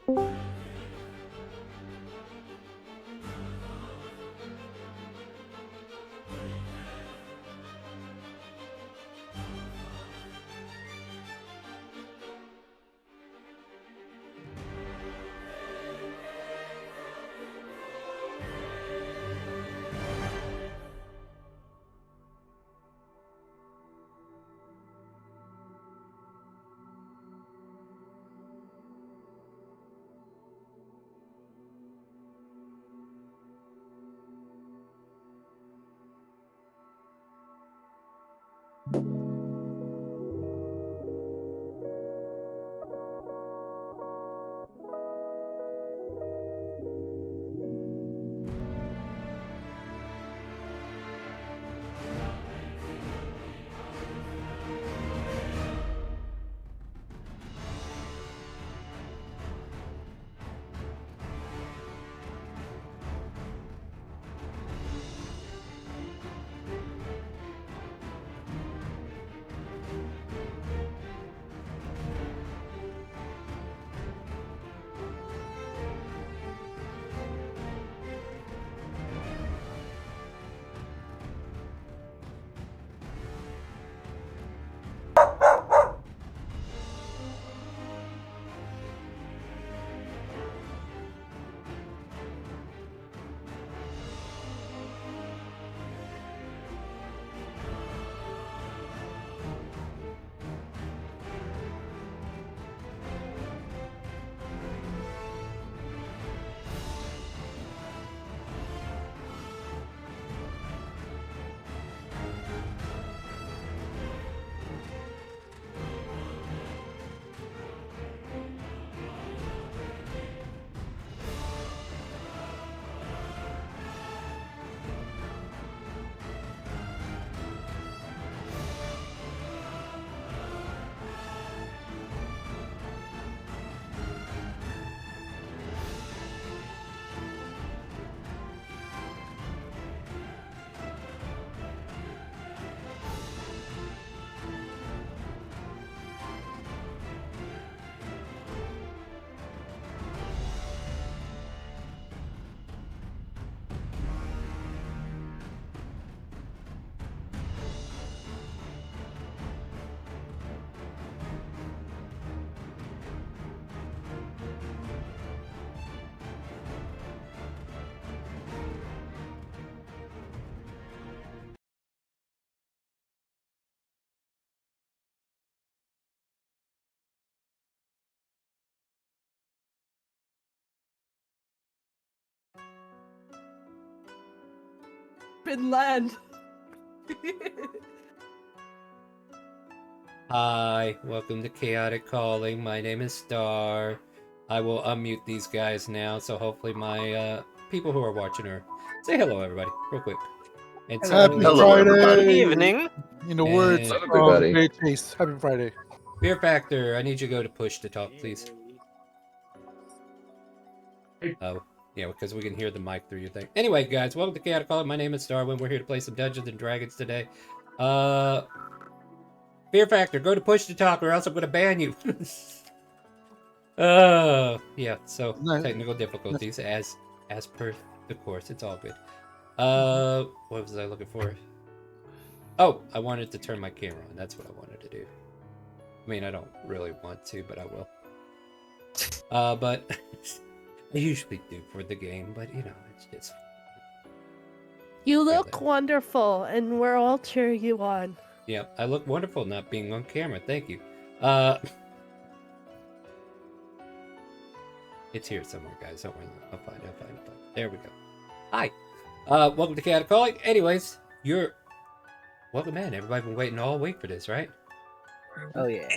Finland. Hi, welcome to Chaotic Calling. My name is Star. I will unmute these guys now, so hopefully my people who are watching are... Say hello, everybody, real quick. And so, Happy Friday! Good evening. In the words And- of Great Chase, Happy Friday. Fear Factor, I need you to go to push to talk, please. Oh, yeah, because we can hear the mic through your thing. Anyway, guys, welcome to Chaotic Calling. My name is Starwin. We're here to play some Dungeons and Dragons today. Fear Factor, go to push to talk or else I'm going to ban you. Yeah, so technical difficulties as per the course. It's all good. What was I looking for? Oh, I wanted to turn my camera on. That's what I wanted to do. I mean, I don't really want to, but I will. But I usually do for the game, but you know, it's just... You look wonderful, and we're all cheering you on. Yeah, I look wonderful not being on camera. Thank you. It's here somewhere, guys. Don't worry. I'll find it. There we go. Hi. Welcome to Chaotic Calling. Anyways, you're... Welcome in. Everybody been waiting all week for this, right? Oh, yeah.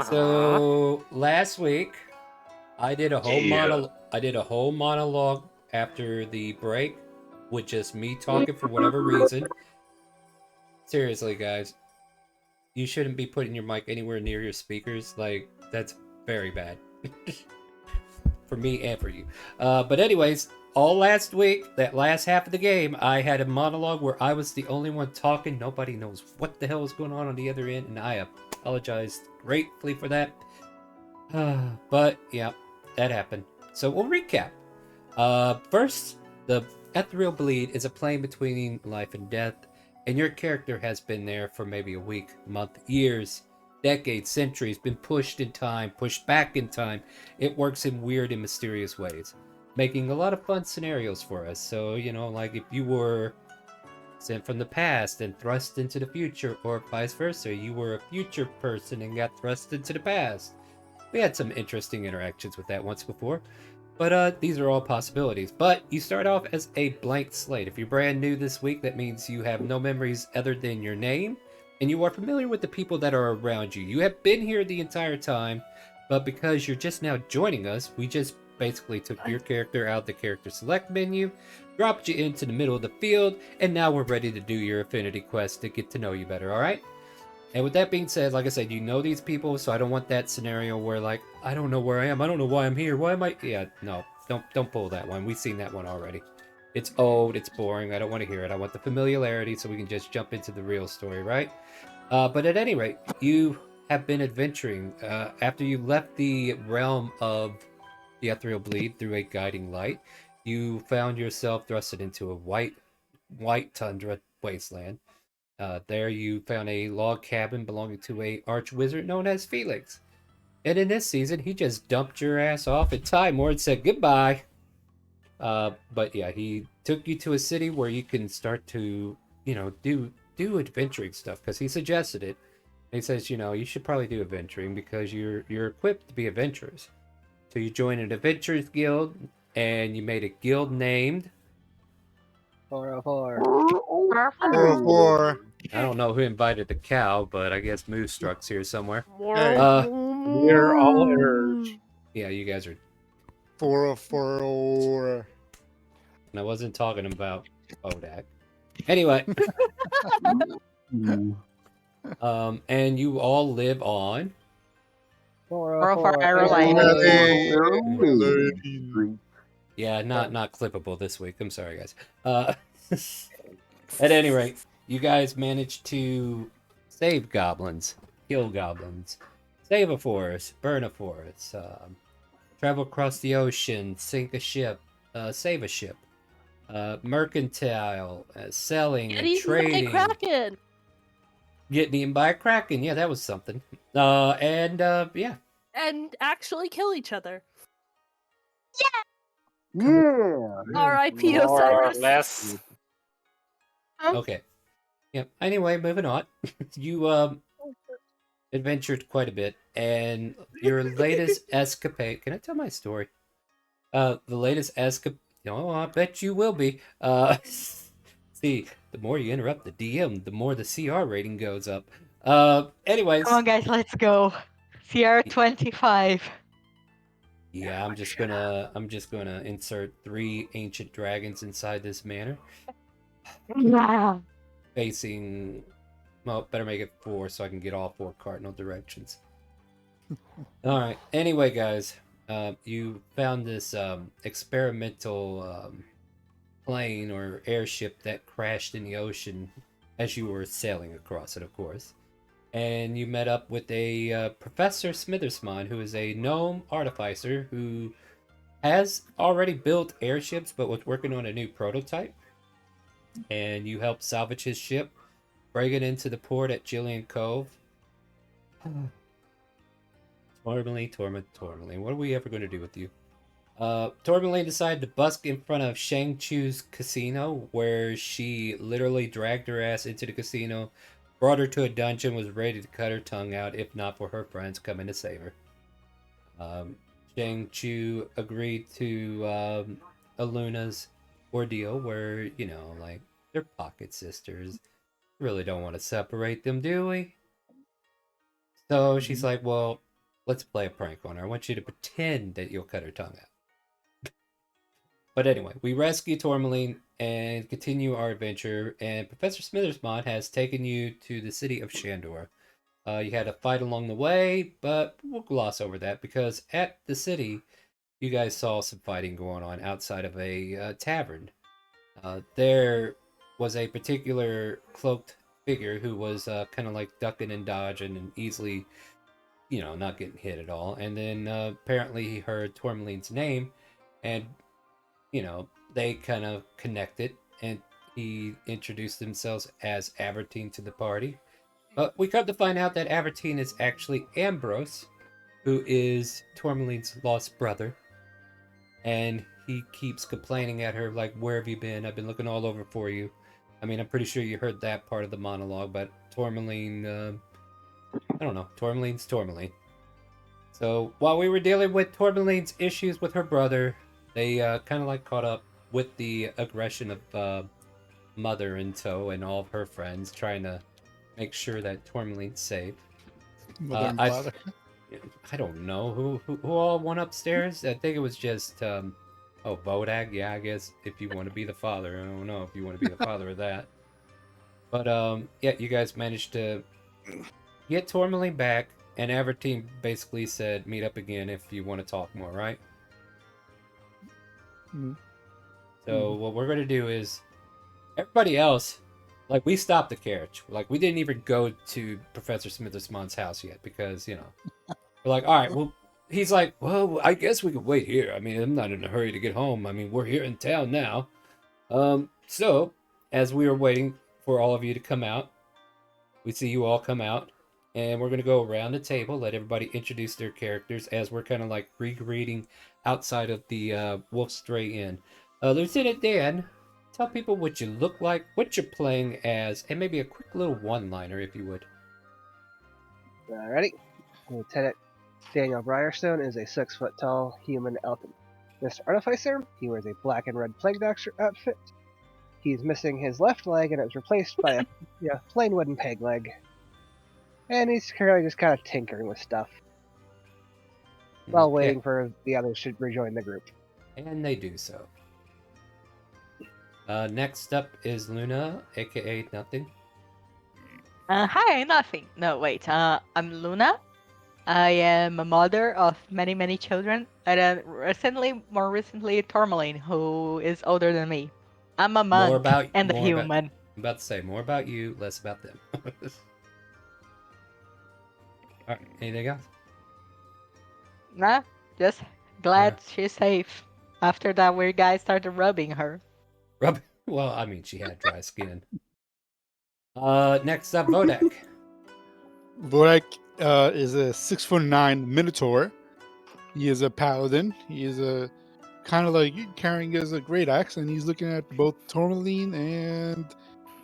So, last week, I did a whole monologue after the break with just me talking for whatever reason. Seriously, guys. You shouldn't be putting your mic anywhere near your speakers. Like, that's very bad. For me and for you. But anyways, all last week, that last half of the game, I had a monologue where I was the only one talking. Nobody knows what the hell is going on the other end, and I apologized gratefully for that. But, yeah. that happened. So we'll recap. First, the Ethereal Bleed is a plane between life and death, and your character has been there for maybe a week, month, years, decades, centuries, been pushed in time, pushed back in time. It works in weird and mysterious ways, making a lot of fun scenarios for us. So, like if you were sent from the past and thrust into the future, or vice versa, you were a future person and got thrust into the past. We had some interesting interactions with that once before. But these are all possibilities. But you start off as a blank slate. If you're brand new this week, that means you have no memories other than your name, and you are familiar with the people that are around you. You have been here the entire time, but because you're just now joining us, we just basically took your character out of the character select menu, dropped you into the middle of the field, and now we're ready to do your affinity quest to get to know you better, alright? And with that being said, like I said, you know these people, so I don't want that scenario where, like, I don't know where I am, I don't know why I'm here, why am I... Yeah, no, don't pull that one. We've seen that one already. It's old, it's boring, I don't want to hear it. I want the familiarity so we can just jump into the real story, right? But at any rate, you have been adventuring. After you left the realm of the Ethereal Bleed through a guiding light, you found yourself thrusted into a white tundra wasteland. There you found a log cabin belonging to a arch-wizard known as Felix. And in this season, he just dumped your ass off at Timor and said goodbye. But yeah, he took you to a city where you can start to, do adventuring stuff, because he suggested it. And he says, you should probably do adventuring because you're equipped to be adventurers. So you joined an adventurers guild, and you made a guild named... 404. 404. I don't know who invited the cow, but I guess Moosestruck's here somewhere. Hey, we're all errors. Yeah, you guys are... 404. And I wasn't talking about Odak. Anyway. And you all live on... 404 Arrow Lane. Yeah, not clippable this week. I'm sorry, guys. At any rate, you guys managed to save goblins, kill goblins, save a forest, burn a forest, travel across the ocean, sink a ship, save a ship, mercantile, selling, Get and eaten by a trading. kraken. Getting eaten by a kraken. Yeah, that was something. Yeah. And actually kill each other. Yeah. R.I.P. More or Osiris. Less. Okay. Yep. Anyway, moving on. You adventured quite a bit, and your latest escapade. Can I tell my story? The latest escapade. Oh, I bet you will be. See, the more you interrupt the DM, the more the CR rating goes up. Anyways. Come on, guys, let's go. CR 25. Yeah, I'm just gonna insert 3 ancient dragons inside this manor. Yeah. Facing, well, better make it 4 so I can get all 4 cardinal directions. All right. Anyway, guys, you found this experimental plane or airship that crashed in the ocean as you were sailing across it, of course. And you met up with a Professor Smithersmon, who is a gnome artificer who has already built airships but was working on a new prototype. And you helped salvage his ship, bring it into the port at Jillian Cove. Tourmaline. What are we ever going to do with you? Tourmaline decided to busk in front of Shang Chu's casino, where she literally dragged her ass into the casino, brought her to a dungeon, was ready to cut her tongue out if not for her friends coming to save her. Shang Chu agreed to Aluna's ordeal where, like, they're pocket sisters. Really don't want to separate them, do we? So she's like, well, let's play a prank on her. I want you to pretend that you'll cut her tongue out. But anyway, we rescue Tourmaline and continue our adventure, and Professor Smithersmon has taken you to the city of Shandor. You had a fight along the way, but we'll gloss over that because at the city, you guys saw some fighting going on outside of a tavern. There was a particular cloaked figure who was kind of like ducking and dodging and easily not getting hit at all. And then apparently he heard Tourmaline's name, and they kind of connected, and he introduced themselves as Avertine to the party. But we come to find out that Avertine is actually Ambrose, who is Tourmaline's lost brother. And he keeps complaining at her, like, where have you been? I've been looking all over for you. I mean, I'm pretty sure you heard that part of the monologue, but Tourmaline, I don't know. Tourmaline's Tourmaline. So while we were dealing with Tourmaline's issues with her brother, they kind of like caught up with the aggression of Mother in tow and all of her friends, trying to make sure that Tourmaline's safe. Mother and father. I don't know who all went upstairs. I think it was just Vodag. Yeah, I guess if you want to be the father. I don't know if you want to be the father of that. But yeah, you guys managed to get Tourmaline back, and Avertine basically said, meet up again if you want to talk more, right? Mm-hmm. So what we're going to do is, everybody else, like, we stopped the carriage. Like, we didn't even go to Professor Smithersmon's house yet because, we're like, all right, well, he's like, well, I guess we could wait here. I mean, I'm not in a hurry to get home. I mean, we're here in town now. So, as we were waiting for all of you to come out, we see you all come out, and we're going to go around the table, let everybody introduce their characters as we're kind of like re-greeting outside of the Wolf Stray Inn. Lieutenant Dan, tell people what you look like, what you're playing as, and maybe a quick little one-liner, if you would. Alrighty. Lieutenant Daniel Briarstone is a 6-foot-tall human alchemist artificer. He wears a black and red plague doctor outfit. He's missing his left leg, and it was replaced by a plain wooden peg leg. And he's currently just kind of tinkering with stuff while waiting for the others to rejoin the group. And they do so. Next up is Luna, aka Nothing. Hi, Nothing. No, wait. I'm Luna. I am a mother of many, many children. And more recently, Tourmaline, who is older than me. I'm a monk and a human. I'm about to say, more about you, less about them. Alright, anything else? Nah, just glad she's safe. After that weird guy started rubbing her. Well, I mean, she had dry skin. Next up, Vodak. Vodak is a 6'9" Minotaur. He is a paladin. He is a kind of like carrying as a great axe, and he's looking at both Tourmaline and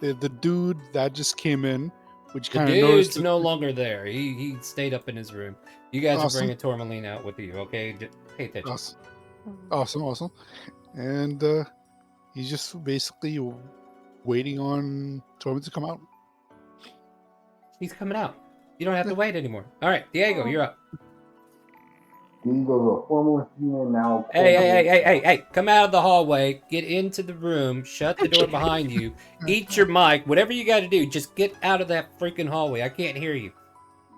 the dude that just came in, which kind of noticed. The dude's no longer there. He stayed up in his room. You guys are bringing Tourmaline out with you, okay? Pay attention. Awesome. And he's just basically waiting on Tourmaline to come out. He's coming out. You don't have to wait anymore. All right, Diego, you're up. Diego, a formal human now. Hey, come out of the hallway, get into the room, shut the door behind you, eat your mic, whatever you got to do, just get out of that freaking hallway. I can't hear you.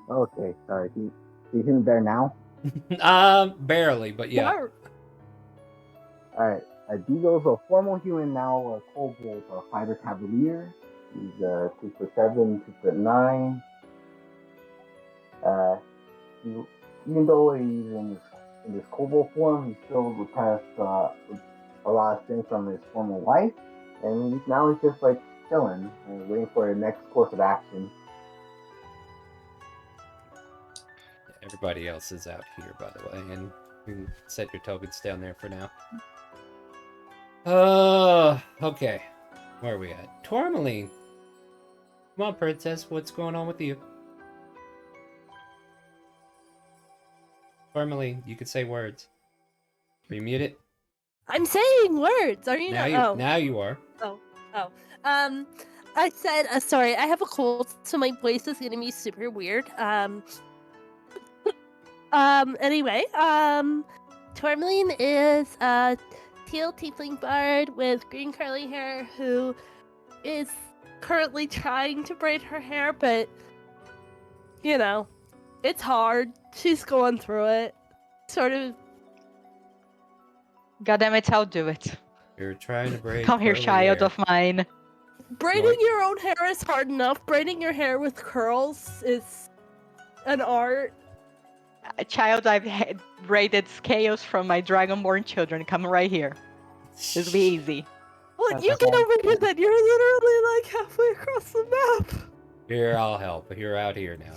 Okay, sorry. You hear me better now? Barely, but yeah. Alright, Diego's a formal human now, a kobold, a fighter cavalier. He's 2'7", 2'9". Even though he's in this kobold form, he still repressed a lot of things from his former life, and now he's just like chilling and waiting for the next course of action. Everybody else is out here, by the way, and you can set your tokens down there for now. Okay. Where are we at? Tourmaline. Come on, princess. What's going on with you? Tourmaline, you can say words. Are you muted? I'm saying words. Are you not? Now you are. I said, sorry, I have a cold, so my voice is gonna be super weird. Anyway, Tourmaline is a teal tiefling bard with green curly hair who is currently trying to braid her hair, but, it's hard. She's going through it. Sort of. God damn it, I'll do it. You're trying to braid. Come here, child of mine. Braiding your own hair is hard enough. Braiding your hair with curls is an art. a child I've raided chaos from my Dragonborn children. Come right here. This will be easy. Well, That's you okay. get over here then. You're literally like halfway across the map. Here, I'll help. You're out here now.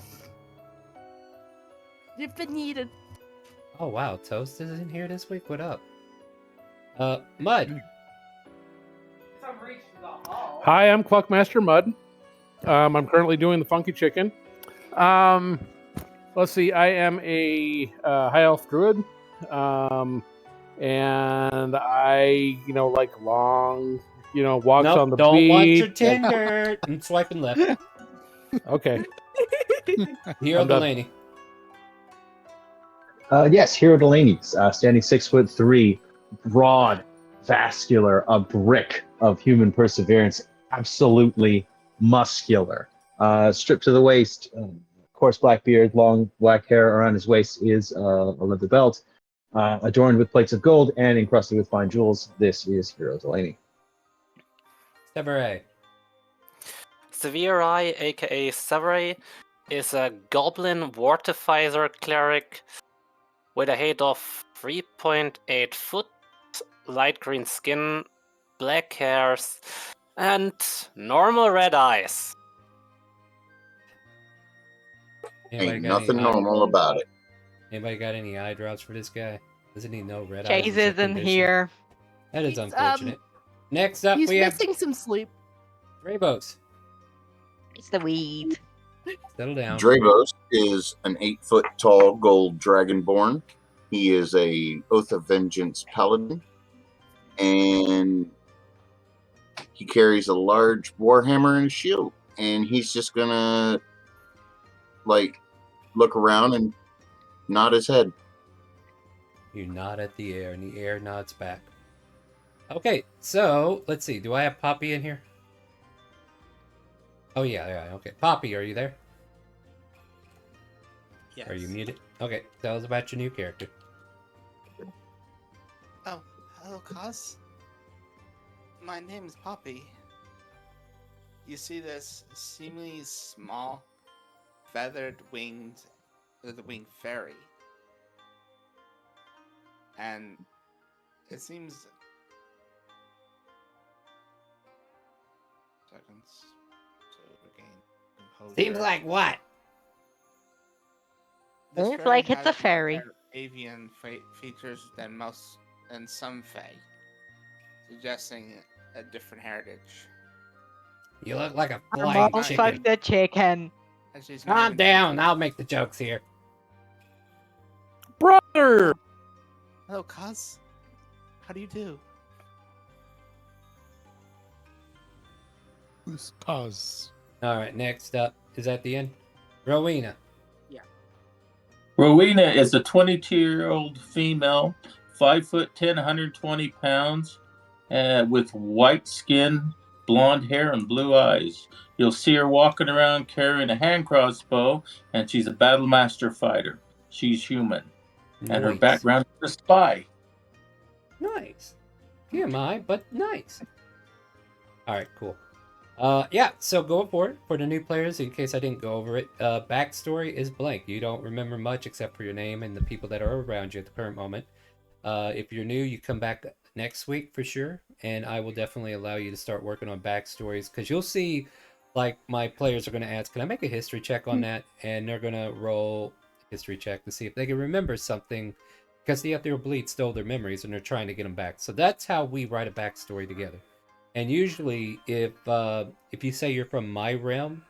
You've been needed. Oh wow, Toast is in here this week. What up? Mud. Hi, I'm Cluckmaster Mud. I'm currently doing the Funky Chicken. Let's see, I am a high elf druid, and I, like long, walks Nope, on the don't beach. want your Tinder. I'm swiping left. Okay. Hero I'm done. Delaney. Yes, Hero Delaney, standing 6'3", broad, vascular, a brick of human perseverance, absolutely muscular. Stripped to the waist, coarse black beard, long black hair around his waist is a leather belt, adorned with plates of gold and encrusted with fine jewels. This is Hero Delaney. Severay. Severai, aka Severay, is a goblin vortifizer cleric with a height of 3.8 foot, light green skin, black hairs, and normal red eyes. Anybody Ain't got any nothing normal about it. Anybody got any eye drops for this guy? Doesn't he know red eyes? Chase is a isn't condition? here. That is He's, unfortunate. Next up, He's we have missing some sleep. Dravos. It's the weed. Settle down. Dravos is an 8-foot tall gold dragonborn. He is a Oath of Vengeance paladin, and he carries a large warhammer and a shield. And he's just gonna look around and nod his head. You nod at the air, and the air nods back. Okay, so let's see. Do I have Poppy in here? Oh yeah, okay. Poppy, are you there? Yes. Are you muted? Okay, tell us about your new character. Oh, hello, Kaz. My name is Poppy. You see this seemingly small, feathered winged fairy. And it seems... Seconds to regain composure. Seems like what? This Seems like it's has a fairy. more avian features than some fae, suggesting a different heritage. You look like a I'm flying all chicken. fuck the chicken. And she's not Calm even down. human. I'll make the jokes here. Brother! Hello, Kaz. How do you do? Who's Pause? All right, next up. Is that the end? Rowena. Rowena is a 22-year-old female, 5'10", 120 pounds, with white skin, blonde hair, and blue eyes. You'll see her walking around carrying a hand crossbow, and she's a battle master fighter. She's human, and her Nice. background is a spy. Nice. TMI, but nice. All right, cool. Yeah, so going forward for the new players, in case I didn't go over it, backstory is blank. You don't remember much except for your name and the people that are around you at the current moment. If you're new, you come back next week for sure, and I will definitely allow you to start working on backstories, because you'll see, like, my players are going to ask, can I make a history check on that? And they're going to roll a history check to see if they can remember something, because the Ethereal Bleed stole their memories and they're trying to get them back. So that's how we write a backstory together. And usually, if you say you're from my realm,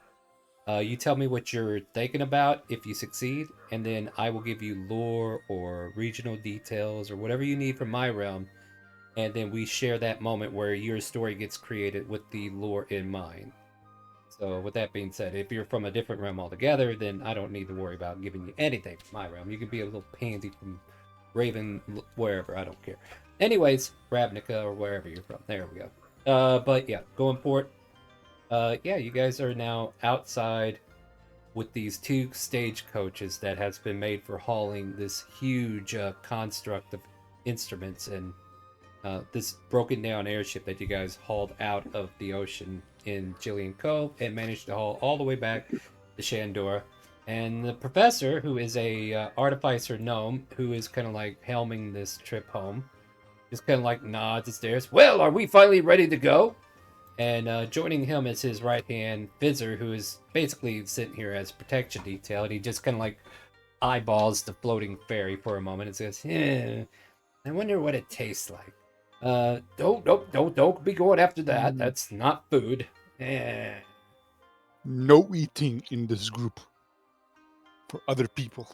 you tell me what you're thinking about if you succeed, and then I will give you lore or regional details or whatever you need from my realm, and then we share that moment where your story gets created with the lore in mind. So with that being said, if you're from a different realm altogether, then I don't need to worry about giving you anything from my realm. You can be a little pansy from Raven, wherever, I don't care. Anyways, Ravnica or wherever you're from. There we go. But yeah, going forward, yeah, you guys are now outside with these 2 stagecoaches that has been made for hauling this huge construct of instruments and this broken down airship that you guys hauled out of the ocean in Jillian Cove and managed to haul all the way back to Shandora. And the professor, who is a artificer gnome, who is kind of like helming this trip home, just kind of like nods and stares. Well, are we finally ready to go? And joining him is his right hand, Fizzer, who is basically sitting here as protection detail. And he just kind of like eyeballs the floating fairy for a moment and says, I wonder what it tastes like. Don't be going after that. That's not food. No eating in this group for other people.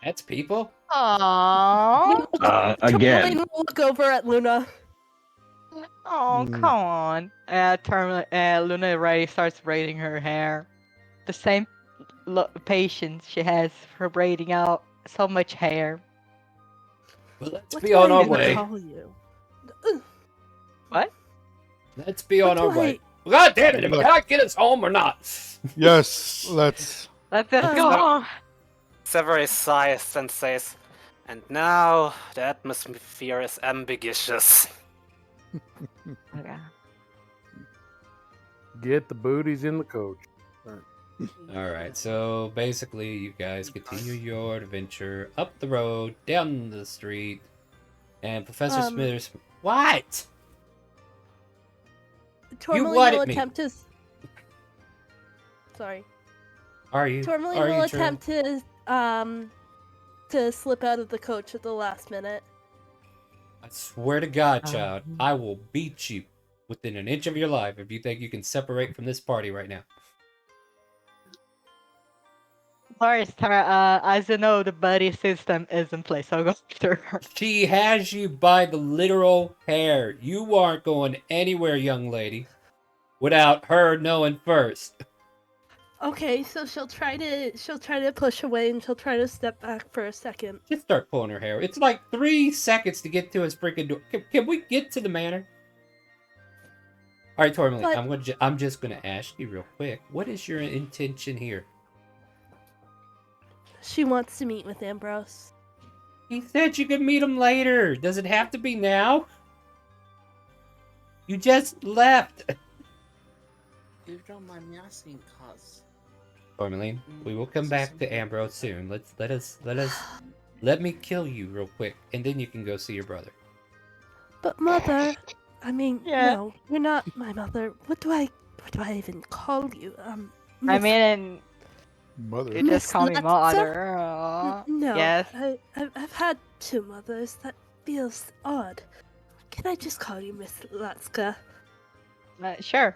That's people? Aww. Again. Tourmaline will look over at Luna. Oh, come on. Luna already starts braiding her hair. The same patience she has for braiding out so much hair. Well, let's What be do on I our even way. call you? What? Let's be on our do way. God damn it! Can I get us home or not? Yes, let's. Let's just go home. Severus sighs and says, and now the atmosphere is ambiguous. Okay. Get the booties in the coach. Alright, so basically you guys continue your adventure up the road, down the street, and Professor Smithers... What? Tourmaline wanted will me. attempt to... Sorry. Are you? Tourmaline Are will you attempt to slip out of the coach at the last minute. I swear to God, child, I will beat you within an inch of your life if you think you can separate from this party right now. First, as you know, the buddy system is in place, so I'll go after her. She has you by the literal hair. You aren't going anywhere, young lady, without her knowing first. Okay, so she'll try to push away and she'll try to step back for a second. Just start pulling her hair. It's like 3 seconds to get to his freaking door. Can we get to the manor? All right, Tourmaline, But- I'm just gonna ask you real quick. What is your intention here? She wants to meet with Ambrose. He said you could meet him later. Does it have to be now? You just left. If you don't mind me asking, cuz. Tourmaline, we will come back to Ambrose soon. Let me kill you real quick, and then you can go see your brother. But mother, I mean, Yeah. no, you're not my mother. What do I even call you? I Miss- mean, Mother. you just Miss call me Latza? mother. Aw. No, Yes. I've had 2 mothers. That feels odd. Can I just call you Miss Latska? Sure.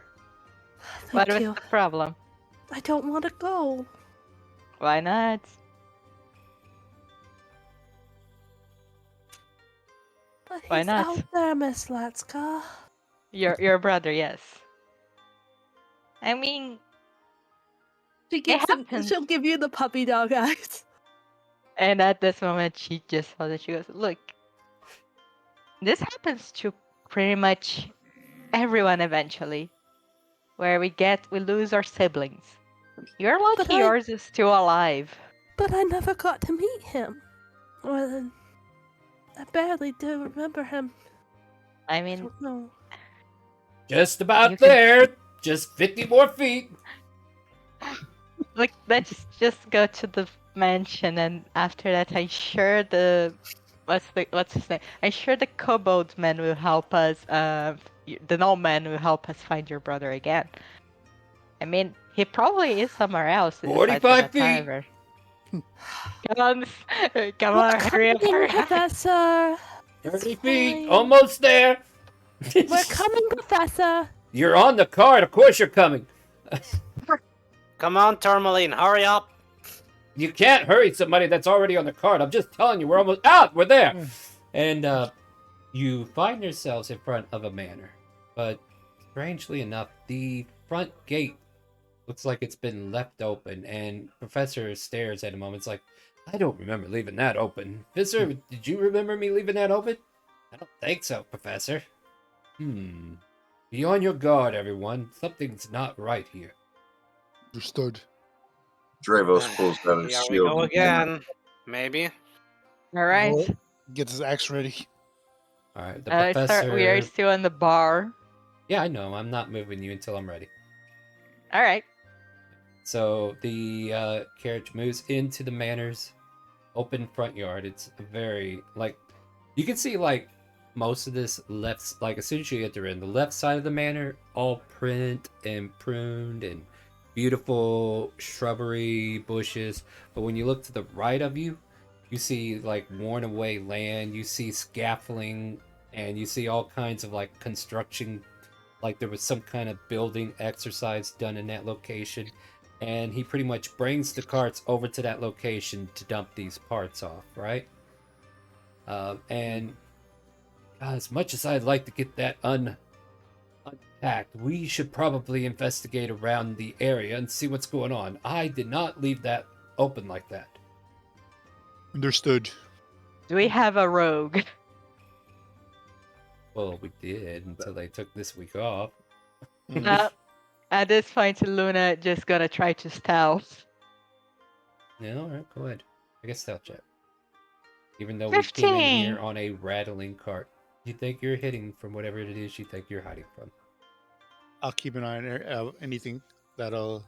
Thank What was you. the problem? I don't want to go. Why not? But Why he's not? out there, Miss Latska. Your brother, yes. I mean, She gives him, happens. she'll give you the puppy dog eyes. and at this moment, she just saw that she goes, look, this happens to pretty much everyone eventually, where we lose our siblings. You're lucky But I- yours is still alive. But I never got to meet him. Well, I barely do remember him. I mean, No. Just about You can- there. Just 50 more feet. like, let's just go to the mansion, and after that, I'm sure what's his name? I'm sure the kobold man will help us. The gnome man will help us find your brother again. I mean, he probably is somewhere else. aside from 45 that feet. tavern. Come on, hurry up, hurry up. Professor. 30 It's feet. fine. Almost there. We're coming, Professor. You're on the card. Of course you're coming. Come on, Tourmaline, hurry up! You can't hurry somebody that's already on the card. I'm just telling you, we're almost out. We're there. And you find yourselves in front of a manor. But strangely enough, the front gate looks like it's been left open. And Professor stares at a moment. It's like, I don't remember leaving that open. Professor, did you remember me leaving that open? I don't think so, Professor. Be on your guard, everyone. Something's not right here. Understood. Dravos pulls out his Here we shield. go again. Maybe. All right. Well, gets his axe ready. All right, the professor. We are still in the bar. Yeah, I know. I'm not moving you until I'm ready. All right. So the carriage moves into the manor's open front yard. It's a very like you can see like most of this left, like as soon as you enter in the left side of the manor, all print and pruned and beautiful shrubbery bushes. But when you look to the right of you, you see like worn away land. You see scaffolding, and you see all kinds of like construction, like there was some kind of building exercise done in that location. And he pretty much brings the carts over to that location to dump these parts off, right? And as much as I'd like to get that unpacked, we should probably investigate around the area and see what's going on. I did not leave that open like that. Understood. Do we have a rogue? Well, we did until they took this week off. At this point, Luna just gonna try to stealth. Yeah, alright, go ahead. I guess stealth check. Even though we came in 15. here on a rattling cart. You think you're hitting from whatever it is you think you're hiding from. I'll keep an eye on anything that'll.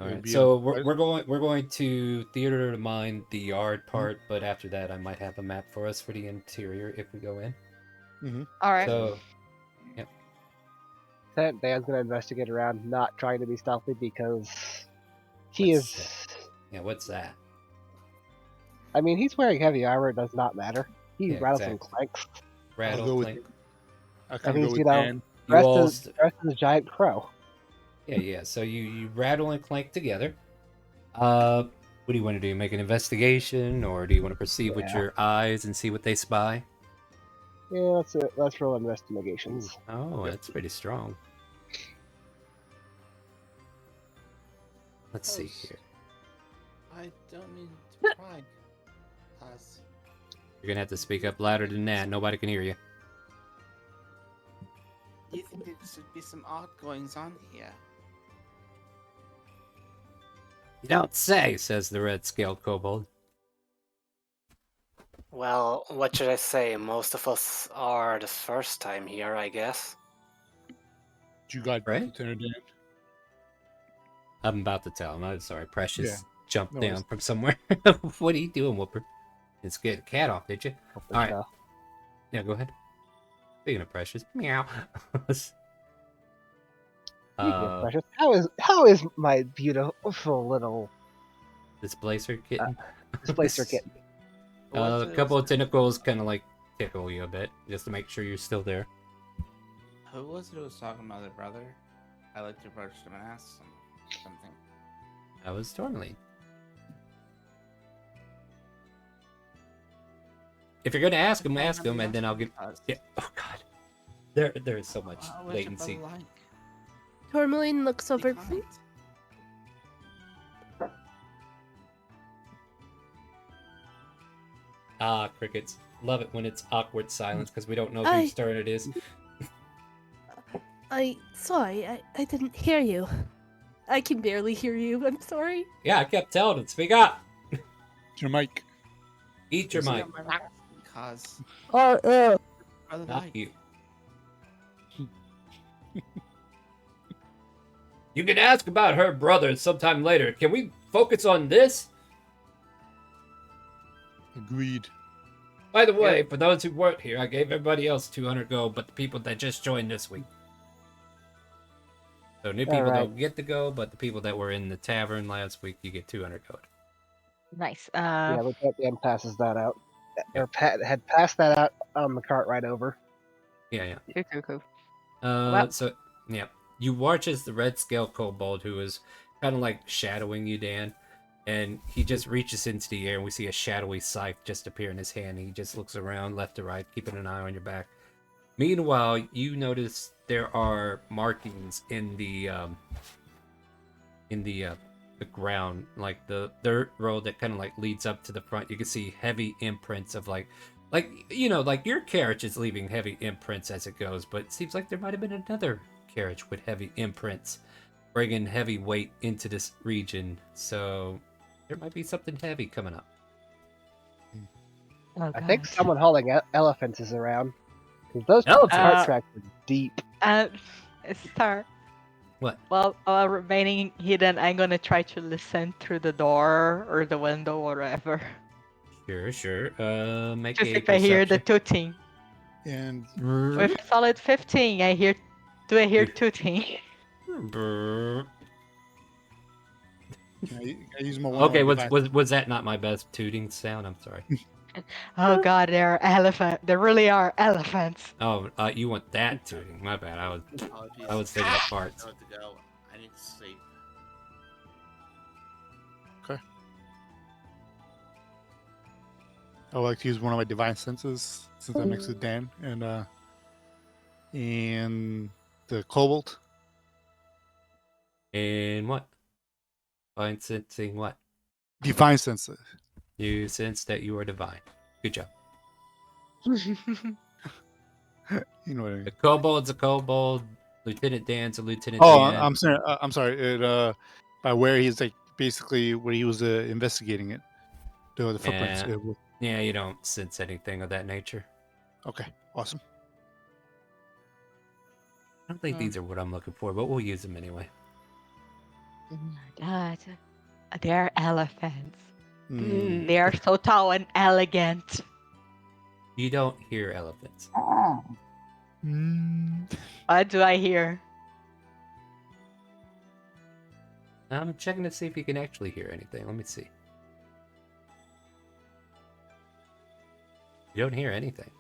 All right. be So a- we're going to theater to mind the yard part, but after that I might have a map for us for the interior if we go in. All right. So Lieutenant Dan's gonna investigate around, not trying to be stealthy because he What's is. yeah, what's that? I mean, he's wearing heavy armor. It does not matter. He Yeah, rattles exactly. and clanks. I'll Rattle go with. clink. I And kind of he's, go with you know, Dan. You all dressed as a giant crow. Yeah. So you rattle and clank together. What do you want to do? Make an investigation, or do you want to perceive with Yeah. your eyes and see what they spy? Yeah, let's roll investigations. Oh, that's pretty strong. Let's see here. I don't mean to pry. Cause You're gonna have to speak up louder than that. Nobody can hear you. you think there should be some odd goings on here? You don't say, says the red-scaled kobold. Well, what should I say? Most of us are the first time here, I guess. You got Right? Lieutenant Dan. I'm about to tell him. I'm sorry, Precious Yeah, jumped no down worries. from somewhere. What are you doing, Whooper? Let's get a cat off, did you? Hopefully All right. so. Yeah, go ahead. Speaking of Precious, meow. Speaking of Precious, how is my beautiful little Displacer kitten. displacer kitten? A couple of tentacles kind of like tickle you a bit, just to make sure you're still there. Who was it who was talking about their brother? I like to approach them and ask them something. That was Tourmaline. If you're gonna ask him, and then I'll give. Yeah. Oh God. There is so much What's your latency. brother like? Tourmaline looks Be over. kind. Ah, crickets. Love it when it's awkward silence because we don't know I- whose turn it is. Sorry, I didn't hear you. I can barely hear you. I'm sorry. Yeah, I kept telling him, speak up. Your mic. Eat your Is it mic. on my back? Because Oh, brother Not like. you. You can ask about her brother sometime later. Can we focus on this? Agreed. By the way, for those who weren't here, I gave everybody else 200 gold, but the people that just joined this week. So new people Alright. don't get to go, but the people that were in the tavern last week, you get 200 gold. Nice. Yeah, Lieutenant Dan passes that out. Or had passed that out on the cart right over. Yeah. Cool. So yeah, you watch as the red scale kobold, who is kind of like shadowing you, Dan, and he just reaches into the air, and we see a shadowy scythe just appear in his hand. He just looks around left to right, keeping an eye on your back. Meanwhile, you notice there are markings in the ground, like the dirt road that kind of like leads up to the front. You can see heavy imprints of like your carriage is leaving heavy imprints as it goes, but it seems like there might have been another carriage with heavy imprints, bringing heavy weight into this region. So there might be something heavy coming up. Oh, I think God. someone hauling elephants is around. Because those Elephants? cart tracks are deep. Star. What? Well, remaining hidden, I'm gonna try to listen through the door or the window or whatever. Sure. Make Just a if I hear the perception. tooting. And With a solid 15, I hear tooting? Brrr. I use my one. Okay, was that not my best tooting sound? I'm sorry. Oh god, there are elephants. There really are elephants. Oh, you want that tooting? My bad. Apologies. I was thinking of I farts. know to go. I need to sleep. I would like to use one of my divine senses since I'm next to Dan and the Cobalt. And what? Divine sensing what? Divine senses. You sense that you are divine. Good job. You know what I mean. A kobold's a kobold. Lieutenant Dan's a lieutenant Oh, Dan. I'm sorry. I'm sorry. It by where he's like basically where he was investigating it, the footprints. Yeah, you don't sense anything of that nature. Okay, awesome. I don't think these are what I'm looking for, but we'll use them anyway. Oh my god. They are elephants. Mm. They are so tall and elegant. You don't hear elephants. What do I hear? I'm checking to see if you can actually hear anything. Let me see. You don't hear anything.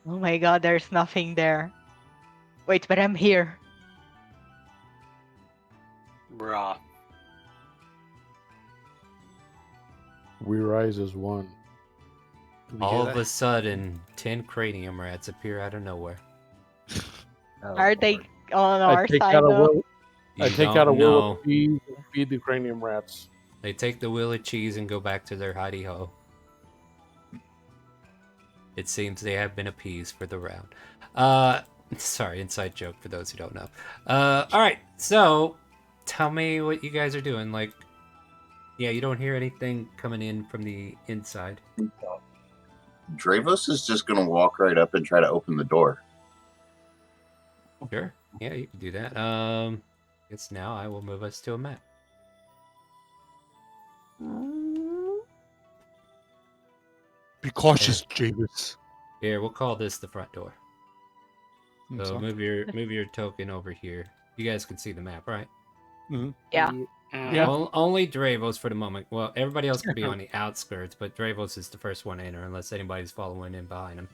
Oh my god, there's nothing there. Wait, but I'm here. Bruh. We rise as one. All of a sudden, 10 cranium rats appear out of nowhere. Are they on I our take side out a though? will. I take out a will of cheese and feed the cranium rats. They take the wheel of cheese and go back to their hidey ho. It seems they have been appeased for the round. Sorry, inside joke for those who don't know. Alright, so tell me what you guys are doing. Like, yeah, you don't hear anything coming in from the inside. Dravos is just going to walk right up and try to open the door. Sure. Yeah, you can do that. Guess now I will move us to a map. Be cautious, Javis. Here, we'll call this the front door. That's So all. move your token over here. You guys can see the map, right? Mm-hmm. Yeah. Only Dravos for the moment. Well, everybody else can be on the outskirts, but Dravos is the first one to enter unless anybody's following in behind him.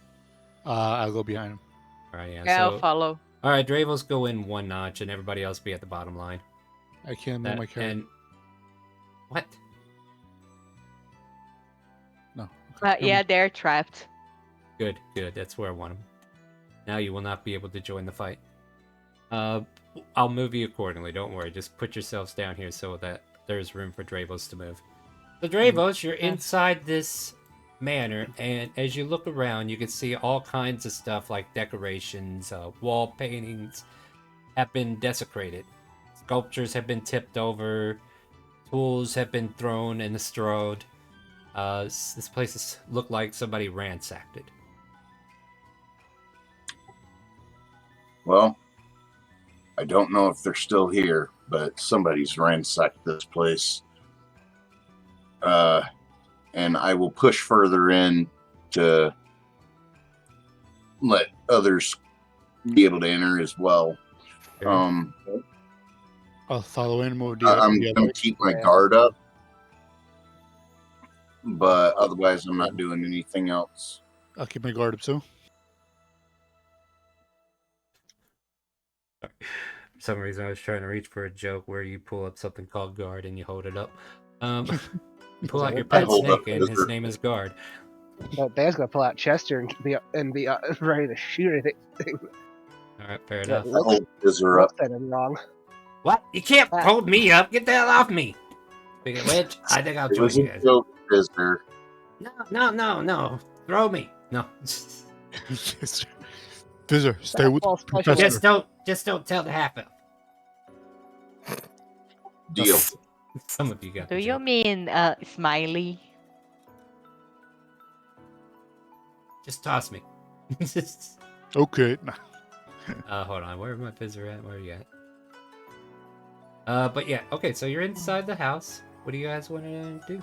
I'll go behind him. All right, Yeah, I'll follow. All right, Dravos go in one notch, and everybody else be at the bottom line. I can't move my character. And what? No. Yeah, they're trapped. Good. That's where I want them. Now you will not be able to join the fight. I'll move you accordingly. Don't worry. Just put yourselves down here so that there's room for Dravos to move. So Dravos, you're inside this manor, and as you look around, you can see all kinds of stuff like decorations, wall paintings have been desecrated. Sculptures have been tipped over. Tools have been thrown and strode. This place looked like somebody ransacked it. Well, I don't know if they're still here, but somebody's ransacked this place. And I will push further in to let others be able to enter as well. I'll follow in. I'm going to keep my guard up, but otherwise I'm not doing anything else. I'll keep my guard up too. For some reason, I was trying to reach for a joke where you pull up something called guard and you hold it up. Pull out your pet snake, and his name is Guard. No, Dan's gonna pull out Chester and be ready to shoot anything. All right, fair enough. Hold Bizzer up. Said him wrong. What? You can't hold me up. Get the hell off me. Speaking of which, I think I'll It join was you a guys. joke, Bizzer. No. Throw me. No. Bizzer, stay with Professor. Just don't tell the half elf. Deal. Some of you got. Do you mean Smiley? Just toss me. Okay. Hold on. Where my fizzer at? Where are you at? But yeah. Okay, so you're inside the house. What do you guys want to do?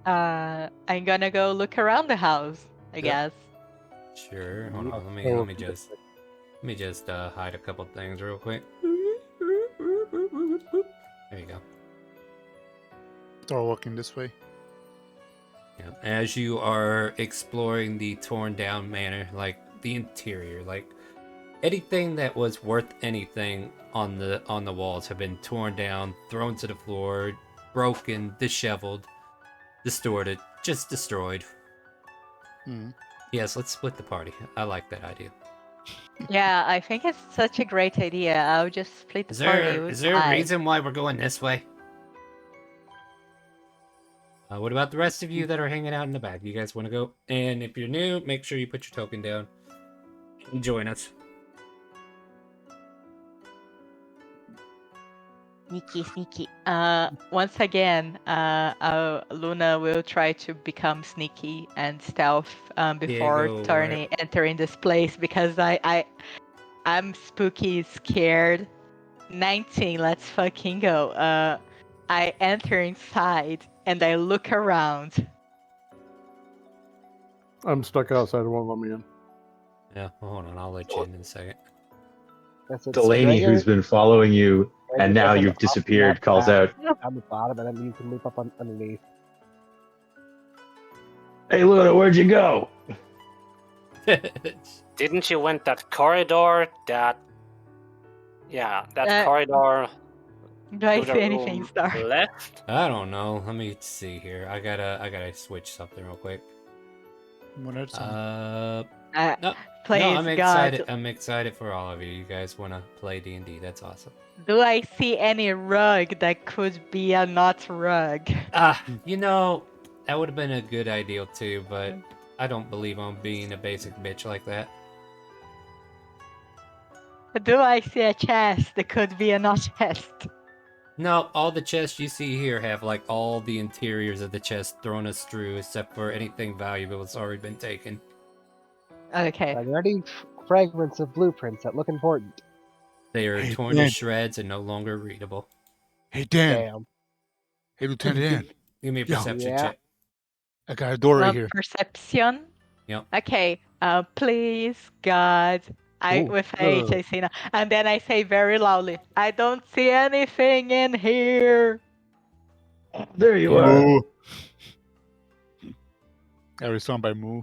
I'm gonna go look around the house, I guess. Sure. Hold on. Oh, Let me just hide a couple things real quick. There you go. Start walking this way. Yeah. As you are exploring the torn down manor, like the interior, like anything that was worth anything on the walls have been torn down, thrown to the floor, broken, disheveled, distorted, just destroyed. Hmm. Yes, let's split the party. I like that idea. Yeah, I think it's such a great idea. I'll just split the party with Is there a Clyde. reason why we're going this way? What about the rest of you that are hanging out in the back? You guys want to go? And if you're new, make sure you put your token down and join us. Sneaky. Once again, Luna will try to become sneaky and stealth before Diego, entering this place because I'm spooky, scared. 19, let's fucking go. I enter inside and I look around. I'm stuck outside. It won't let me in. Yeah, well, hold on. I'll let you in a second. That's it. Delaney, who's been following you, and now you've disappeared, calls out, On the bottom, and then you can leap up underneath. "Hey, Luna, where'd you go?" Didn't you went that corridor? That corridor. Do I to the see anything, room Star? Left. I don't know. Let me see here. I gotta switch something real quick. One at a time. No, Please, I'm God. excited. I'm excited for all of you. You guys want to play D&D? That's awesome. Do I see any rug that could be a not rug? You know, that would have been a good idea too, but I don't believe I'm being a basic bitch like that. Do I see a chest that could be a not chest? No, all the chests you see here have like all the interiors of the chest thrown astrew, except for anything valuable that's already been taken. Okay. Are there any fragments of blueprints that look important? They are Hey, torn Dan. to shreds and no longer readable. Hey, Dan. Damn. Hey, Lieutenant Dan. Give me a Yo. perception Yeah. check. I got a door right here. Perception. Yep. Okay. Please, God. With H, I say no. And then I say very loudly, I don't see anything in here. There you are. Moo. I respond by moo.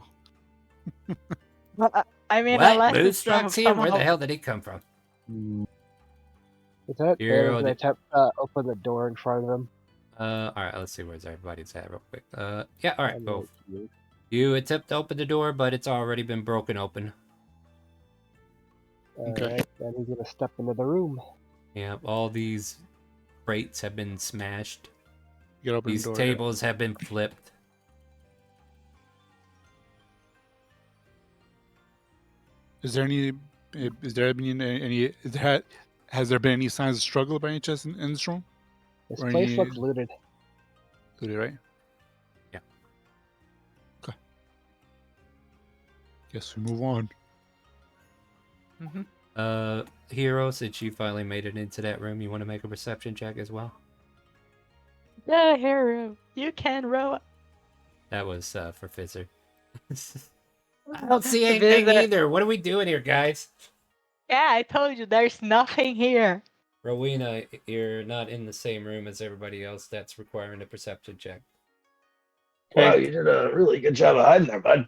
I mean, What? unless it's Moonstruck's here? Where the somehow- hell did he come from? Lieutenant You're Dan is the- gonna attempt open the door in front of him. Alright, let's see where's everybody's at real quick. Yeah, alright, go. You attempt to open the door, but it's already been broken open. Alright, then he's gonna step into the room. Yeah, all these crates have been smashed. You gotta open These the door. tables have been flipped. Is there any? Is there been any? Has there been any signs of struggle by any chance in this room? This Or place any- looks looted. Looted, right? Yeah. Okay. Guess we move on. Hero, since you finally made it into that room, you want to make a perception check as well? The hero, you can row. That was for Fizzer. I don't see anything Fizzer. either. What are we doing here, guys? Yeah, I told you there's nothing here. Rowena, you're not in the same room as everybody else. That's requiring a perception check. Wow, you did a really good job of hiding there, bud.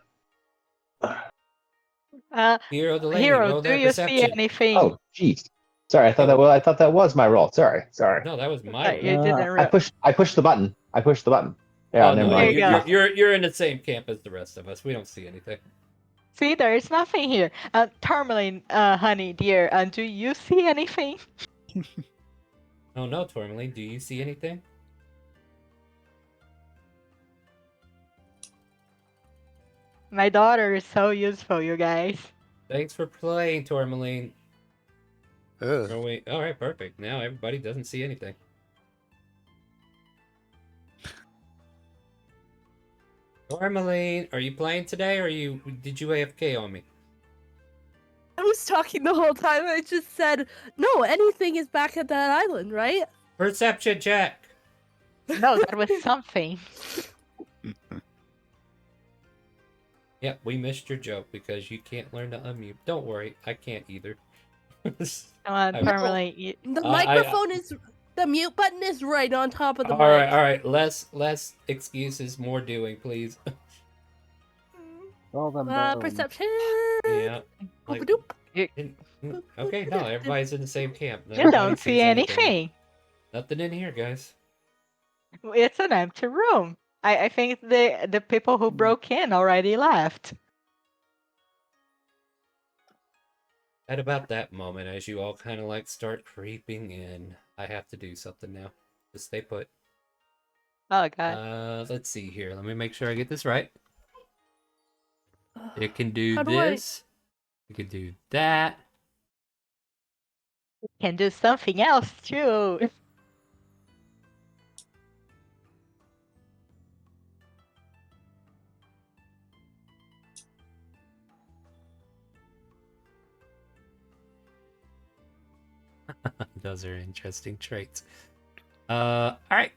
Hero, Delaney, Hero, roll do that you see perception. anything? Oh, jeez. Sorry, I thought that was my roll. Sorry. No, that was my You roll. didn't I pushed the button. Yeah, Oh, never no, mind. There you you're in the same camp as the rest of us. We don't see anything. See, there's nothing here. Tourmaline, honey, dear, do you see anything? Oh no, Tourmaline, do you see anything? My daughter is so useful, you guys. Thanks for playing, Tourmaline. Ugh. Oh wait, all right, perfect. Now everybody doesn't see anything. Tourmaline, are you playing today, or did you AFK on me? I was talking the whole time. I just said, no, anything is back at that island, right? Perception check. No, that was something. Yep, we missed your joke because you can't learn to unmute. Don't worry, I can't either. Come on, I- Tourmaline. The microphone is... The mute button is right on top of the All mic. right. Less excuses, more doing, please. Well, then, Perception. Yeah. Like, Boop-a-doop. okay, no, everybody's in the same camp. You Nobody don't sees see anything. Nothing in here, guys. It's an empty room. I think the people who broke in already left. At about that moment, as you all kind of like start creeping in, I have to do something now. Just stay put. Oh god. Let's see here. Let me make sure I get this right. It can do How do I- this. It can do that. Can do something else too. Those are interesting traits. All right.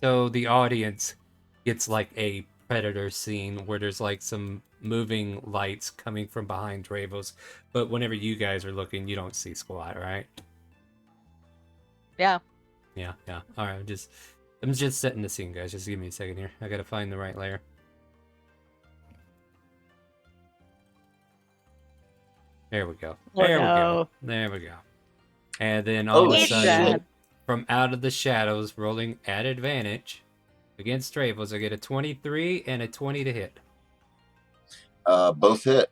So the audience gets like a predator scene where there's like some moving lights coming from behind Dravos, but whenever you guys are looking, you don't see squat, right? Yeah. Yeah. All right, I'm just setting the scene, guys. Just give me a second here. I gotta find the right layer. There we go. There we go. And then all of a sudden, from out of the shadows, rolling at advantage against Dravos, I get a 23 and a 20 to hit. Both hit.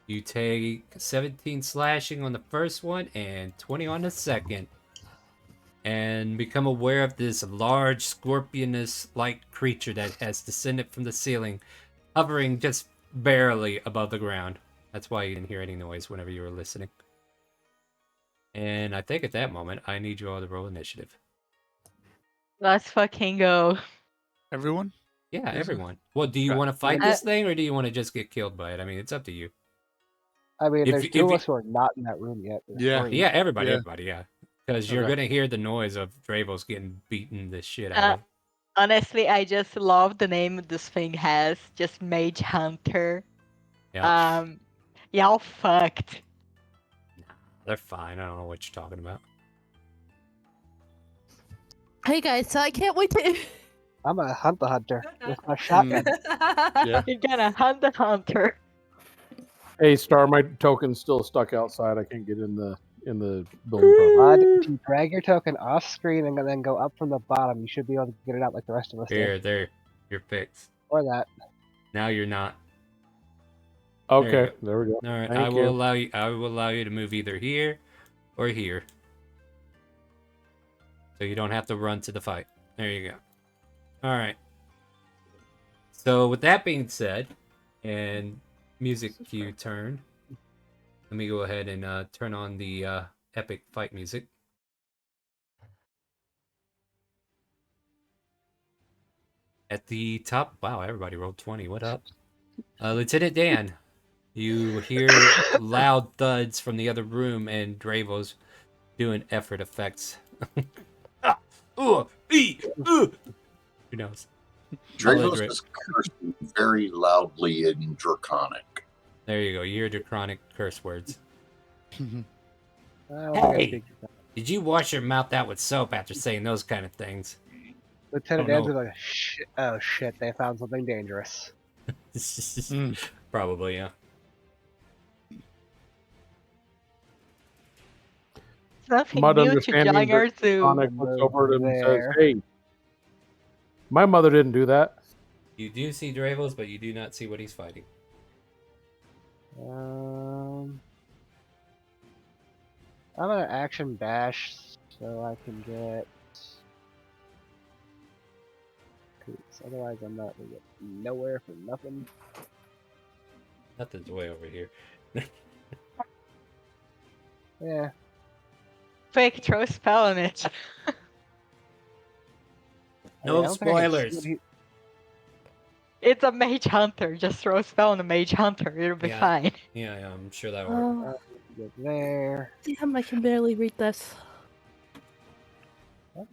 You take 17 slashing on the first one and 20 on the second. And become aware of this large scorpionous-like creature that has descended from the ceiling, hovering just barely above the ground. That's why you didn't hear any noise whenever you were listening. And I think at that moment, I need you all to roll initiative. Let's fucking go. Everyone? Yeah, everyone. Well, do you want to fight this thing, or do you want to just get killed by it? I mean, it's up to you. I mean, If- there's if two of you- us who are not in that room yet. There's Yeah. three. Yeah, everybody, Yeah. yeah. Because you're Okay. going to hear the noise of Dravos getting beaten the shit out of. Honestly, I just love the name this thing has. Just Mage Hunter. Yeah. Y'all fucked. They're fine. I don't know what you're talking about. Hey guys, so I can't wait to... I'm gonna hunt the hunter with my shotgun. Yeah. You're gonna hunt the hunter. Hey, Star, my token's still stuck outside. I can't get in the building properly. Bud, if you drag your token off screen and then go up from the bottom, you should be able to get it out like the rest of us did. There. You're fixed. Or that. Now you're not. Okay, there we go. All right, Thank I you. will allow you to move either here or here. So you don't have to run to the fight. There you go. All right. So with that being said, and music cue turn, let me go ahead and turn on the epic fight music. At the top, wow, everybody rolled 20. What up? Lieutenant Dan, you hear loud thuds from the other room and Dravos doing effort effects. Who knows? Dravos is cursing very loudly in Draconic. There you go. You hear Draconic curse words. Hey! Did you wash your mouth out with soap after saying those kind of things? Lieutenant Oh, Dan's no. like, shit, oh shit, they found something dangerous. Probably, yeah. Nothing Mud new to understanding join our that zoo. Sonic looks over at him and says, There. "Hey, my mother didn't do that." You do see Dravos, but you do not see what he's fighting. I'm gonna action bash so I can get. Cause otherwise, I'm not gonna get nowhere for nothing. Nothing's way over here. Yeah. Quick, throw a spell on it. No I don't think I can see spoilers. what he- It's a mage hunter. Just throw a spell on a mage hunter. It'll be Yeah. fine. Yeah, I'm sure that'll work. Oh, Go there. damn, I can barely read this. I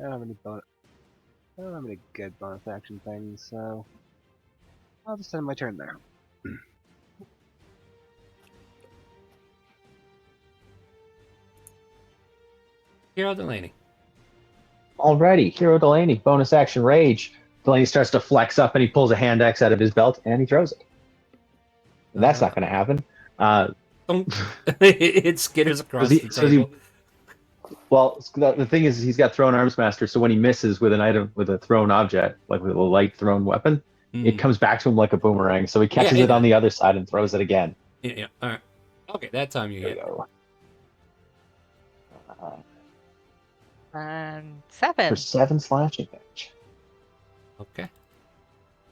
don't have any bonus. I don't have any good bonus action things, so I'll just end my turn there. Hero Delaney. Alrighty, Hero Delaney, bonus action rage. Delaney starts to flex up and he pulls a hand axe out of his belt and he throws it. And that's not going to happen. It skitters across the table. Well, the thing is, he's got thrown arms master, so when he misses with an item, with a thrown object, like with a light thrown weapon, it comes back to him like a boomerang. So he catches it on the other side and throws it again. Yeah. All right. Okay, that time you get. And 7. For 7 slashing damage. Okay.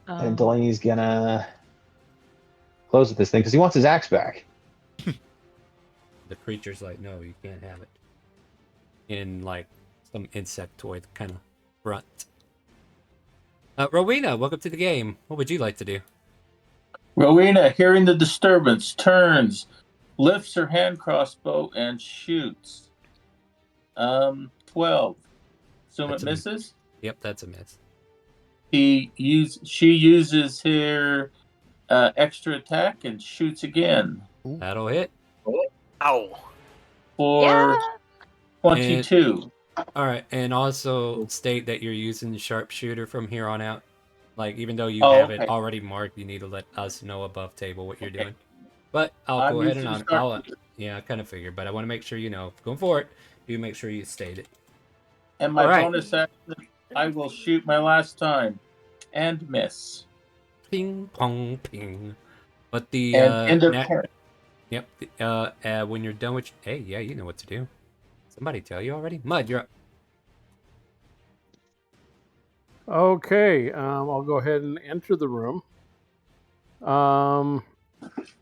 And Delaney's gonna close with this thing because he wants his axe back. The creature's like, no, you can't have it. In like some insectoid kind of grunt. Rowena, welcome to the game. What would you like to do? Rowena, hearing the disturbance, turns, lifts her hand crossbow, and shoots. 12. So That's it misses. Yep, that's a miss. She uses her extra attack and shoots again. That'll hit. Ow. For 22. All right, and also state that you're using the sharpshooter from here on out. Like, even though you Oh, have okay. it already marked, you need to let us know above table what you're doing. But I'll I'm go ahead and using I'll yeah, I kind of figured, but I want to make sure you know. Going forward, you make sure you state it. And my All right. bonus action, I will shoot my last time and miss. Ping pong ping. But the And end of turn. Yep. When you're done with, hey, yeah, you know what to do. Somebody tell you already? Mud, you're up. Okay, I'll go ahead and enter the room. Ow,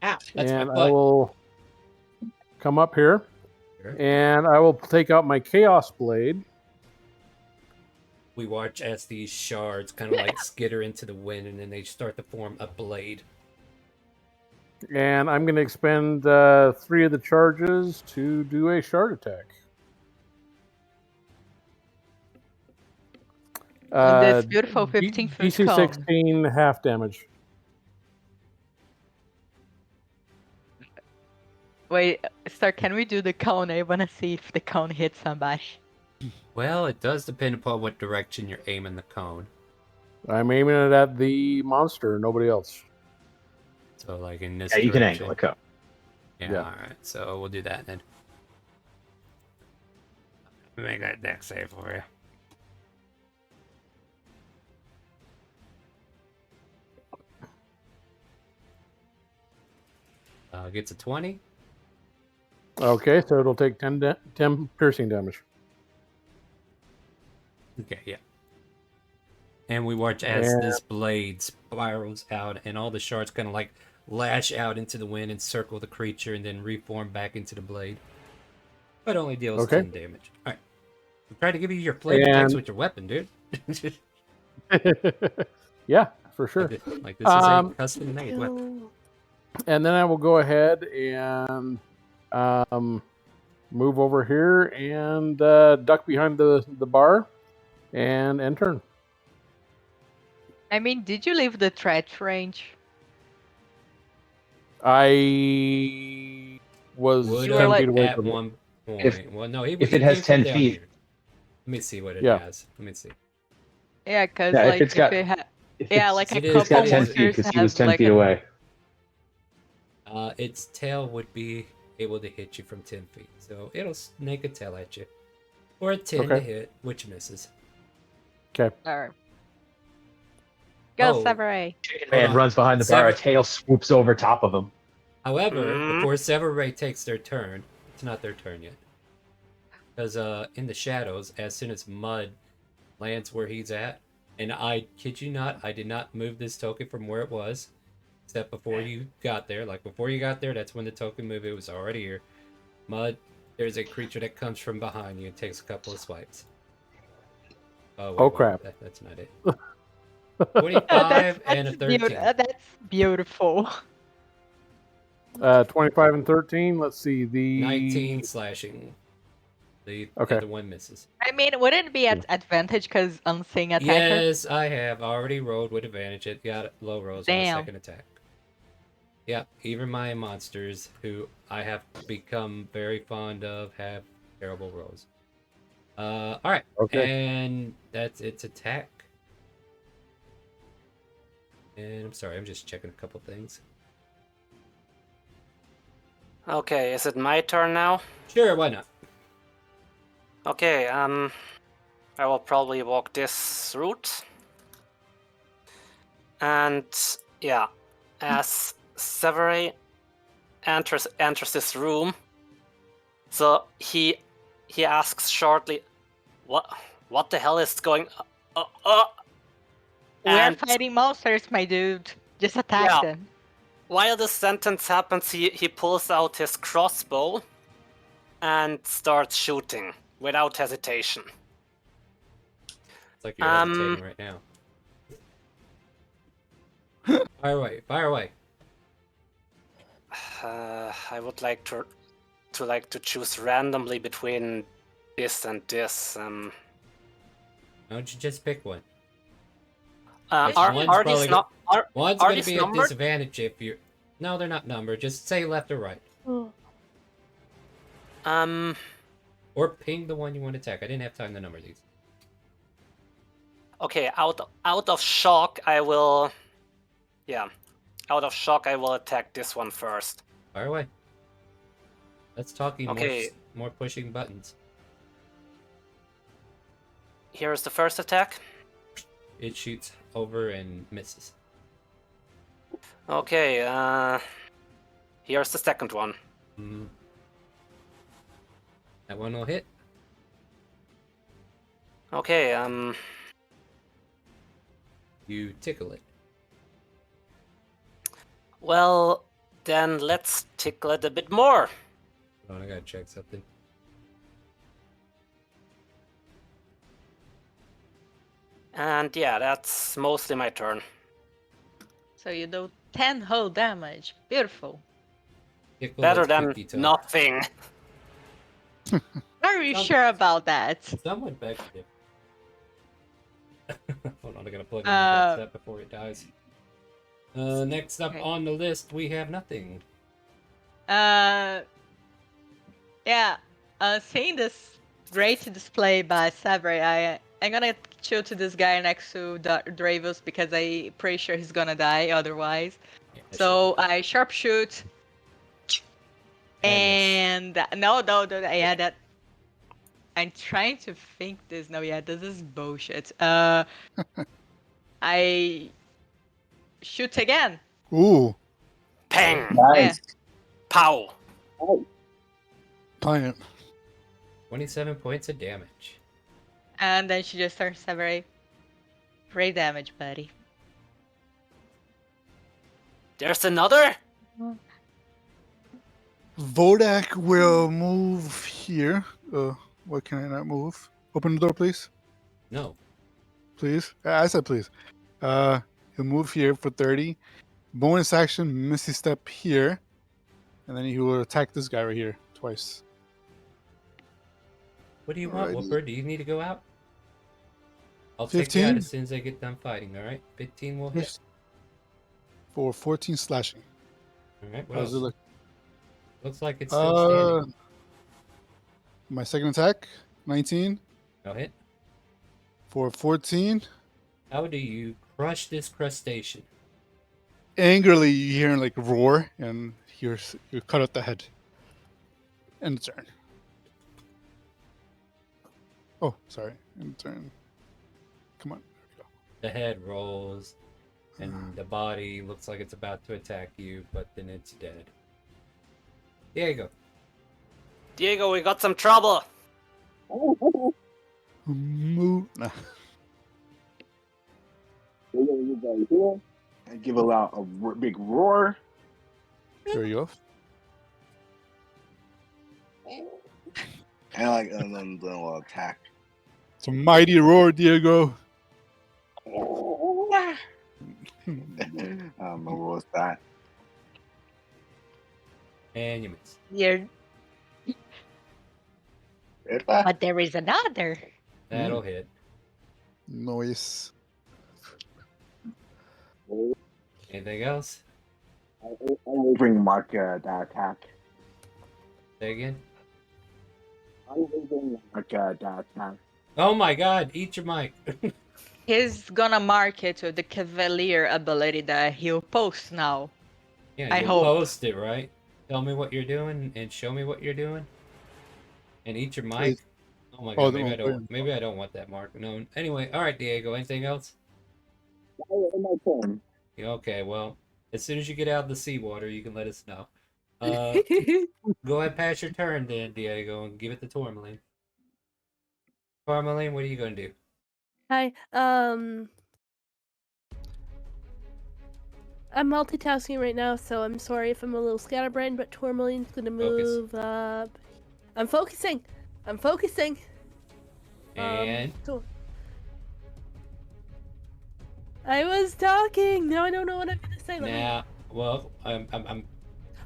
that's my And I butt. will come up here, and I will take out my Chaos Blade. We watch as these shards kind of like skitter into the wind, and then they start to form a blade. And I'm going to expend 3 of the charges to do a shard attack. On this beautiful 15-foot DC cone. 16 half damage. Wait, Star, can we do the cone? I want to see if the cone hits somebody. Well, it does depend upon what direction you're aiming the cone. I'm aiming it at the monster, nobody else. So, like in this Yeah, you can direction. angle a cone. Yeah, Yeah. alright. So we'll do that then. Let me make that deck save for you. Gets a 20. Okay, so it'll take 10 piercing damage. Okay, yeah. And we watch as Yeah. this blade spirals out, and all the shards kind of like lash out into the wind and circle the creature, and then reform back into the blade. But only deals Okay. 10 damage. All right. I'm trying to give you your flavor text with your weapon, dude. Yeah, for sure. Like this is a custom-made Ew. weapon. And then I will go ahead and move over here and duck behind the bar and end turn. I mean, did you leave the threat range? I was Would 10 have feet away at from it. one point. If- well, no, he if he it has came from 10 down feet. here. Let me see what it Yeah. has. Let me see. Yeah, because Yeah, if like it's got- it had, If yeah, it's- like a it is- couple It's got 10 monsters feet because he was have 10 like feet a- away. Its tail would be able to hit you from 10 feet. So it'll snake a tail at you. Or a 10 to Okay. hit, which misses. Okay. Alright. Go, Oh. Severay. Man on. runs behind the bar, a Sever- tail swoops over top of him. However, Mhm. before Severay takes their turn, it's not their turn yet. Because in the shadows, as soon as Mud lands where he's at, and I kid you not, I did not move this token from where it was, except before you got there. Like before you got there, that's when the token moved. It was already here. Mud There's a creature that comes from behind you and takes a couple of swipes. Oh, Oh, crap. That's not it. 25 and a 13. That's beautiful. 25 and 13. Let's see. The 19 slashing. The Okay. other one misses. I mean, wouldn't it be at advantage because unseen attacker? Yes, I have already rolled with advantage. It got low rolls on the Damn. second attack. Yeah, even my monsters, who I have become very fond of, have terrible rolls. All right, Okay. and that's its attack. And I'm sorry, I'm just checking a couple things. Okay, is it my turn now? Sure, why not? Okay, I will probably walk this route. And yeah, as Severay enters this room, so he asks shortly, "What the hell is going?" We're And fighting monsters, my dude. Just attack Yeah. them. while this sentence happens, he pulls out his crossbow and starts shooting without hesitation. It's like you're hesitating right now. Fire away, fire away. I would like to choose randomly between this and this. Why don't you just pick one? Are One's are probably these not are One's are going to these be a numbered? disadvantage if you're... No, they're not numbered. Just say left or right. Or ping the one you want to attack. I didn't have time to number these. Okay, out of shock, I will. Yeah, out of shock, I will attack this one first. Fire away. Let's talk Okay. more pushing buttons. Here's the first attack. It shoots over and misses. Okay, here's the second one. That one will hit. Okay, You tickle it. well, then let's tickle it a bit more. Hold on, I gotta check something. And yeah, that's mostly my turn. So you do 10 whole damage. Beautiful. Tickle Better is than 50 total. nothing. Are you sure about that? Someone begged it. Hold on, I gotta plug in my set before it dies. Next up on the list, we have nothing. Yeah. Seeing this great display by Severay, I'm gonna shoot to this guy next to Dravos because I'm pretty sure he's gonna die otherwise. So I sharpshoot. And no, yeah, that. I'm trying to think this. No, yeah, this is bullshit. I shoot again. Ooh, Pang! Nice. Pow! Pliant. 27 points of damage. And then she just starts Severay. Great damage, buddy. There's another? Vodak will move here. What can I not move? Open the door, please. No. Please. I said please. He'll move here for 30. Bonus action, Misty Step here. And then he will attack this guy right here twice. What do you want, Alrighty. Whooper? Do you need to go out? I'll take you 15? out as soon as I get done fighting, alright? 15 will hit. For 14 slashing. Alright, what How's else? it look? Looks like it's still standing. My second attack, 19. No hit. For 14. How do you crush this crustacean? Angrily, you hear him like roar, and you cut out the head. End turn. Oh, sorry. End turn. Come on. The head rolls, and the body looks like it's about to attack you, but then it's dead. Diego. Diego, we got some trouble. Move. Nah. I give out a big roar. There you go. and then we'll attack. It's a mighty roar, Diego. I don't know what's that. And you miss. You're... But there is another. That'll hit. Noise. Anything else? I will bring Mark that attack. Say again. I will bring Mark that attack. Oh my god, eat your mic. He's gonna mark it with the Cavalier ability that he'll post now. Yeah, I you hope. post it, right? Tell me what you're doing and show me what you're doing. And eat your mic. Oh my god, maybe I don't want that mark. No. Anyway, alright, Diego, anything else? My turn. Yeah, okay, well, as soon as you get out of the seawater, you can let us know. Go ahead, pass your turn then, Diego, and give it to Tourmaline. Tourmaline, what are you going to do? Hi. I'm multitasking right now, so I'm sorry if I'm a little scatterbrained, but Tourmaline's gonna move up. I'm focusing. And I was talking. Now I don't know what I'm gonna say. now, well, I'm.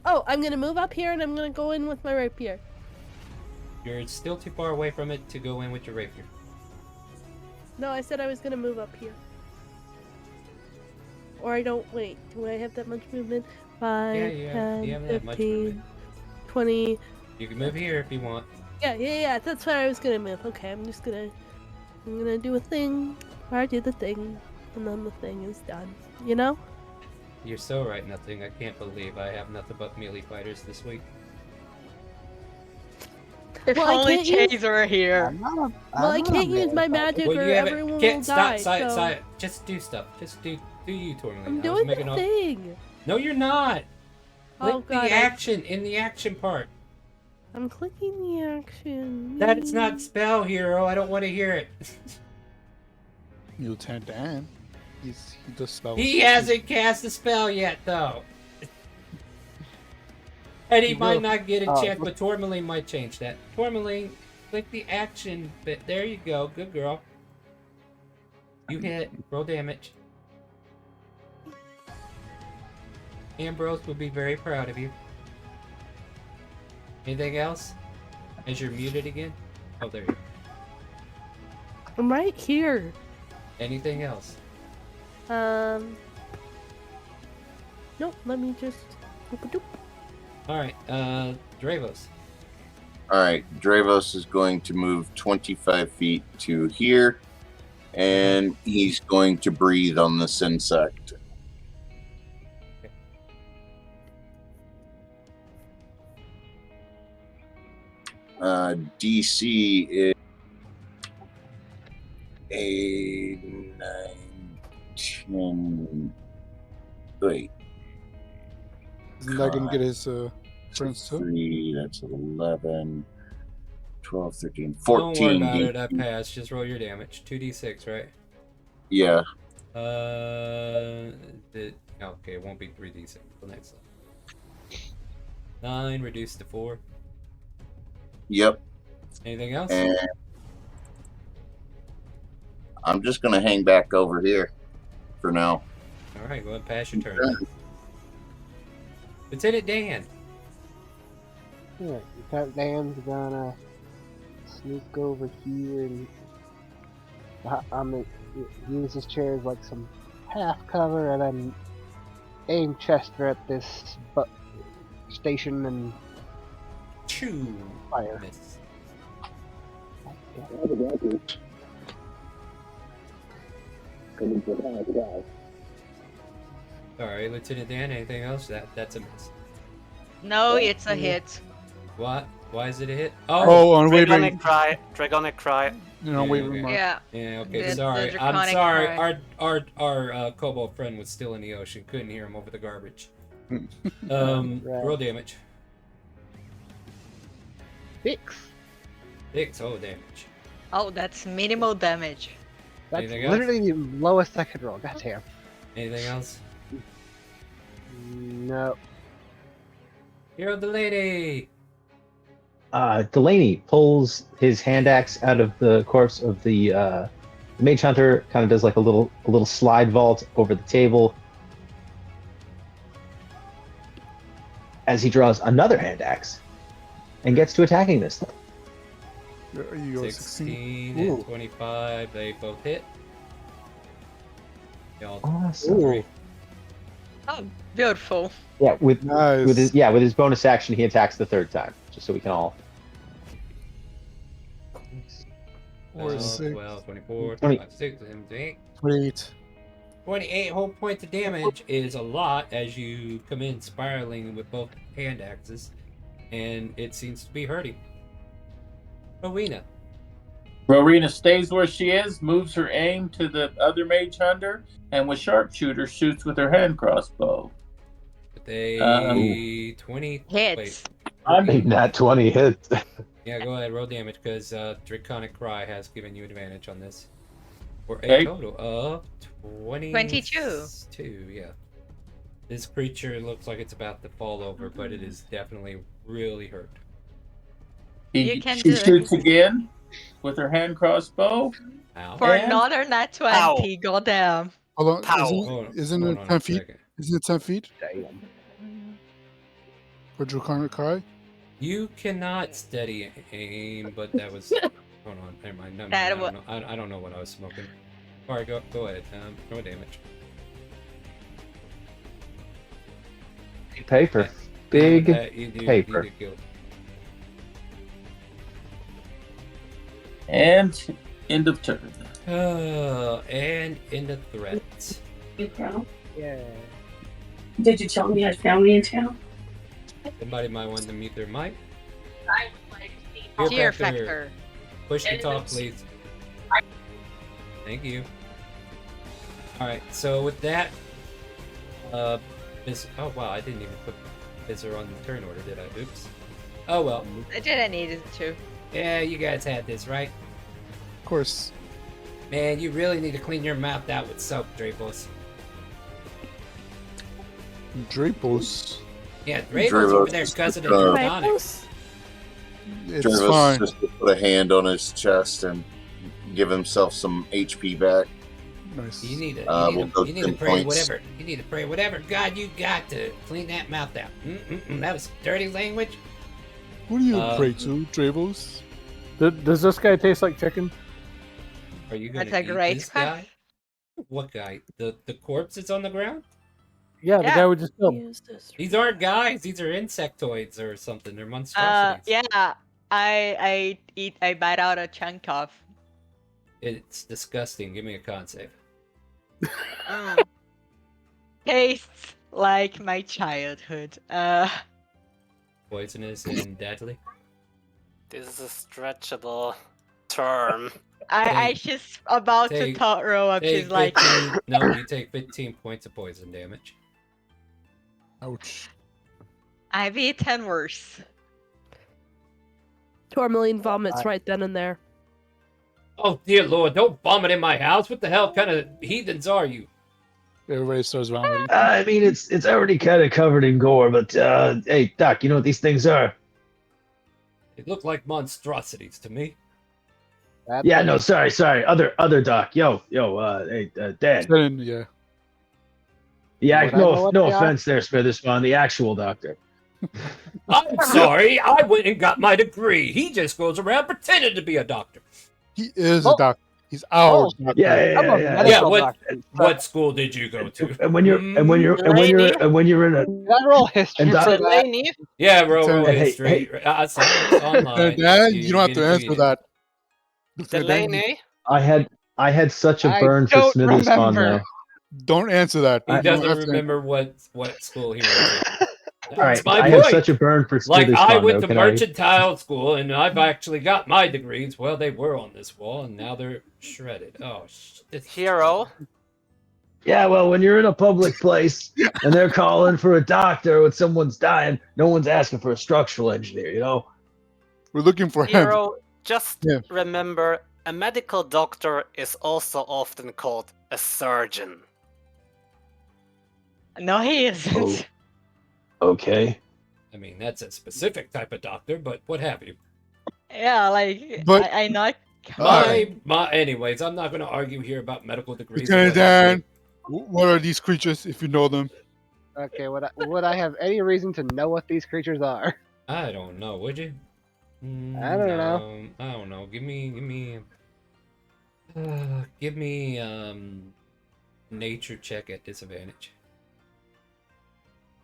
Oh, I'm gonna move up here, and I'm gonna go in with my rapier. You're still too far away from it to go in with your rapier. No, I said I was gonna move up here. Or I don't. Wait, do I have that much movement? 5, you 10, have that much 15, movement. 20. You can move here if you want. Yeah. That's where I was gonna move. Okay, I'm gonna do a thing. Where I do the thing, and then the thing is done. You know? You're so right, nothing. I can't believe I have nothing but melee fighters this week. If Well, I only can't use- Chase were here. I can't use my magic, or everyone will die. So Just do stuff. Just do you, Tourmaline. I'm I was doing making the all- thing. No, you're not. Oh, Click God, the action in the action part. I'm clicking the action. That's not spell, hero. I don't want to hear it. Lieutenant Dan. He does spells. He hasn't cast a spell yet, though. And he might not get a chance, but Tourmaline might change that. Tourmaline, click the action bit. There you go. Good girl. You hit. Roll damage. Ambrose would be very proud of you. Anything else? As you're muted again? Oh, there you go. I'm right here. Anything else? Nope. Let me just. Alright, Dravos. Alright, Dravos is going to move 25 feet to here, and he's going to breathe on this insect. DC is a 9, 10. Wait. Isn't that gonna get his friends too? 3, that's 11, 12, 13, Don't worry 14. about it, I passed. Just roll your damage. 2d6, right? Yeah. Okay, it won't be 3d6 the next one. 9 reduced to 4. Yep. Anything else? And I'm just going to hang back over here for now. Alright, go ahead and pass your turn. Lieutenant Dan. Yeah, Lieutenant Dan's gonna sneak over here and I'm gonna use his chair as like some half cover and then aim Chester at this station and Choo. fire. Miss. Alright, Lieutenant Dan, anything else? That's a miss. No, it's a hit. What? Why is it a hit? On Dragonic Cry. Dragonic Cry. No, okay. mark. Yeah. Yeah, okay, The sorry. I'm draconic sorry. cry. Our kobold friend was still in the ocean. Couldn't hear him over the garbage. Right. Roll damage. 6. 6, damage. Oh, that's minimal damage. That's Anything else? literally the lowest I could roll. Goddamn. Anything else? No. Hero the lady! Delaney pulls his hand axe out of the corpse of the mage hunter, kind of does like a little slide vault over the table as he draws another hand axe and gets to attacking this thing. You go 16 Ooh. and 25, they both hit. Y'all Awesome. agree. Oh, beautiful. Yeah, with Nice. with his bonus action, he attacks the third time, just so we can all. 4, 6, 12, 24, 20. 25, 6, 28. 28. 28 whole points of damage is a lot as you come in spiraling with both hand axes, and it seems to be hurting. Rowena. Rowena stays where she is, moves her aim to the other mage hunter, and with sharpshooter shoots with her hand crossbow. They 20 Hits. Wait, I'm Big nat 20 hits. yeah, go ahead, roll damage because Draconic Cry has given you advantage on this. For a Okay. total of 22. Yeah. This creature looks like it's about to fall over, but it is definitely really hurt. You can she do it. shoots again with her hand crossbow. Ow. For And- another nat 20, goddamn. Hold on. Pow. Isn't Hold it on 10 a feet? second. Isn't it 10 feet Damn. for Draconic Cry? You cannot steady aim, but that was. Hold on, never mind. Never mind. That I, wa- don't know. I don't know what I was smoking. Alright, go ahead. No damage. Paper. Big You do paper. kill. And end of turn. And in the threats. In town? Yeah. Did you tell me you had family in town? Somebody might want to mute their mic. I would like to see Fear factor. Push to talk, please. Thank you. Alright, so with that, oh wow, I didn't even put Bizzer on the turn order, did I? Oops. Oh well. I didn't need it to. Yeah, you guys had this, right? Of course. Man, you really need to clean your mouth out with soap, Drapos. Drapos. Yeah, Drapos Drapos over there is cussing at just, Draconics. It's Jarvis fine. just to put a hand on his chest and give himself some HP back. Nice. You need to, We'll go you need to 10 pray points. whatever. You need to pray whatever God you got to clean that mouth out. That was dirty language. Who do you pray to, Drapos? Does this guy taste like chicken? Are you gonna That's a eat great this guy? What guy? The corpse that's on the ground? Yeah, the guy we just killed. These aren't guys. These are insectoids or something. They're monstrosities. Yeah, I bite out a chunk of. It's disgusting. Give me a con save. Tastes like my childhood. Poisonous and deadly. This is a stretchable term. I just about to Take- throw up. Take She's like, 15 no, you take 15 points of poison damage. Ouch. I've eaten worse. Tourmaline vomits right then and there. Oh dear lord, don't vomit in my house. What the hell kind of heathens are you? Everybody starts vomiting. I mean, it's already kind of covered in gore, but hey, Doc, you know what these things are? They look like monstrosities to me. Yeah, no, sorry, other Doc. Yo, hey, Dad. Yeah. Yeah, Would I know what no they are? offense there, Smitherspawn, the actual doctor. I'm sorry, I went and got my degree. He just goes around pretending to be a doctor. He is a doctor. He's our doctor. Yeah, what school did you go to? And when you're in a Can I roll history And for Doc- that? Yeah, roll Hey, history. It's online. Dan, you don't have to answer that. Delaney? I had such a I burn for don't Smitherspawn remember. though. Don't answer that. He You don't doesn't have to remember what school he went to. All right, That's my I point. have such a burn for Like, Smitherspawn I went though. to Can I? mercantile school, and I've actually got my degrees. Well, they were on this wall, and now they're shredded. Oh, shit. Hero? Yeah, well, when you're in a public place and they're calling for a doctor when someone's dying, no one's asking for a structural engineer, you know? We're looking for him. Hero, just Yeah. remember, a medical doctor is also often called a surgeon. No, he isn't. Oh, okay. I mean, that's a specific type of doctor, but what have you? Yeah, like But- I not. Anyways, I'm not going to argue here about medical degrees. or Lieutenant what have you. Dan, what are these creatures, if you know them? Okay, would I have any reason to know what these creatures are? I don't know. Would you? I don't know. I don't know. Give me nature check at disadvantage.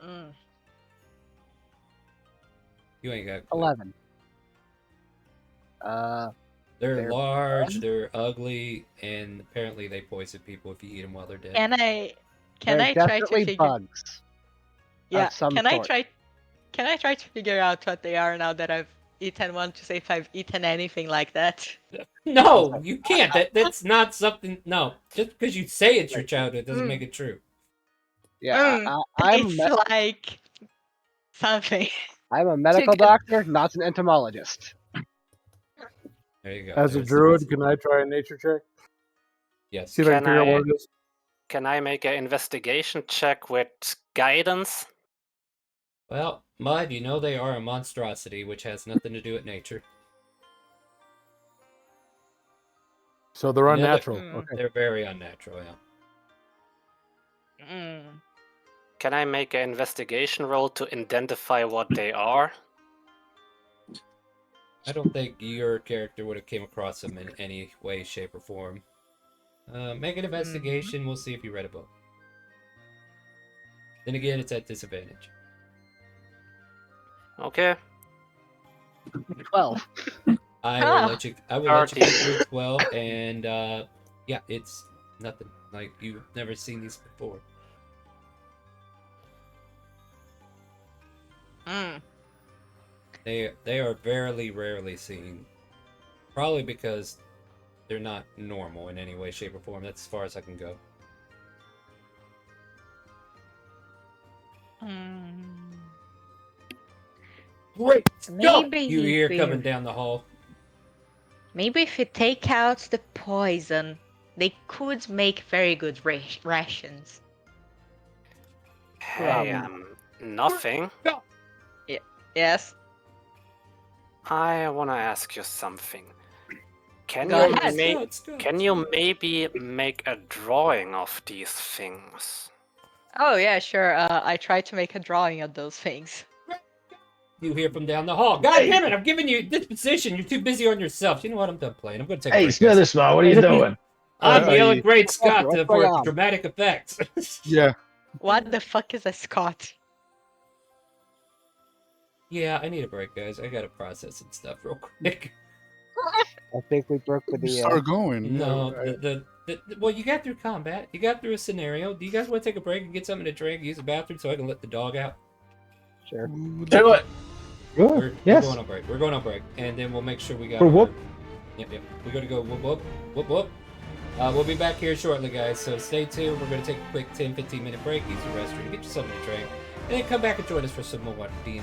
Mm. You ain't got 11. They're They're large, bad? they're ugly, and apparently they poison people if you eat them while they're dead. Can I They're try to definitely figure? bugs. Yeah. of some Can I sort. try? Can I try to figure out what they are now that I've eaten one to see if I've eaten anything like that? No, you can't. That's not something. No, just because you say it's your childhood doesn't make it true. Yeah, I'm It's like something. I'm a medical doctor, not an entomologist. There you go. As a There's druid, can I try a nature check? Yes. See if I can Can figure out I- what it is. Can I make an investigation check with guidance? Well, Mud, you know they are a monstrosity, which has nothing to do with nature. So they're No, unnatural. Okay. They're very unnatural, yeah. Mm. Can I make an investigation roll to identify what they are? I don't think your character would have came across them in any way, shape, or form. Make an investigation. We'll see if you read a book. Then again, it's at disadvantage. Okay. 12. I will let you. I will let you get through 12, and yeah, it's nothing. Like you've never seen these before. Mm. They are very rarely seen. Probably because they're not normal in any way, shape, or form. That's as far as I can go. Great stuff Maybe you hear if coming we- down the hall. Maybe if you take out the poison, they could make very good rations. Hey, nothing. Yes. I want to ask you something. Can Go you ahead. can you maybe make a drawing of these things? Oh yeah, sure. I tried to make a drawing of those things. You hear from down the hall. God damn it! I'm giving you disposition. You're too busy on yourself. You know what? I'm done playing. I'm going to take a Hey, break. Smother Small, what are you doing? I'm yelling Great Scott What's for going on? dramatic effects. Yeah. What the fuck is a Scot? Yeah, I need a break, guys. I gotta process some stuff real quick. I think we broke with the. Start going. No, Yeah, well, you got through combat. You got through a scenario. Do you guys want to take a break and get something to drink, use the bathroom, so I can let the dog out? Sure. Do it. We're Yes. going on break. We're going on break, and then we'll make sure we got. For whoop. Yep. We're gonna go whoop whoop whoop whoop. We'll be back here shortly, guys. So stay tuned. We're gonna take a quick 10-15 minute break, use the restroom, get you something to drink, and then come back and join us for some more D&D.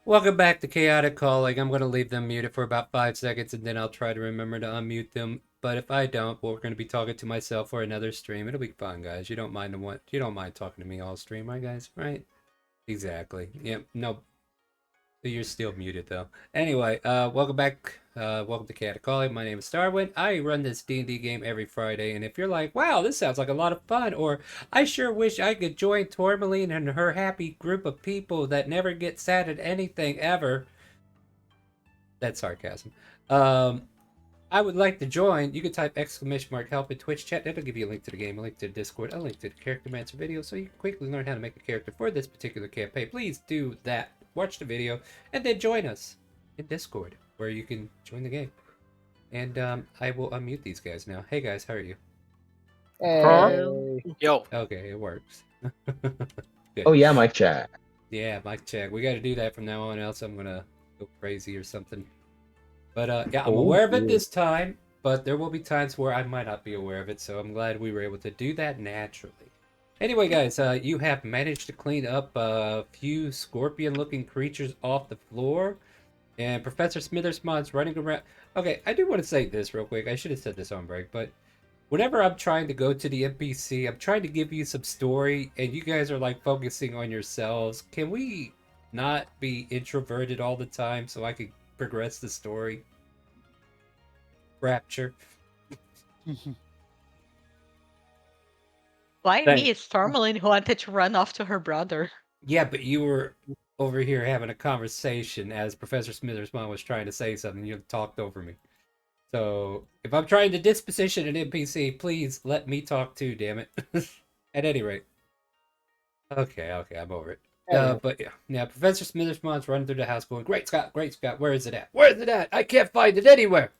Welcome back to Chaotic Calling. I'm going to leave them muted for about 5 seconds and then I'll try to remember to unmute them. But if I don't, well, we're going to be talking to myself for another stream. It'll be fun, guys. You don't mind talking to me all stream, right, guys? Right? Exactly. Yep. No. You're still muted though. Anyway, welcome back. Welcome to Chaotic Calling. My name is Starwind. I run this D&D game every Friday, and if you're like, wow, this sounds like a lot of fun, or I sure wish I could join Tourmaline and her happy group of people that never get sad at anything ever. That's sarcasm. I would like to join. You can type !help in Twitch chat. That'll give you a link to the game, a link to the Discord, a link to the Character Mancer video, so you can quickly learn how to make a character for this particular campaign. Please do that. Watch the video, and then join us in Discord, where you can join the game. And I will unmute these guys now. Hey guys, how are you? Hey. Yo. Okay, it works. Good. Oh yeah, mic check. Yeah, mic check. We got to do that from now on, else I'm gonna go crazy or something. But yeah, I'm aware of it this time, but there will be times where I might not be aware of it, so I'm glad we were able to do that naturally. Anyway, guys, you have managed to clean up a few scorpion-looking creatures off the floor, and Professor Smithersmon's running around. Okay, I do want to say this real quick. I should have said this on break, but whenever I'm trying to go to the NPC, I'm trying to give you some story, and you guys are like focusing on yourselves. Can we not be introverted all the time so I can progress the story? Rapture. Why Thanks. me? It's Tourmaline who wanted to run off to her brother. Yeah, but you were over here having a conversation as Professor Smithersmon was trying to say something. You talked over me. So if I'm trying to disposition an NPC, please let me talk too, damn it. At any rate. Okay, I'm over it. But yeah, Professor Smithersmon's running through the house going, Great Scott, where is it at? Where is it at? I can't find it anywhere.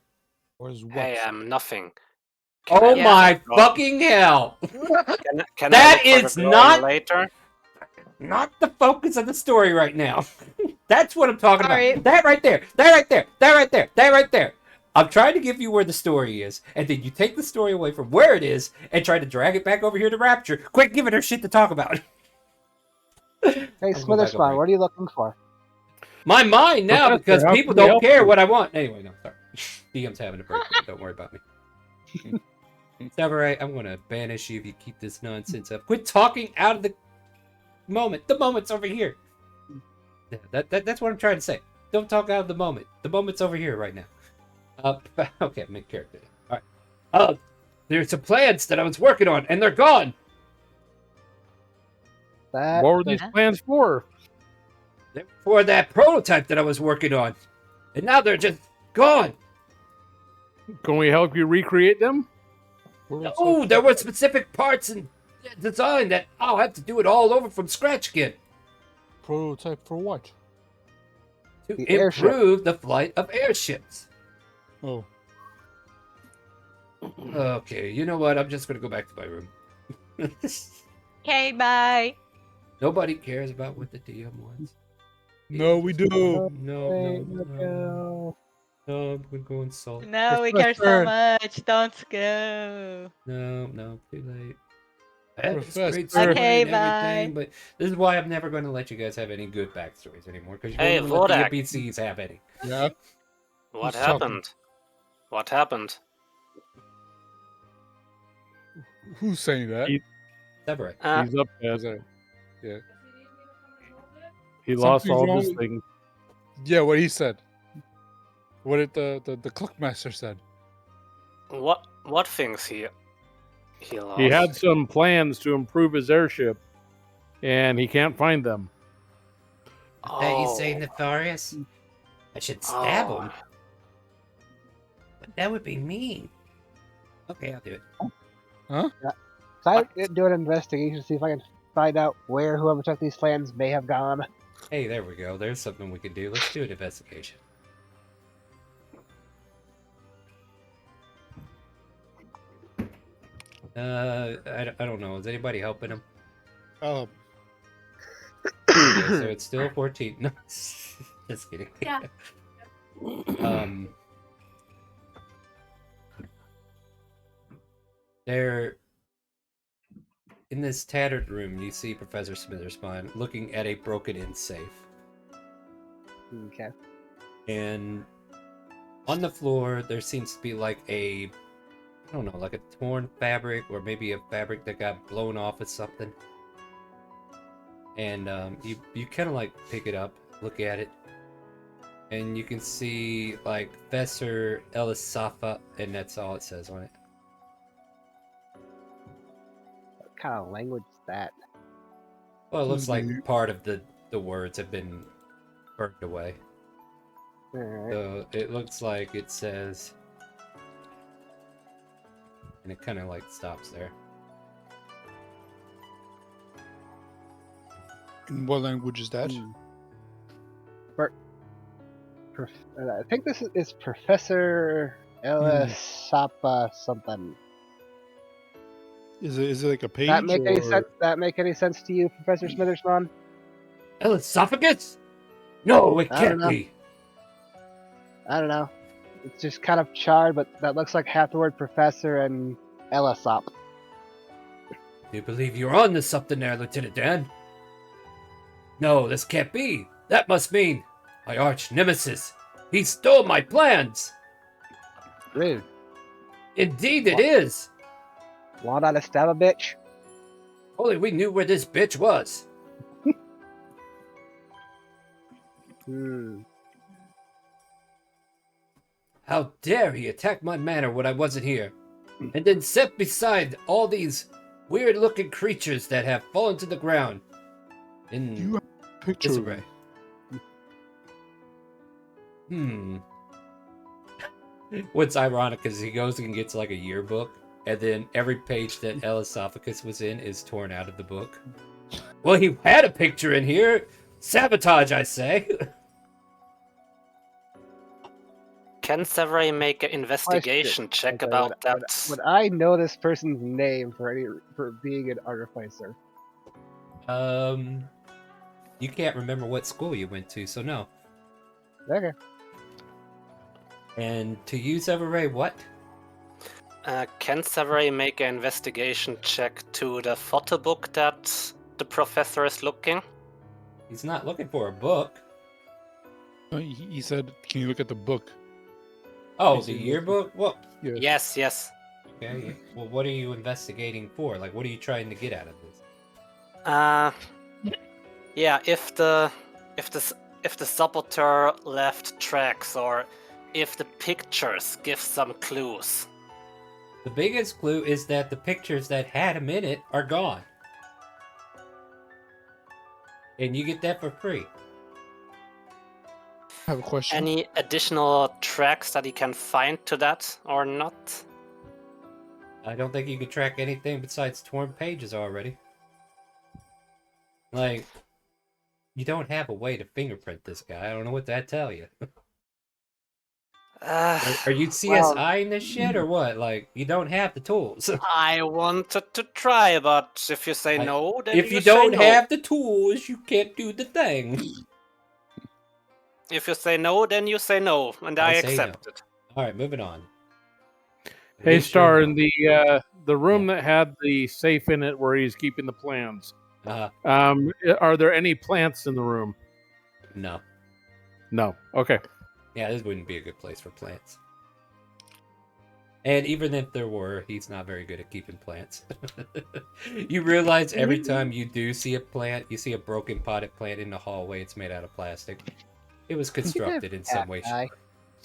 I am nothing. Oh my fucking hell! Can That I look for is the drawing not later. not the focus of the story right now. That's what I'm talking Sorry. about. That right there. That right there. That right there. That right there. I'm trying to give you where the story is, and then you take the story away from where it is and try to drag it back over here to Rapture. Quit giving her shit to talk about. Hey, Smithersmon, what are you looking for? My mind now, Professor, because how people can we don't help care you? what I want. Anyway, no, sorry. DM's having a break. Don't worry about me. Samurai, I'm gonna banish you if you keep this nonsense up. Quit talking out of the moment. The moment's over here. Yeah, that's what I'm trying to say. Don't talk out of the moment. The moment's over here right now. Okay, make character. All right. There's some plans that I was working on, and they're gone. What were these plans for? They're for that prototype that I was working on, and now they're just gone. Can we help you recreate them? Oh, there were specific parts and design that I'll have to do it all over from scratch again. Prototype for what? To The airship. improve the flight of airships. Oh. Okay, you know what? I'm just gonna go back to my room. Okay, bye. Nobody cares about what the DM wants. No, we do. No, I'm gonna go insult. No, we care so much. Don't go. No, too late. I had this Professor. great story Okay, and everything, bye. but this is why I'm never going to let you guys have any good backstories anymore, because you Hey, don't let Vodak. the NPCs have any. Yeah. What Who's talking? happened? What happened? Who's saying that? Separate. He's up Is there. that- Yeah. He lost Something's all wrong his with- things. Yeah, what he said. What did the clockmaster said? What things he lost? He had some plans to improve his airship, and he can't find them. That you say nefarious? I should stab him. But that would be mean. Okay, I'll do it. Huh? Yeah. So I do an investigation to see if I can find out where whoever took these plans may have gone. Hey, there we go. There's something we can do. Let's do an investigation. I don't know. Is anybody helping him? Oh. Okay, so it's still 14. No, just kidding. Yeah. There, in this tattered room, you see Professor Smithersmon looking at a broken-in safe. Okay. And on the floor, there seems to be like I don't know, like a torn fabric or maybe a fabric that got blown off of something. And you kind of like pick it up, look at it, and you can see like Professor Elisafa, and that's all it says on it. What kind of language is that? Well, it looks like part of the words have been burned away. Alright. So it looks like it says, and it kind of like stops there. In what language is that? I think this is Professor Elisapa something. Is it like a page? That make any or- sense? That make any sense to you, Professor Smithersmon? Esophagus? No, it I don't can't know. be. I don't know. It's just kind of charred, but that looks like half the word Professor and Elisop. Do you believe you're on to something there, Lieutenant Dan? No, this can't be. That must mean my arch nemesis. He stole my plans. Rude. Indeed, it is. Want to stab a bitch? Only we knew where this bitch was. How dare he attack my manor when I wasn't here, and then sit beside all these weird-looking creatures that have fallen to the ground in Picture. disarray. What's ironic is he goes and gets like a yearbook, and then every page that Elisophagus was in is torn out of the book. Well, he had a picture in here. Sabotage, I say. Can Severay make an investigation check Okay, about that? Would I know this person's name for being an artificer? You can't remember what school you went to, so no. Okay. And to use Everray, what? Can Severay make an investigation check to the photo book that the professor is looking? He's not looking for a book. He said, "Can you look at the book?" Oh, the yearbook? Well, Yes. okay. Well, what are you investigating for? Like, what are you trying to get out of this? Yeah. If the saboteur left tracks, or if the pictures give some clues. The biggest clue is that the pictures that had him in it are gone. And you get that for free. I have a question. Any additional tracks that he can find to that, or not? I don't think you can track anything besides torn pages already. Like, you don't have a way to fingerprint this guy. I don't know what that tell you. Are you CSI-ing this shit or what? Like, you don't have the tools. I wanted to try, but if you say no, then If you say don't no. have the tools, you can't do the thing. If you say no, then you say no, and I say accept no. it. All right, moving on. Hey, We Star, should- in the room that had the safe in it where he's keeping the plans. Are there any plants in the room? No. No. Okay. Yeah, this wouldn't be a good place for plants. And even if there were, he's not very good at keeping plants. You realize every time you do see a plant, you see a broken potted plant in the hallway, it's made out of plastic. It was constructed in some way.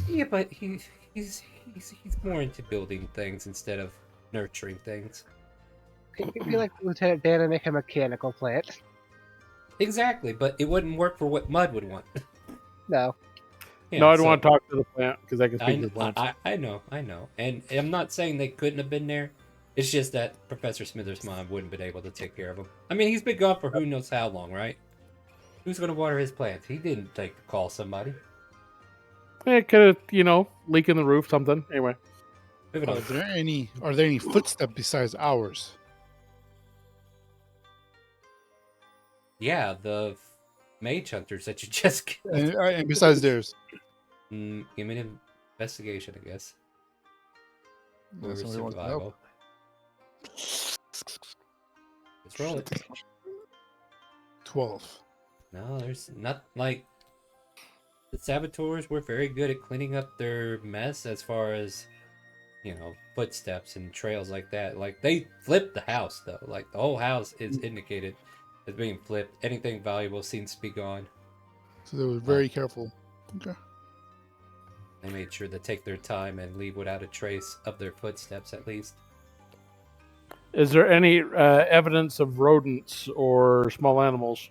Yeah, but he's more into building things instead of nurturing things. It'd be like Lieutenant Dan and make a mechanical plant. Exactly, but it wouldn't work for what Mud would want. No. Yeah, No, I'd so- want to talk to the plant because I can speak to the plants. I know. And I'm not saying they couldn't have been there. It's just that Professor Smithers' mom wouldn't have been able to take care of him. I mean, he's been gone for who knows how long, right? Who's going to water his plants? He didn't call somebody. It could have, leak in the roof, something. Anyway. Moving Are on. there any footsteps besides ours? Yeah, the mage hunters that you just killed. And besides theirs? Give me an investigation, I guess. Or Unless somebody wants to help. survival. Let's roll it. 12. No, there's not like The saboteurs were very good at cleaning up their mess as far as, footsteps and trails like that. Like, they flipped the house, though. Like, the whole house is indicated as being flipped. Anything valuable seems to be gone. So they were very careful. Okay. They made sure to take their time and leave without a trace of their footsteps, at least. Is there any evidence of rodents or small animals?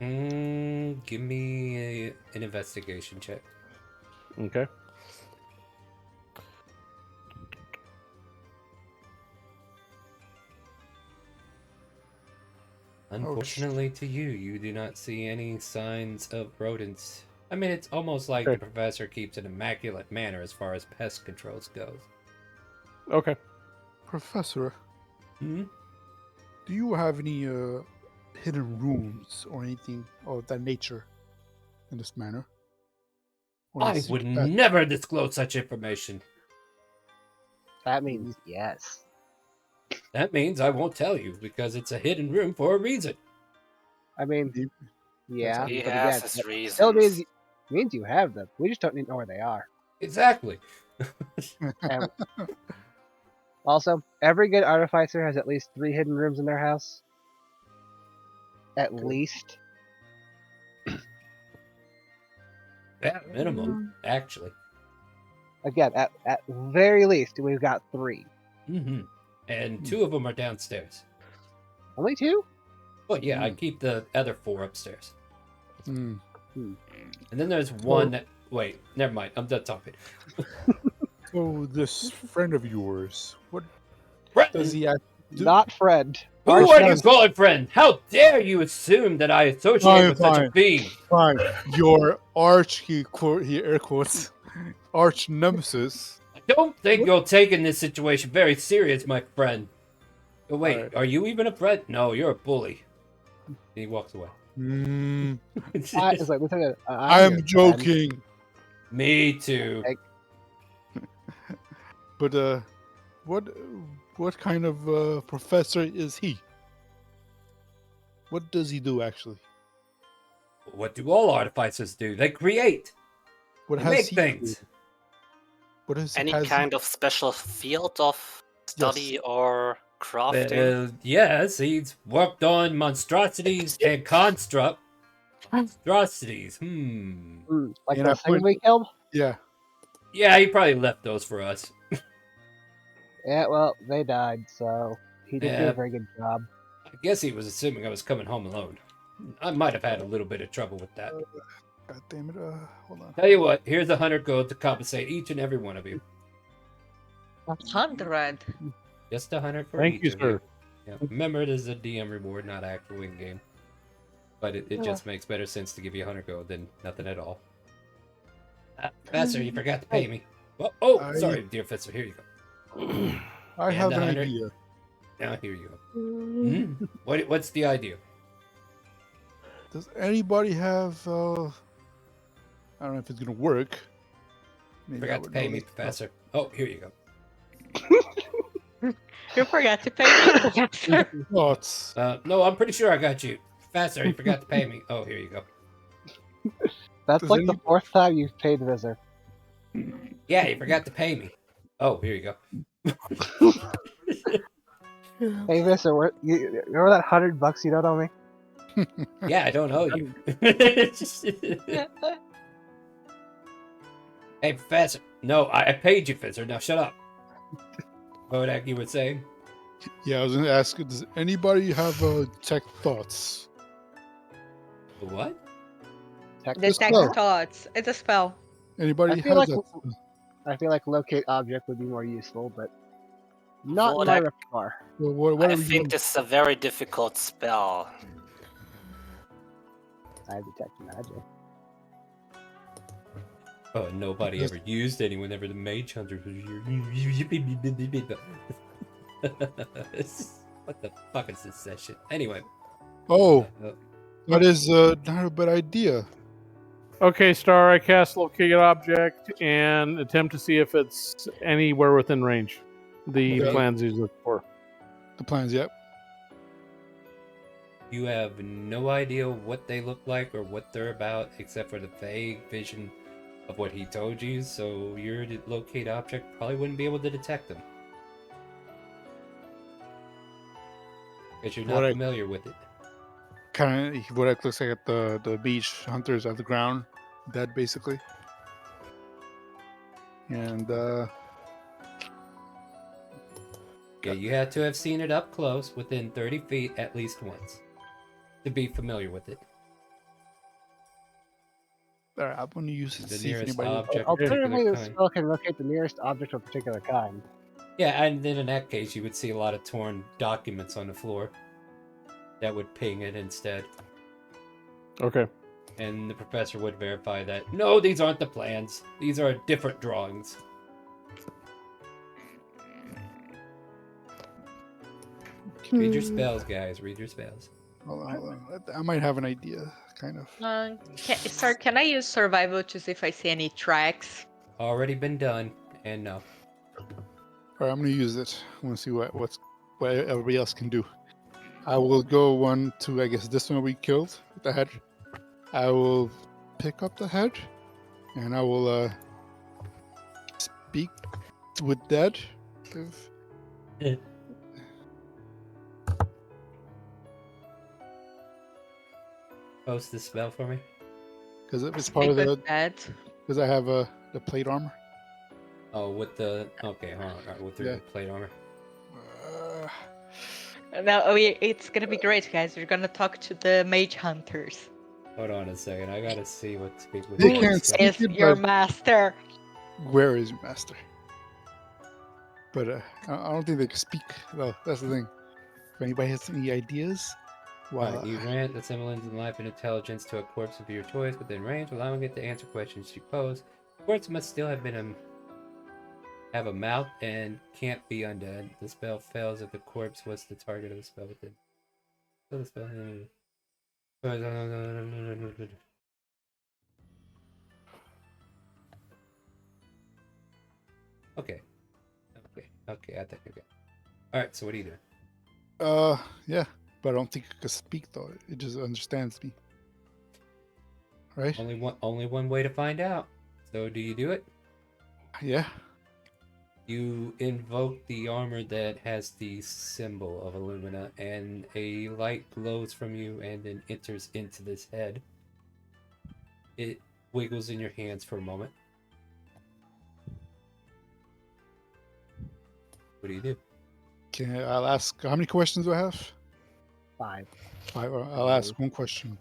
Give me an investigation check. Okay. Unfortunately to you, you do not see any signs of rodents. I mean, it's almost like the professor keeps an immaculate manner as far as pest controls goes. Okay. Professor, do you have any hidden rooms or anything of that nature in this manner? Or I would never disclose such information. That means yes. That means I won't tell you, because it's a hidden room for a reason. I mean, yeah. He but has again, his that reasons. still means you have them. We just don't need to know where they are. Exactly. And also, every good artificer has at least 3 hidden rooms in their house. At least. Yeah, minimum, actually. Again, at very least, we've got 3. And 2 of them are downstairs. Only 2? Well, yeah, I keep the other 4 upstairs. Hmm. And then there's one that... Wait, never mind. I'm done talking. So this friend of yours, what Friend? does he act? Not friend. Who are you calling friend? How dare you assume that I associate with such a fiend? Fine. Your he air quotes, arch nemesis. I don't think you're taking this situation very serious, my friend. Oh, wait, are you even a friend? No, you're a bully. He walks away. It's like, I am joking. Me too. But what kind of professor is he? What does he do actually? What do all artificers do? They create. What They has make he things. What is Any kind of special field of study or crafting? Yes, he's worked on monstrosities and construct. Monstrosities, Like the thing we killed? Yeah. Yeah, he probably left those for us. Yeah, well, they died, so he didn't do Yeah. a very good job. I guess he was assuming I was coming home alone. I might have had a little bit of trouble with that. God damn it! Hold on. Tell you what, here's 100 gold to compensate each and every one of you. 100. Just 100 for Thank each you, of sir. you. Yeah. Remember, it is a DM reward, not actual in-game. But it just makes better sense to give you 100 gold than nothing at all. Professor, you forgot to pay me. Oh, sorry, dear Professor. Here you go. I have an 100. idea. Now here you go. What's the idea? Does anybody have? I don't know if it's gonna work. Maybe I Forgot to would pay know me, this. Professor. Oh, here you go. You forgot to pay me, Professor. Thoughts? No, I'm pretty sure I got you. Professor, you forgot to pay me. Oh, here you go. That's like the 4th time you've paid Visor. Yeah, you forgot to pay me. Oh, here you go. Hey, Visor, you remember that $100 you don't owe me? Yeah, I don't owe you. Hey, Professor. No, I paid you, Professor. Now shut up. Bodak, you were saying? Yeah, I was gonna ask. Does anybody have tech thoughts? What? Detect thoughts. It's a spell. Anybody I has feel like that? I feel like locate object would be more useful, but not in What my I- repertoire. Well, what I are we think this is a very difficult spell. I detect magic. Oh, nobody ever used any whenever the mage hunter was here. What the fuck is this session? Anyway. Oh, that is not a bad idea. Okay, Star, I cast Locate Object and attempt to see if it's anywhere within range. The Okay. plans he's looking for. The plans, yep. You have no idea what they look like or what they're about, except for the vague vision of what he told you, so your locate object probably wouldn't be able to detect them. Because you're not familiar with it. Kind of what it looks like at the beach. Hunters at the ground, dead basically. And yeah, you had to have seen it up close, within 30 feet at least once, to be familiar with it. all right, I'm gonna use it to The see if nearest anybody. object of Alternatively, particular the kind. spell can locate the nearest object of a particular kind. Yeah, and then in that case, you would see a lot of torn documents on the floor that would ping it instead. Okay. And the professor would verify that, no, these aren't the plans. These are different drawings. Read your spells, guys. Read your spells. Hold on. I might have an idea, kind of. Sir, can I use survival to see if I see any tracks? Already been done, and no. All right, I'm gonna use it. I want to see what everybody else can do. I will go one to, I guess, this one we killed with the head. I will pick up the head, and I will speak with dead. Post this spell for me. Because it's part of the. That. Because I have the plate armor. Oh, with the okay, hold on. All right, with the plate armor. No, it's gonna be great, guys. We're gonna talk to the mage hunters. Hold on a second. I gotta see what speak with. They can't speak Is it, your but master? where is your master? But I don't think they can speak. Well, that's the thing. If anybody has any ideas, Right, you grant the semblance of life and intelligence to a corpse of your choice within range, allowing it to answer questions you pose. The corpse must still have have a mouth and can't be undead. The spell fails if the corpse was the target of the spell within. So the spell. Okay. I think I got it. Alright, so what do you do? Yeah, but I don't think it can speak though. It just understands me. Right? Only one way to find out. So do you do it? Yeah. You invoke the armor that has the symbol of Illumina, and a light glows from you and then enters into this head. It wiggles in your hands for a moment. What do you do? Okay, I'll ask. How many questions do I have? 5. I'll ask one question.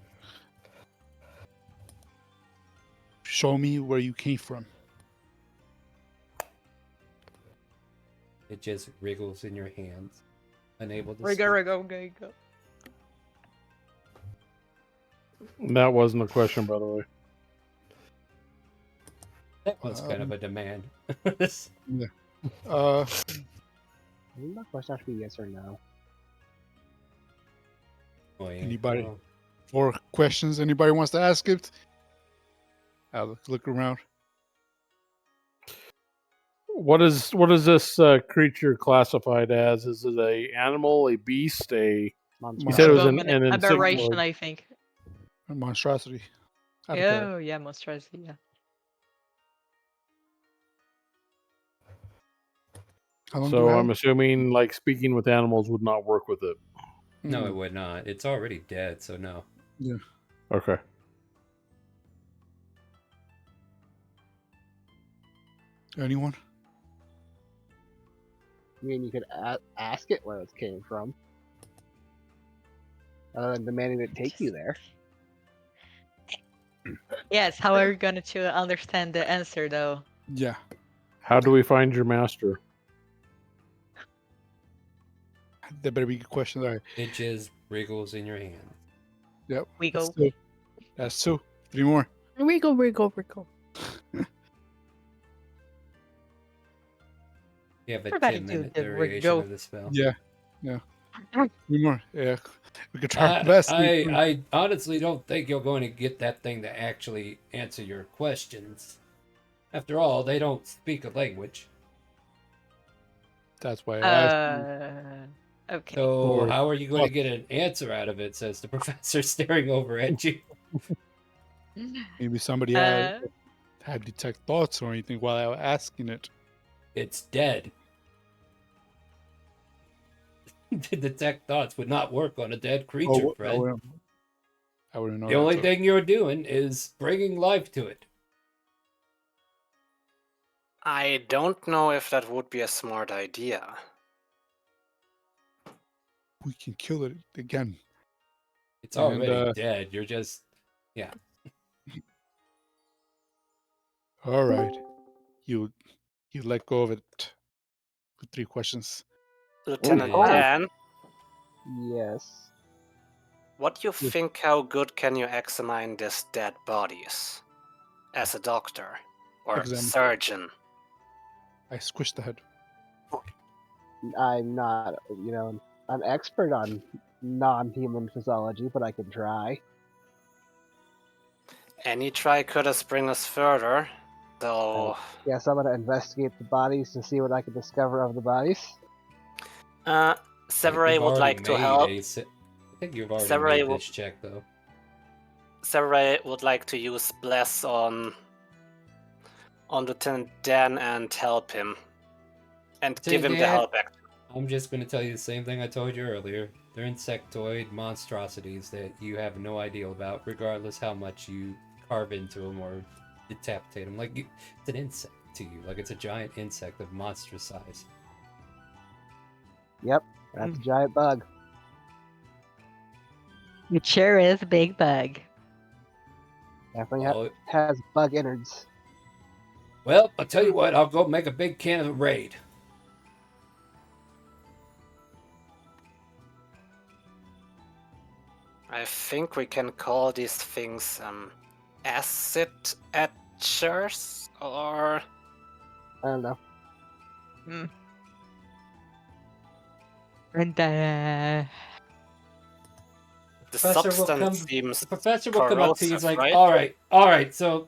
Show me where you came from. It just wriggles in your hands, unable to. Wriggle. That wasn't a question, by the way. That was kind of a demand. Yeah. My question has to be yes or no. Oh, yeah. Anybody? Or questions? Anybody wants to ask it? I'll look around. What is this creature classified as? Is it a animal, a beast, a? You said it was an aberration, I think. A monstrosity. Oh yeah, monstrosity. Yeah. So I'm assuming, like, speaking with animals would not work with it. No, it would not. It's already dead, so no. Yeah. Okay. Anyone? I mean, you could ask it where it came from. Other than demanding it take you there. Yes, how are you going to understand the answer, though? Yeah. How do we find your master? That better be a question. Right. It just wriggles in your hand. Yep. Wiggle. That's 2. 3 more. Wriggle. You have a Everybody 10-minute do the variation wriggle. of the spell. Yeah. 3 more. Yeah. We could try our best. I honestly don't think you're going to get that thing to actually answer your questions. After all, they don't speak a language. That's why I asked Okay. So how are you going to get an answer out of it? Says the professor, staring over at you. Maybe somebody Uh, had detect thoughts or anything while I was asking it. It's dead. To detect thoughts would not work on a dead creature, Oh, Fred. I wouldn't know. The that, only so- thing you're doing is bringing life to it. I don't know if that would be a smart idea. we can kill it again. It's And, already dead. You're just, yeah. All right, you let go of it with 3 questions. Lieutenant Oh. Dan, Yes. what do you think? How good can you examine these dead bodies as a doctor or Examine. surgeon? I squished the head. I'm not, an expert on non-human physiology, but I can try. Any try could us bring us further, though. Yes, I'm gonna investigate the bodies to see what I can discover of the bodies. Severay You've would already like to made help. I think you've already Severay made will- this check, though. Severay would like to use Bless on Lieutenant Dan and help him. And give him the Dan, help back. I'm just going to tell you the same thing I told you earlier. They're insectoid monstrosities that you have no idea about, regardless how much you carve into them or decapitate them. Like, it's an insect to you. Like, it's a giant insect of monstrous size. Yep, that's a giant bug. it sure is a big bug. Definitely Oh, has bug innards. well, I'll tell you what. I'll go make a big can of the raid. I think we can call these things acid etchers, or I don't know. And the Professor will substance come- seems The professor will come up to you. He's corrosive, like, right? all right. So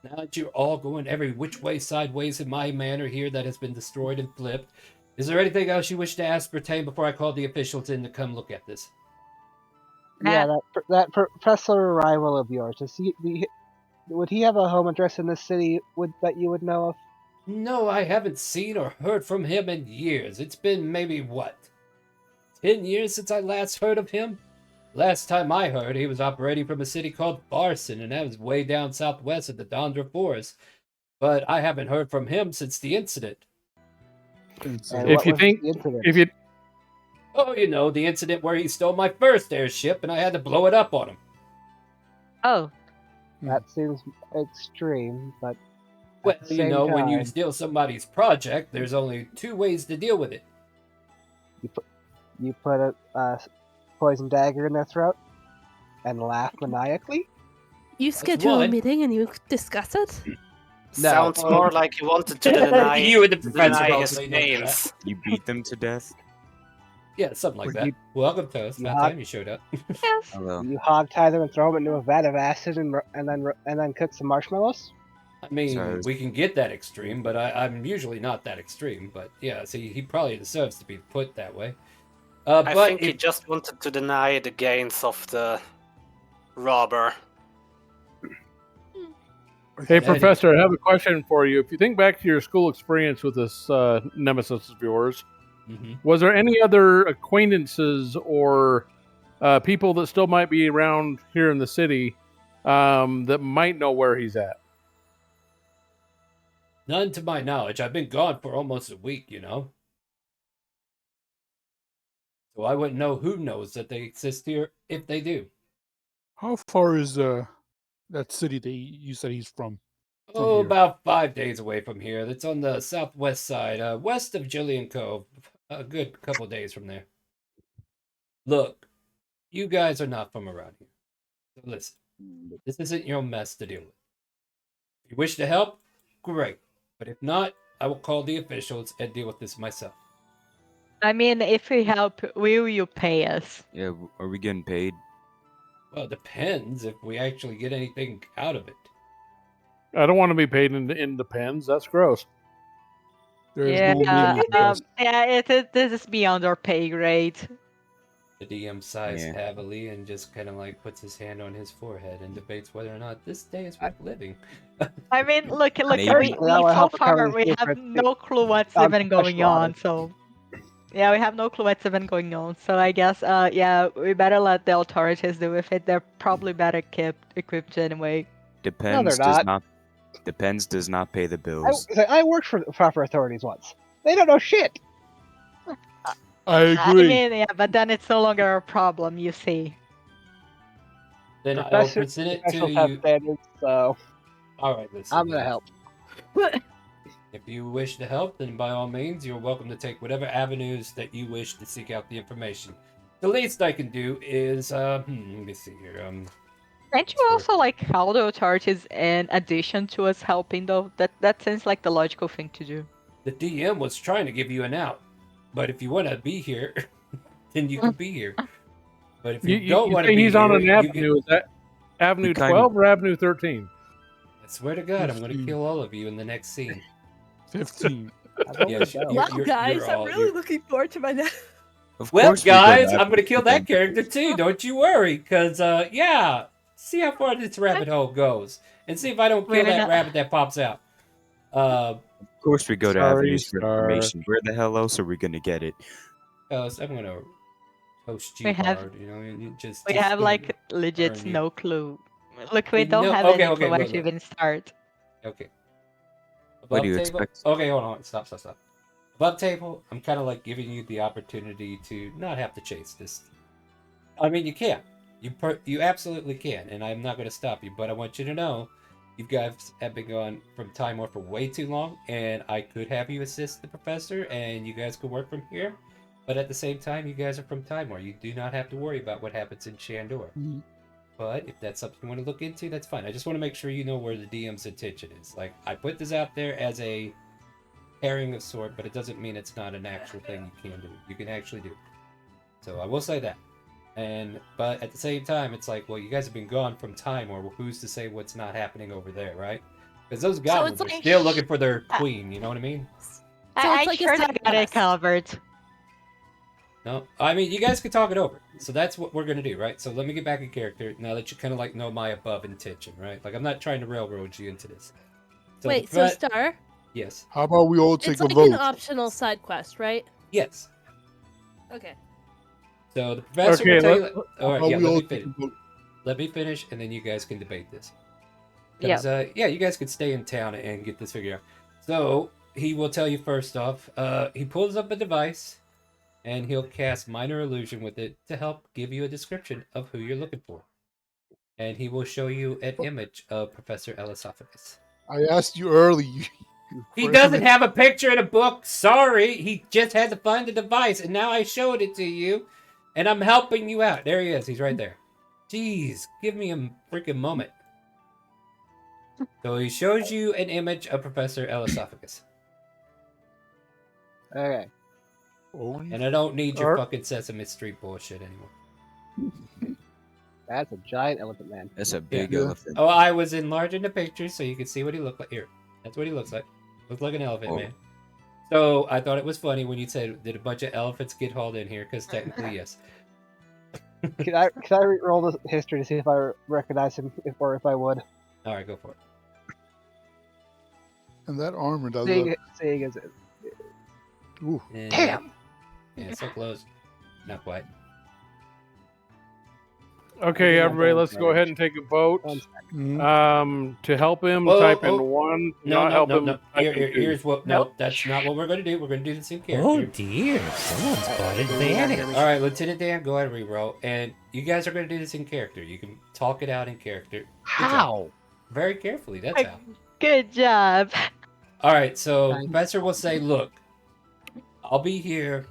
now that you're all going every which way sideways in my manor here that has been destroyed and flipped, is there anything else you wish to ascertain before I call the officials in to come look at this? Yeah, that Professor rival of yours, would he have a home address in this city that you would know of? No, I haven't seen or heard from him in years. It's been maybe, 10 years since I last heard of him? Last time I heard, he was operating from a city called Barson, and that was way down southwest of the Dondra Forest. But I haven't heard from him since the incident. If you think, if you Oh, the incident where he stole my first airship and I had to blow it up on him. Oh. That seems extreme, but Well, at the same when you time, steal somebody's project, there's only 2 ways to deal with it. you put a poison dagger in their throat and laugh maniacally. You schedule a one. meeting and you discuss it? Sounds more like you wanted to deny, You and the professor deny both his say no to names. that. You beat them to death? Yeah, something like Or that. you- Welcome to us. you About hog- time you showed up. Hello. You hogtie them and throw them into a vat of acid and then cook some marshmallows. I mean, Sorry. we can get that extreme, but I'm usually not that extreme. But yeah, see, he probably deserves to be put that way. I But think he just wanted to deny the gains of the robber. Hey, Professor, I have a question for you. If you think back to your school experience with this nemesis of yours, was there any other acquaintances or people that still might be around here in the city that might know where he's at? None to my knowledge. I've been gone for almost a week, So I wouldn't know who knows that they exist here if they do. How far is that city that you said he's from? Oh, here? about 5 days away from here. That's on the southwest side, west of Jillian Cove. A good couple days from there. Look, you guys are not from around here. So listen, this isn't your mess to deal with. If you wish to help, great. But if not, I will call the officials and deal with this myself. I mean, if we help, will you pay us? Yeah, are we getting paid? Well, it depends if we actually get anything out of it. I don't want to be paid in the pens. That's gross. There's Yeah, no name on this. this is beyond our pay grade. The DM sighs Yeah. heavily and just kind of like puts his hand on his forehead and debates whether or not this day is worth living. I mean, look, Maybe. we That will so help recover far the we have secret. no clue what's I'm even going professional at on. it. So yeah, we have no clue what's even going on. So I guess yeah, we better let the authorities do with it. They're probably better equipped anyway. Depends they're does not. not. Depends does not pay the I, bills. I worked for the proper authorities once. They don't know shit. I I agree. mean, yeah, but then it's no longer a problem, you see. Then I'll Professor, present it to professionals have you. standards, so All right, listen. I'm gonna help. If you wish to help, then by all means, you're welcome to take whatever avenues that you wish to seek out the information. The least I can do is, let me see here. Can't you also like help the authorities in addition to us helping though? That seems like the logical thing to do. The DM was trying to give you an out, but if you want to be here, then you can be here. But if you, don't want to say be he's here, on an you avenue. Is that Avenue kinda- 12 or Avenue 13? I swear to God, I'm going to 15. kill all of you in the next scene. 15. Yes, go. Wow, guys, I'm really you're- looking forward to my next. Of Well, course we go guys, back I'm going to to kill the that character too. Don't you worry, because yeah, see how far this rabbit hole goes, and see if I don't kill We're that not- rabbit that pops out. Of course we go to Sorry, avenues for sir. information. Where the hell else are we gonna get it? Fellas, I'm going to toast We you have- hard. You know, you just We just have gonna like legit burn you. no clue. Look, we don't No, have okay, any okay, clue where look, to look. even start. Okay. What do you table? expect? Okay, hold on. Stop. Above table, I'm kind of like giving you the opportunity to not have to chase this. I mean, you can. You absolutely can, and I'm not going to stop you. But I want you to know, you guys have been gone from Time War for way too long, and I could have you assist the professor, and you guys could work from here. But at the same time, you guys are from Time War. You do not have to worry about what happens in Shandor. Mhm. But if that's something you want to look into, that's fine. I just want to make sure you know where the DM's intention is. Like, I put this out there as a pairing of sort, but it doesn't mean it's not an actual thing you can do. You can actually do. So I will say that. But at the same time, it's like, well, you guys have been gone from Time, or who's to say what's not happening over there, right? Because those goblins are like still looking for their queen. You know what I mean? I'm like a sure side they got it quest. covered. No, I mean, you guys can talk it over. So that's what we're gonna do, right? So let me get back in character now that you kind of like know my above intention, right? Like I'm not trying to railroad you into this. So Wait, the so threat- Star? Yes. How about we all take It's a like vote? an optional side quest, right? Yes. Okay. So the professor Okay, will tell let- you. All right, How yeah. we all Let me take a finish. vote? Let me finish, and then you guys can debate this. Yeah. Because yeah, you guys could stay in town and get this figured out. So he will tell you first off. He pulls up a device, and he'll cast minor illusion with it to help give you a description of who you're looking for. And he will show you an image of Professor Elisophagus. I asked you early. He doesn't have a picture in a book. Sorry, he just had to find the device, and now I showed it to you, and I'm helping you out. There he is. He's right there. Jeez, give me a freaking moment. So he shows you an image of Professor Elisophagus. Okay. And I don't need your Alright. fucking Sesame Street bullshit anymore. That's a giant elephant man. That's a big Yeah. elephant. Oh, I was enlarging the picture so you could see what he looked like. Here, that's what he looks like. Looks like an elephant, Oh. man. So I thought it was funny when you said, "Did a bunch of elephants get hauled in here?" Because technically, yes. Can I re-roll the history to see if I recognize him, or if I would? All right, go for it. And that armor does Seeing, look. seeing as it. Ooh. Damn. Yeah, so close. Not quite. Okay, Yeah, everybody, don't let's go damage. ahead and take a vote. Mhm. To help him, Whoa, type oh. in 1. No, not no, help no, him. no. type in Here, 2. here's what. No, that's not what we're going to do. We're going to do this in character. Oh dear, someone's bought advantage. All right, Lieutenant Dan, go ahead and reroll. And you guys are going to do this in character. You can talk it out in character. Good job. How? Very carefully. That's how. Good job. All right, so Professor will say, "Look, I'll be here,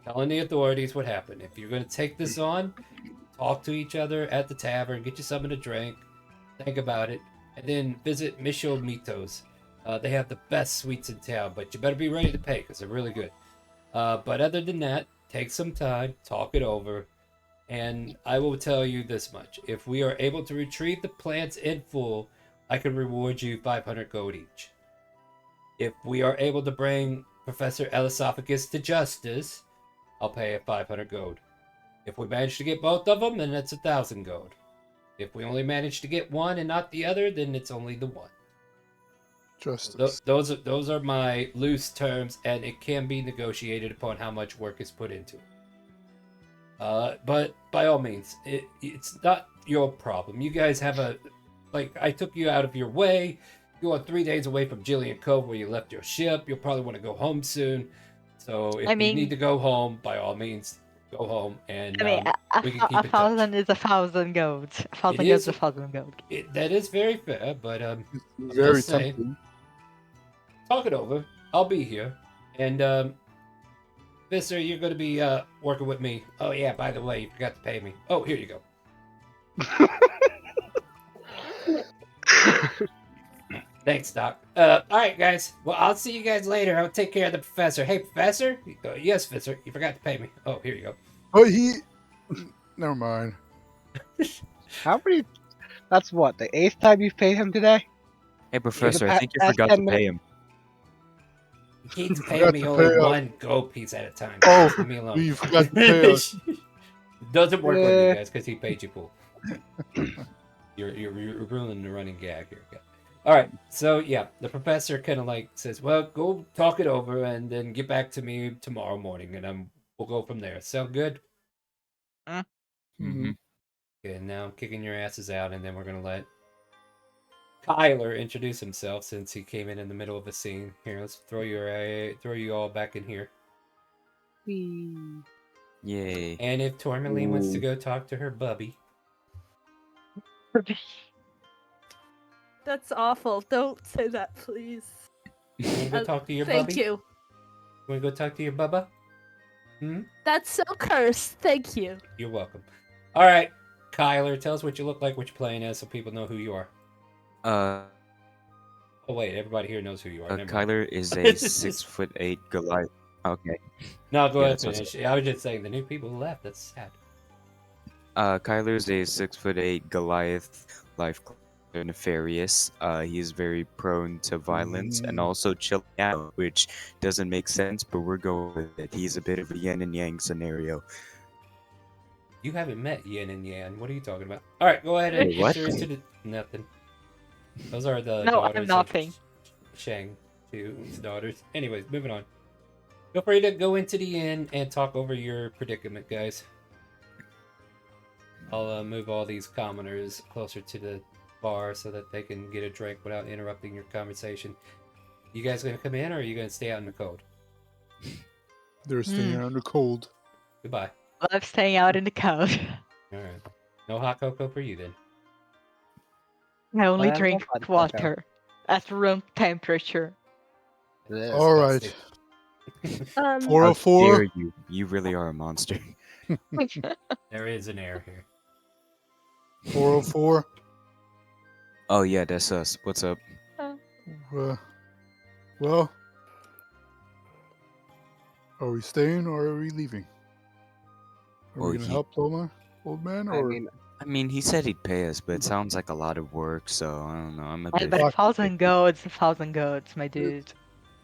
telling the authorities what happened. If you're going to take this on, talk to each other at the tavern, get you something to drink, think about it, and then visit Micho Mitos. They have the best sweets in town, but you better be ready to pay because they're really good. But other than that, take some time, talk it over, and I will tell you this much: if we are able to retrieve the plants in full, I can reward you 500 gold each." If we are able to bring Professor Elisophagus to justice, I'll pay it 500 gold. If we manage to get both of them, then it's 1,000 gold. If we only manage to get one and not the other, then it's only the one. Justice. Those are my loose terms, and it can be negotiated upon how much work is put into it. But by all means, it's not your problem. You guys have I took you out of your way. You are 3 days away from Jillian Cove where you left your ship. You'll probably want to go home soon. So if you need to go home, by all means, go home. And we can keep in touch. 1,000 is 1,000 gold. 1,000 gold is 1,000 gold. That is very fair, but very just saying, tempting. talk it over. I'll be here. And Visser, you're going to be working with me. Oh yeah, by the way, you forgot to pay me. Oh, here you go. Thanks, Doc. All right, guys. Well, I'll see you guys later. I'll take care of the professor. Hey, Professor? Yes, Visser. You forgot to pay me. Oh, here you go. Oh, never mind. How many? That's what, the 8th time you've paid him today? Hey, Professor, the I think you past forgot to 10 pay him. He keeps paying me only one gold piece at a time. Oh, leave me alone. you forgot to pay us. Doesn't work with you guys because he paid you full. You're ruining the running gag here. All right, so yeah, the professor kind of says, "Well, go talk it over and then get back to me tomorrow morning, and we'll go from there." Sound good? Mm-hmm. Okay, now I'm kicking your asses out, and then we're gonna let Kyler introduce himself since he came in the middle of a scene. Here, let's throw you all back in here. Yay. And if Tourmaline wants to go talk to her bubby. That's awful. Don't say that, please. You want to go talk to your Thank bubby? you. You want to go talk to your bubba? That's so cursed. Thank you. You're welcome. All right, Kyler, tell us what you look like, what you're playing as, so people know who you are. Oh wait, everybody here knows who you are. Never mind. Kyler is a 6'8" Goliath. Okay. No, go Yeah, ahead, that's what's finish. I was just saying the new people left. That's sad. Kyler is a 6'8" Goliath, life nefarious. He is very prone to violence and also chilling out, which doesn't make sense, but we're going with it. He's a bit of a yin and yang scenario. You haven't met Yin and Yang. What are you talking about? All right, go ahead and Wait, what? introduce to the nothing. Those are the No, daughters I'm nothing. of Shang, his daughters. Anyways, moving on. Feel free to go into the inn and talk over your predicament, guys. I'll move all these commoners closer to the bar so that they can get a drink without interrupting your conversation. You guys gonna come in, or are you gonna stay out in the cold? They're staying out in the cold. Goodbye. I'm staying out in the cold. All right. No hot cocoa for you then. I only Well, I drink love hot water at room temperature. All right. How 404. dare you? You really are a monster. There is an error here. 404. Oh yeah, that's us. What's up? Well, are we staying or are we leaving? Are Well, we gonna help old man, or I mean, he said he'd pay us, but it sounds like a lot of work, so I don't know. I'm a bit. But 1,000 goats, 1,000 goats, my dude.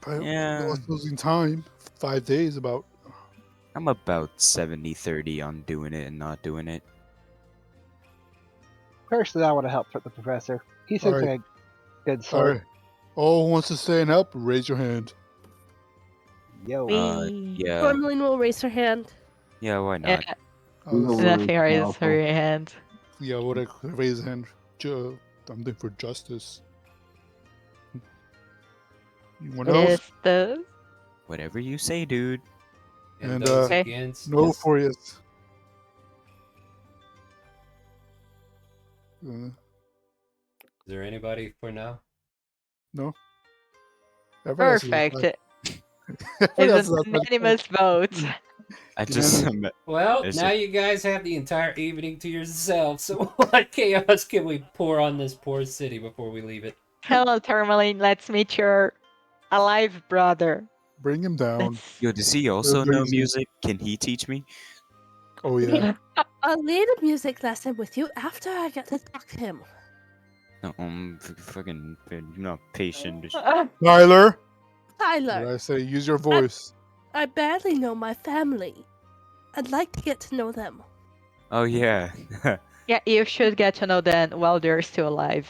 Yeah. losing time? 5 days about. I'm about 70-30 on doing it and not doing it. Personally, I want to help the professor. He seems Alright. like a good All sort. right. All who wants to stay and help, raise your hand. Yo. Yeah. Tourmaline will raise her hand. Yeah, why not? Nefarious her hand. Yeah, what I raise a hand. Something for justice. Anyone else? Justice. Whatever you say, dude. And those against, no yes. for yes. Is there anybody for now? No. Everyone else is Perfect. like- It's a unanimous vote. I just. Well, There's now a- you guys have the entire evening to yourselves. So what chaos can we pour on this poor city before we leave it? Hello, Tourmaline. Let's meet your alive brother. Bring him down. Yo, does he also know Everybody's- music? Can he teach me? Oh yeah. I'll lead a music lesson with you after I get to talk to him. No, I'm fucking not patient. Tyler, Tyler. What I say, use your voice. I barely know my family. I'd like to get to know them. Oh yeah. Yeah, you should get to know them while they're still alive.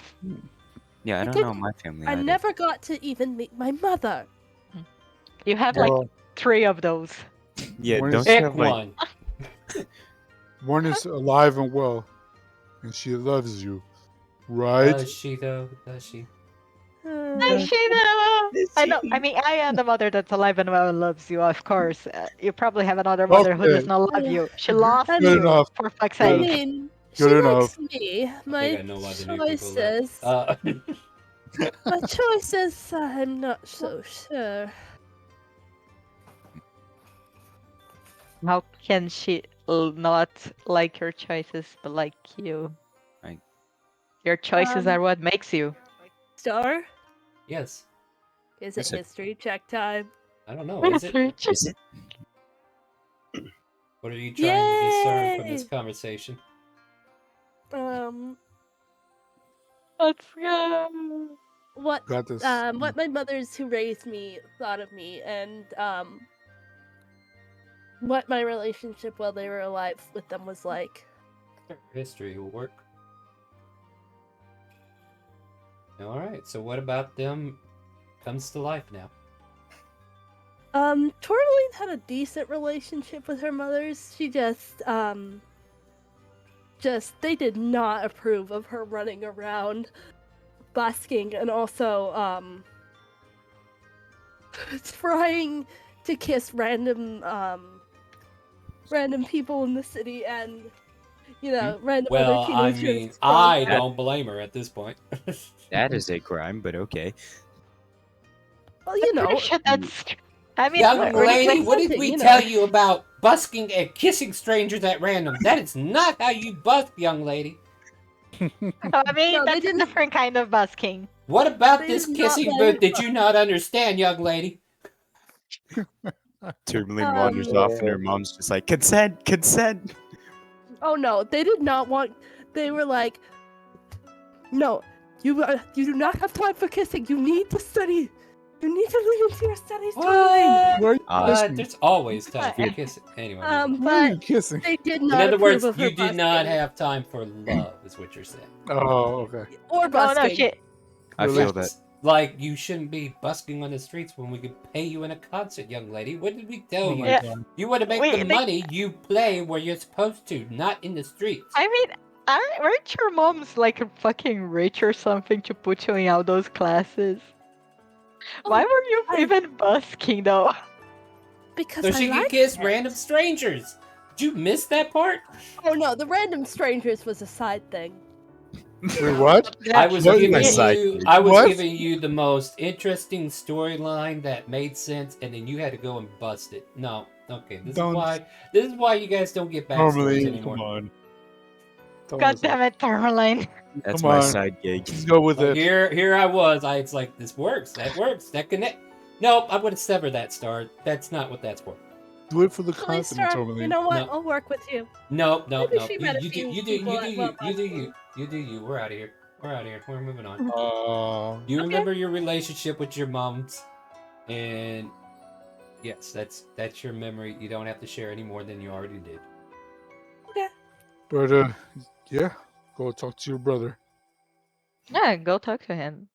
Yeah, I I don't know didn't- my family. I either. never got to even meet my mother. You have like Well, 3 of those. Yeah, One don't is- you Pick have like one. one is alive and well, and she loves you, right? Does she though? Does she? Does she know? I know. I mean, I am the mother that's alive and well and loves you, of course. You probably have another mother who does Okay. not love you. She lost Good you, enough. for fuck's I sake. mean, Good she enough. likes me. I My think I know why the new people left. choices. My choices, I'm not so sure. How can she not like your choices but like you? Right. Your choices Um, are what makes you. Star? Yes. Is Is it it- history check time? I don't know. Is it? Is it? What are you trying to discern from this Yay! conversation? Let's go. What Got this. what my mothers who raised me thought of me, and what my relationship while they were alive with them was like. History will work. All right. So what about them comes to life now? Tourmaline had a decent relationship with her mothers. She just they did not approve of her running around busking and also trying to kiss random people in the city and random Well, other I teenagers. mean, from- I don't blame her at this point. That is a crime, but okay. Well, you know, That's. I mean, Young we're- lady, like what did something, we you know. tell you about busking and kissing strangers at random? That is not how you busk, young lady. I mean, No, they that's a didn't- different kind of busking. What about They this did not kissing let booth it did you not understand, young lady? Tourmaline wanders off, and her mom's just like, consent, consent. Oh no, they did not want. They were like, no, you do not have time for kissing. You need to study. You need to leave into your studies, Tourmaline. Where are you What? There's always time for kissing. Anyway. Where are you But kissing? they did In not. other approve words, of her you did not busking. have time for love, is what you're saying. Oh, okay. Or Oh busking. no, shit. I feel that. Like, you shouldn't be busking on the streets when we could pay you in a concert, young lady. What did we tell Oh you? my Yeah. god. You want to make Wait, the they- money, you play where you're supposed to, not in the streets. I mean, aren't your moms like fucking rich or something to put you in all those classes? Why Oh, were you I- even busking though? Because So I she can like kiss it. random strangers. Did you miss that part? Oh no, the random strangers was a side thing. Wait, what? I was What? giving My side you, gig. I was What? giving you the most interesting storyline that made sense, and then you had to go and bust it. No, okay, this Don't- is why you guys don't get backstories Normally, anymore. come on. Tell God us damn it, Tourmaline. That's Come my on. side gig. Let's go with Like, it. here I was. It's like this works. That works. That connect. Nope, I would have severed that star. That's not what that's for. Do it for the Please, content, sir, Tourmaline. you know what? No. I'll work with you. Nope, nope, Maybe nope. she met a You few do people you. at You Well do you. You do you. We're out of here. We're out of here. We're moving on. Mm-hmm. You remember your relationship with your moms, and yes, that's your memory. You don't have to share any more than you already did. But yeah, go talk to your brother. Yeah, go talk to him.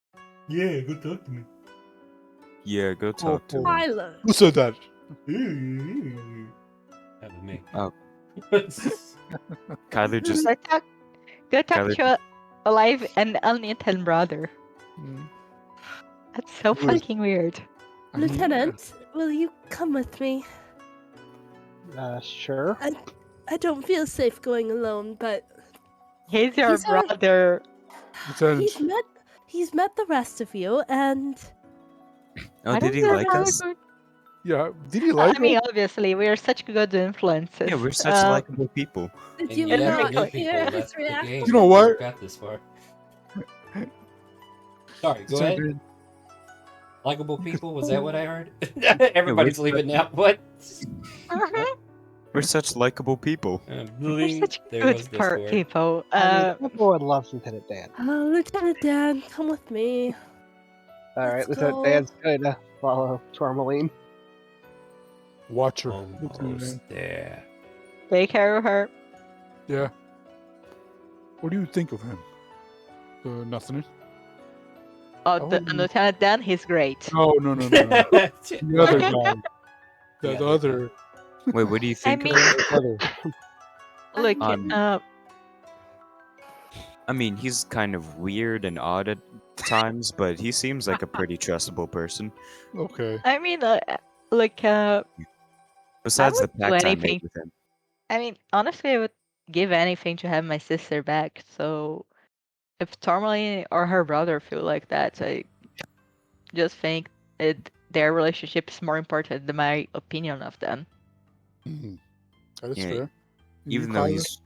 Yeah, go talk to me. Yeah, go talk to oh. him. Tyler. Who said that? That was me. Oh. Kyler just Go talk Kyler- to your alive and uneaten brother. Mm. That's so Who is- fucking weird. Lieutenant, will you come with me? Sure. I don't feel safe going alone, but He's your He's our- brother. Lieutenant, he's met the rest of you, and Oh, I did don't he know like how us? good- yeah, did he like I mean, it? obviously, we are such good influences. Yeah, we're such Uh, likable people. did And you yet not new people hear his left the reaction? game You know before it what? Got this far. Sorry, go ahead. Likable people, was that what I heard? Everybody's leaving now. What? We're such likable people. We're Bling. such There good goes part Discord. people. People would love Lieutenant Dan. Oh, Lieutenant Dan, come with me. All right, Let's Lieutenant go. Dan's gonna follow Tourmaline. Watch her. Almost there. Take care of her. Yeah. What do you think of him? Nothing. Oh, Lieutenant Dan, he's great. Oh no. The other guy. The other. Wait, what do you think mean- of him? Other. Look, I mean, he's kind of weird and odd at times, but he seems like a pretty trustable person. Okay. I mean, Besides I the would do pact I anything. made with him. I mean, honestly, I would give anything to have my sister back. So, if Tourmaline or her brother feel like that, I just think their relationship is more important than my opinion of them. That is Yeah, fair. Even though he's,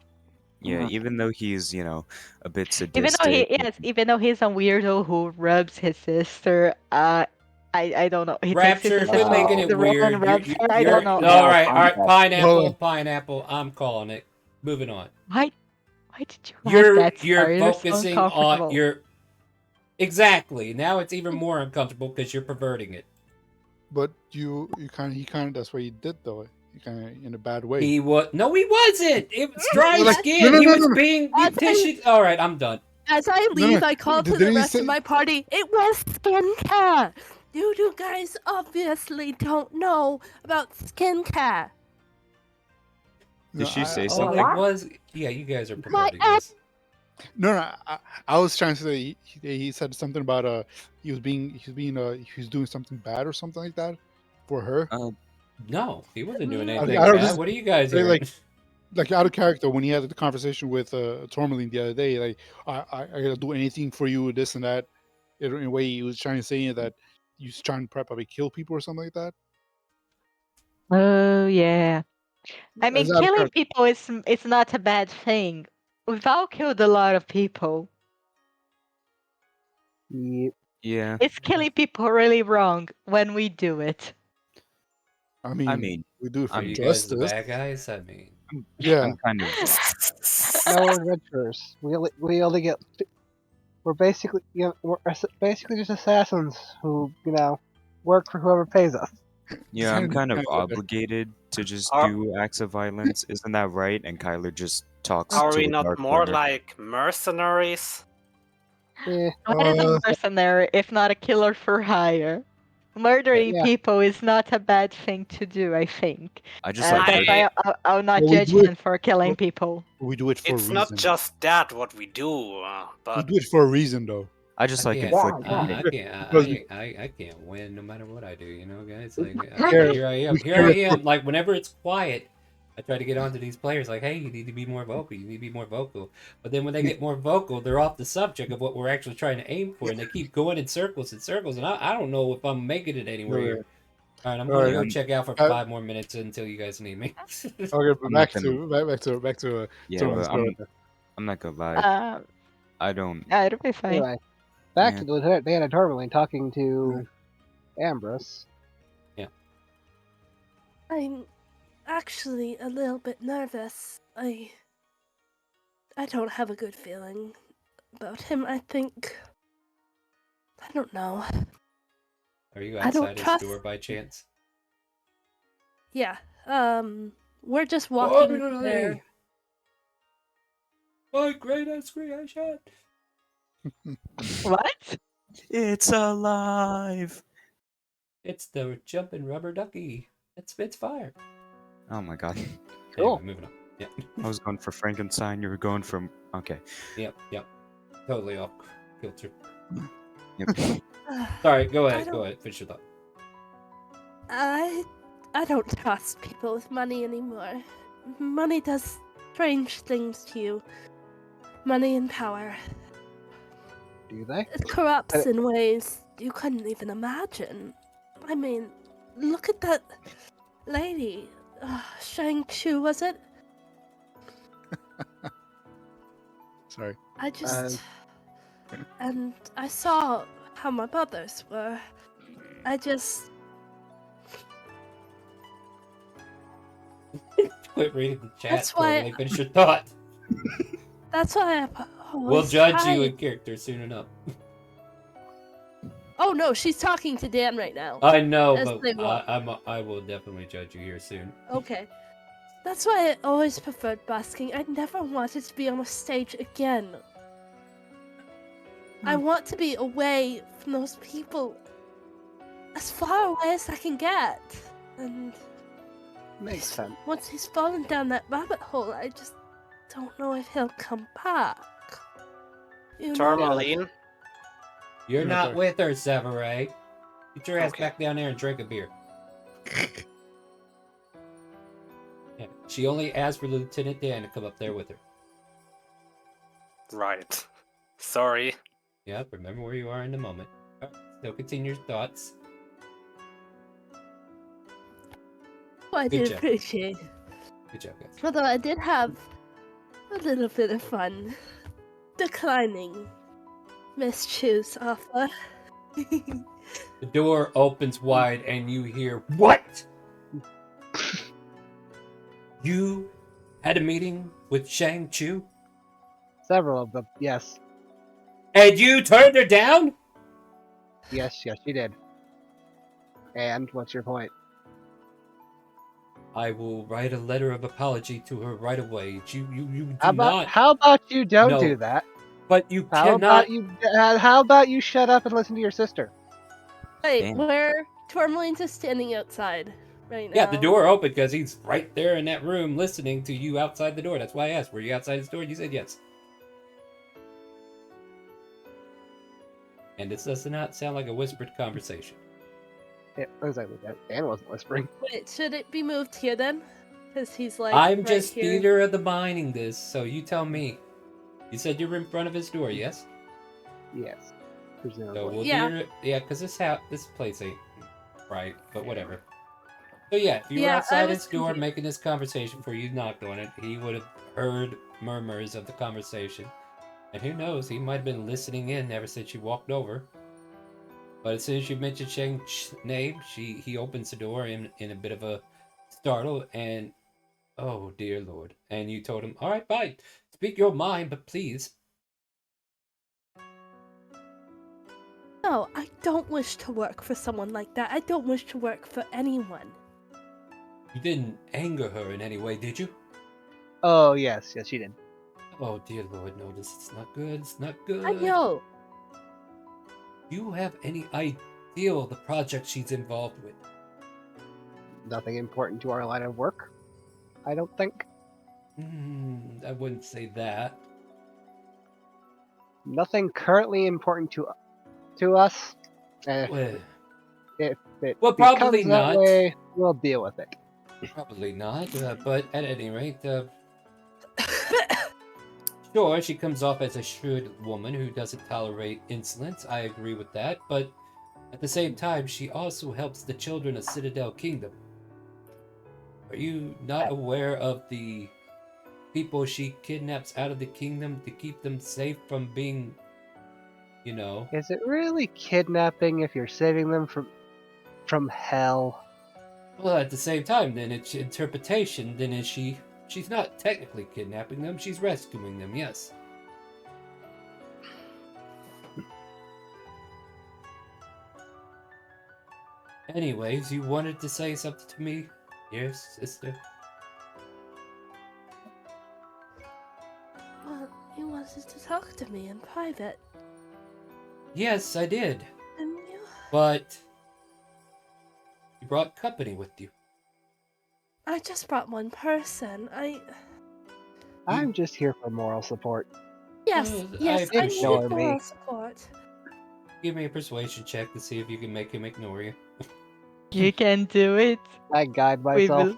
even though he's, a bit sadistic. Even though he's a weirdo who rubs his sister, I don't know. He takes Rapture, his quit sister making to it the room weird. and rubs her. I You're- don't know. All right. Hold on. Pineapple. I'm calling it. Moving on. Why did you write that? You're Sorry, you're so focusing on uncomfortable. your. Exactly. Now it's even more uncomfortable because you're perverting it. But he kind of that's what he did though. He kind of in a bad way. He was no, he wasn't. It was dry Well, skin. no, He was no. being tissue. All right, I'm done. As I No, leave, no. I call to Didn't the he rest say- of my party. It was skincare. You guys obviously don't know about skincare. Did she say Oh, something? it was. Yeah, you guys are My perverting this. No. I was trying to say he said something about he was doing something bad or something like that for her. No, he wasn't doing I anything don't bad. just- What are you guys they, hearing? like out of character when he had the conversation with Tourmaline the other day. Like I gotta do anything for you, this and that. In a way, he was trying to say that he was trying to probably kill people or something like that. Oh yeah. I mean, As out of killing character. people is not a bad thing. We've all killed a lot of people. Yep. Yeah. Is killing people really wrong when we do it? I mean, we do it for Are you guys the justice. bad guys? I mean, Yeah. I'm kind of. No, we're adventurers. We only get. We're basically basically just assassins who work for whoever pays us. Yeah, I'm kind of Kinda. obligated to just Are- do acts of violence. Isn't that right? And Kyler just talks Are to we the not dark more corner. like mercenaries? Yeah. What is a mercenary if not a killer for hire? Murdering Yeah. people is not a bad thing to do, I think. I just like That's why I'll not Well, we judge do it- him for killing people. We do it for It's a reason. not just that what we do, We but do it for a reason, though. I just like can't, inflicting I pain. can't. I can't win no matter what I do. You know, guys. Like care- here I am. we Here I care am. Like whenever it's quiet, I try to get onto these players. Like, hey, you need to be more vocal. You need to be more vocal. But then when they get more vocal, they're off the subject of what we're actually trying to aim for, and they keep going in circles and circles. And I don't know if I'm making it anywhere. Yeah. Here. All right, I'm All gonna right, go check out for 5 more minutes until you guys need me. Okay, but I'm back not to Yeah, Tourmaline's but character. I'm not gonna lie. Um, I don't. yeah, it'll be fine. Anyway, back Yeah. to the Lieutenant Dan and Tourmaline talking to Ambrose. I'm actually a little bit nervous. I don't have a good feeling about him. I think I don't know. Are you I don't outside his trust- door by chance? Yeah. We're just walking there. My great creation. What? It's alive. It's the jumping rubber ducky that spits fire. Oh my god. Anyway, moving on. Yeah. I was going for Frankenstein. You were going from. Okay. Yep. Totally off kilter. Yep. Sorry, go I ahead. don't- Go ahead. Finish your thought. I don't trust people with money anymore. Money does strange things to you. Money and power. Do they? It corrupts in ways you couldn't even imagine. I mean, look at that lady. Shang-Chu, was it? Sorry. I just... and I saw how my mothers were. I just... Quit reading the chat. That's why- Totally finish your thought. That's why I We'll always judge try- you in character soon enough. Oh no, she's talking to Dan right now. I know, As but they walk. I will definitely judge you here soon. Okay. That's why I always preferred busking. I never wanted to be on a stage again. I want to be away from those people. As far away as I can get. And Makes sense. once he's fallen down that rabbit hole, I just don't know if he'll come back. You know? Tourmaline, You're Yeah, not sorry. with her, Severay. Get your ass Okay. back down there and drink a beer. Yeah, she only asked for Lieutenant Dan to come up there with her. right. Sorry. Yep, remember where you are in the moment. Still continue your thoughts. I Good did job. appreciate it. Good job, guys. Although I did have a little bit of fun declining Miss Chu's offer. The door opens wide and you hear, "What? You had a meeting with Shang Chu? Several of them. Yes. And you turned her down?" Yes, you did. And what's your point? I will write a letter of apology to her right away. You do How about not. how about you don't No, do that? But you How cannot. about you? How about you shut up and listen to your sister? Wait, Damn. where Tourmaline's just standing outside right now. Yeah, the door opened because he's right there in that room listening to you outside the door. That's why I asked, were you outside his door? You said yes. And this does not sound like a whispered conversation. Yeah, exactly. Dan wasn't whispering. Wait, should it be moved here then? Because he's like. I'm right just here. theater of the minding this, so you tell me. You said you were in front of his door, yes? Yes. So Presumably. we'll Yeah. theater, yeah, because this place ain't right, but whatever. So yeah, if you were Yeah, I outside was his door confused. making this conversation before you knocked on it, he would have heard murmurs of the conversation. And who knows, he might have been listening in ever since you walked over. But as soon as you mentioned Shang's name, he opens the door in a bit of a startle and, oh dear Lord. And you told him, all right, fine, speak your mind, but please. No, I don't wish to work for someone like that. I don't wish to work for anyone. You didn't anger her in any way, did you? Oh yes, she did. Oh dear Lord, no, this is not good. It's not good. I know. Do you have any idea of the project she's involved with? Nothing important to our line of work, I don't think. I wouldn't say that. Nothing currently important to us. Well, If it well, probably becomes that not. way, we'll deal with it. Probably not, but at any rate, sure, she comes off as a shrewd woman who doesn't tolerate insolence. I agree with that, but at the same time, she also helps the children of Citadel Kingdom. Are you not aware of the people she kidnaps out of the kingdom to keep them safe from being, you know? Is it really kidnapping if you're saving them from hell? Well, at the same time, then it's interpretation. Then is she's not technically kidnapping them. She's rescuing them. Yes. Anyways, you wanted to say something to me, dear sister? Well, you wanted to talk to me in private. Yes, I did. Didn't you? But you brought company with you. I just brought one person. I'm just here for moral support. Yes, I yes, I need Ignore me. moral support. Give me a persuasion check to see if you can make him ignore you. You can do it. I guide We myself. will.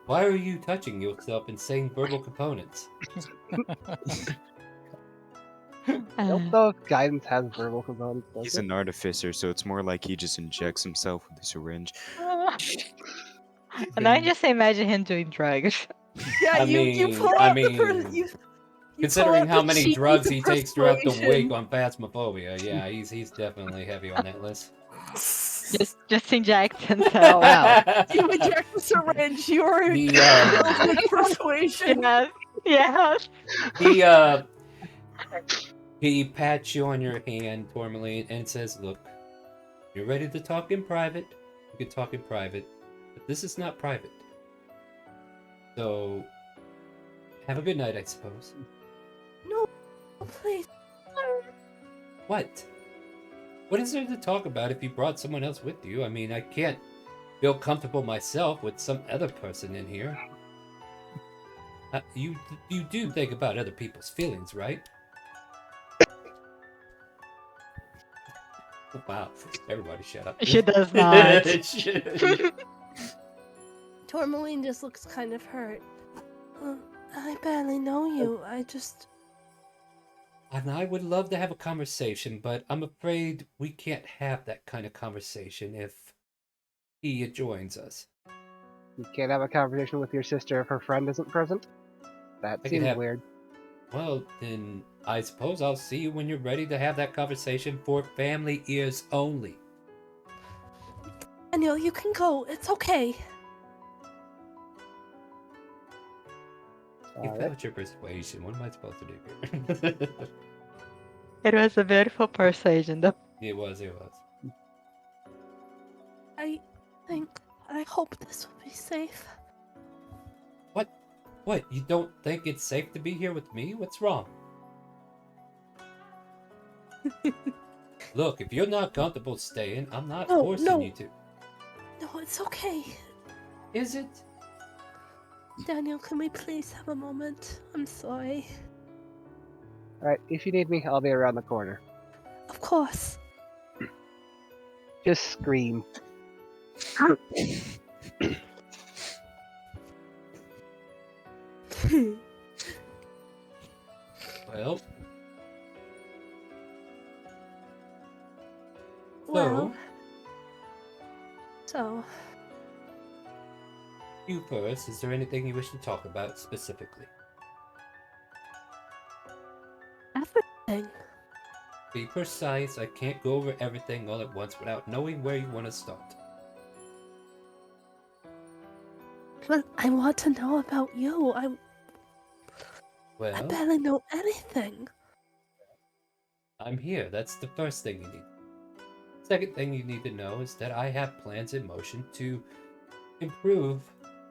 Why are you touching yourself and saying verbal components? I don't know if guidance has verbal components. does He's it? an artificer, so it's more like he just injects himself with a syringe. And I just imagine him doing drugs. Yeah, I you mean- pull I out the mean, you Considering pull out how the many sheet drugs of he takes throughout the week persuasion. on Phasmophobia, yeah, he's definitely heavy on that list. Just inject himself. You inject the syringe. You are The, filled with persuasion. Yes. Yes. He pats you on your hand, Tourmaline, and says, "Look, you're ready to talk in private. You can talk in private, but this is not private. So, have a good night, I suppose." No, please. What? What is there to talk about if you brought someone else with you? I mean, I can't feel comfortable myself with some other person in here. You do think about other people's feelings, right? Wow, everybody shut up. She does not. Tourmaline just looks kind of hurt. I barely know you. And I would love to have a conversation, but I'm afraid we can't have that kind of conversation if he joins us. You can't have a conversation with your sister if her friend isn't present? That seems weird. Well, then I suppose I'll see you when you're ready to have that conversation for family ears only. Daniel, you can go. It's okay. You failed your persuasion. What am I supposed to do here? It was a beautiful persuasion. It was. I hope this will be safe. What? You don't think it's safe to be here with me? What's wrong? Look, if you're not comfortable staying, I'm not forcing you to. No, it's okay. Is it? Daniel, can we please have a moment? I'm sorry. Alright, if you need me, I'll be around the corner. Of course. Just scream. Well. So. You first. Is there anything you wish to talk about specifically? Everything. Be precise. I can't go over everything all at once without knowing where you want to start. But I want to know about you. I barely know anything. I'm here. That's the first thing you need. Second thing you need to know is that I have plans in motion to improve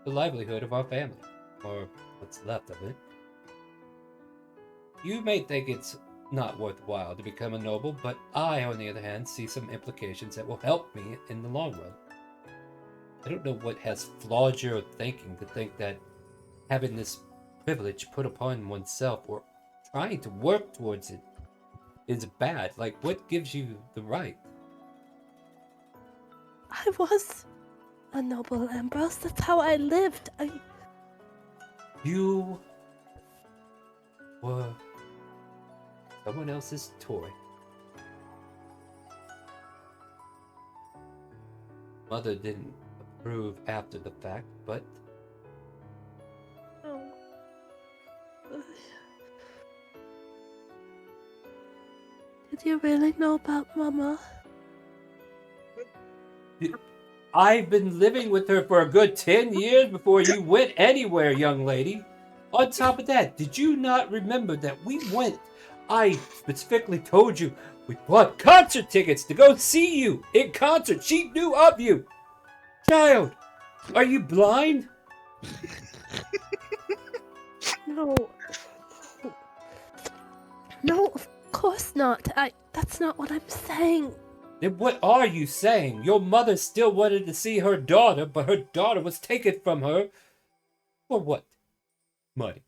the livelihood of our family, or what's left of it. You may think it's not worthwhile to become a noble, but I, on the other hand, see some implications that will help me in the long run. I don't know what has flawed your thinking to think that having this privilege put upon oneself or trying to work towards it is bad. Like, what gives you the right? I was a noble, Ambrose. That's how I lived. You were someone else's toy. Mother didn't approve after the fact, but Did you really know about Mama? I've been living with her for a good 10 years before you went anywhere, young lady. On top of that, did you not remember that we went? I specifically told you we bought concert tickets to go see you in concert. She knew of you. Child, are you blind? No. No, of course not. That's not what I'm saying. Then what are you saying? Your mother still wanted to see her daughter, but her daughter was taken from her. For what? Money.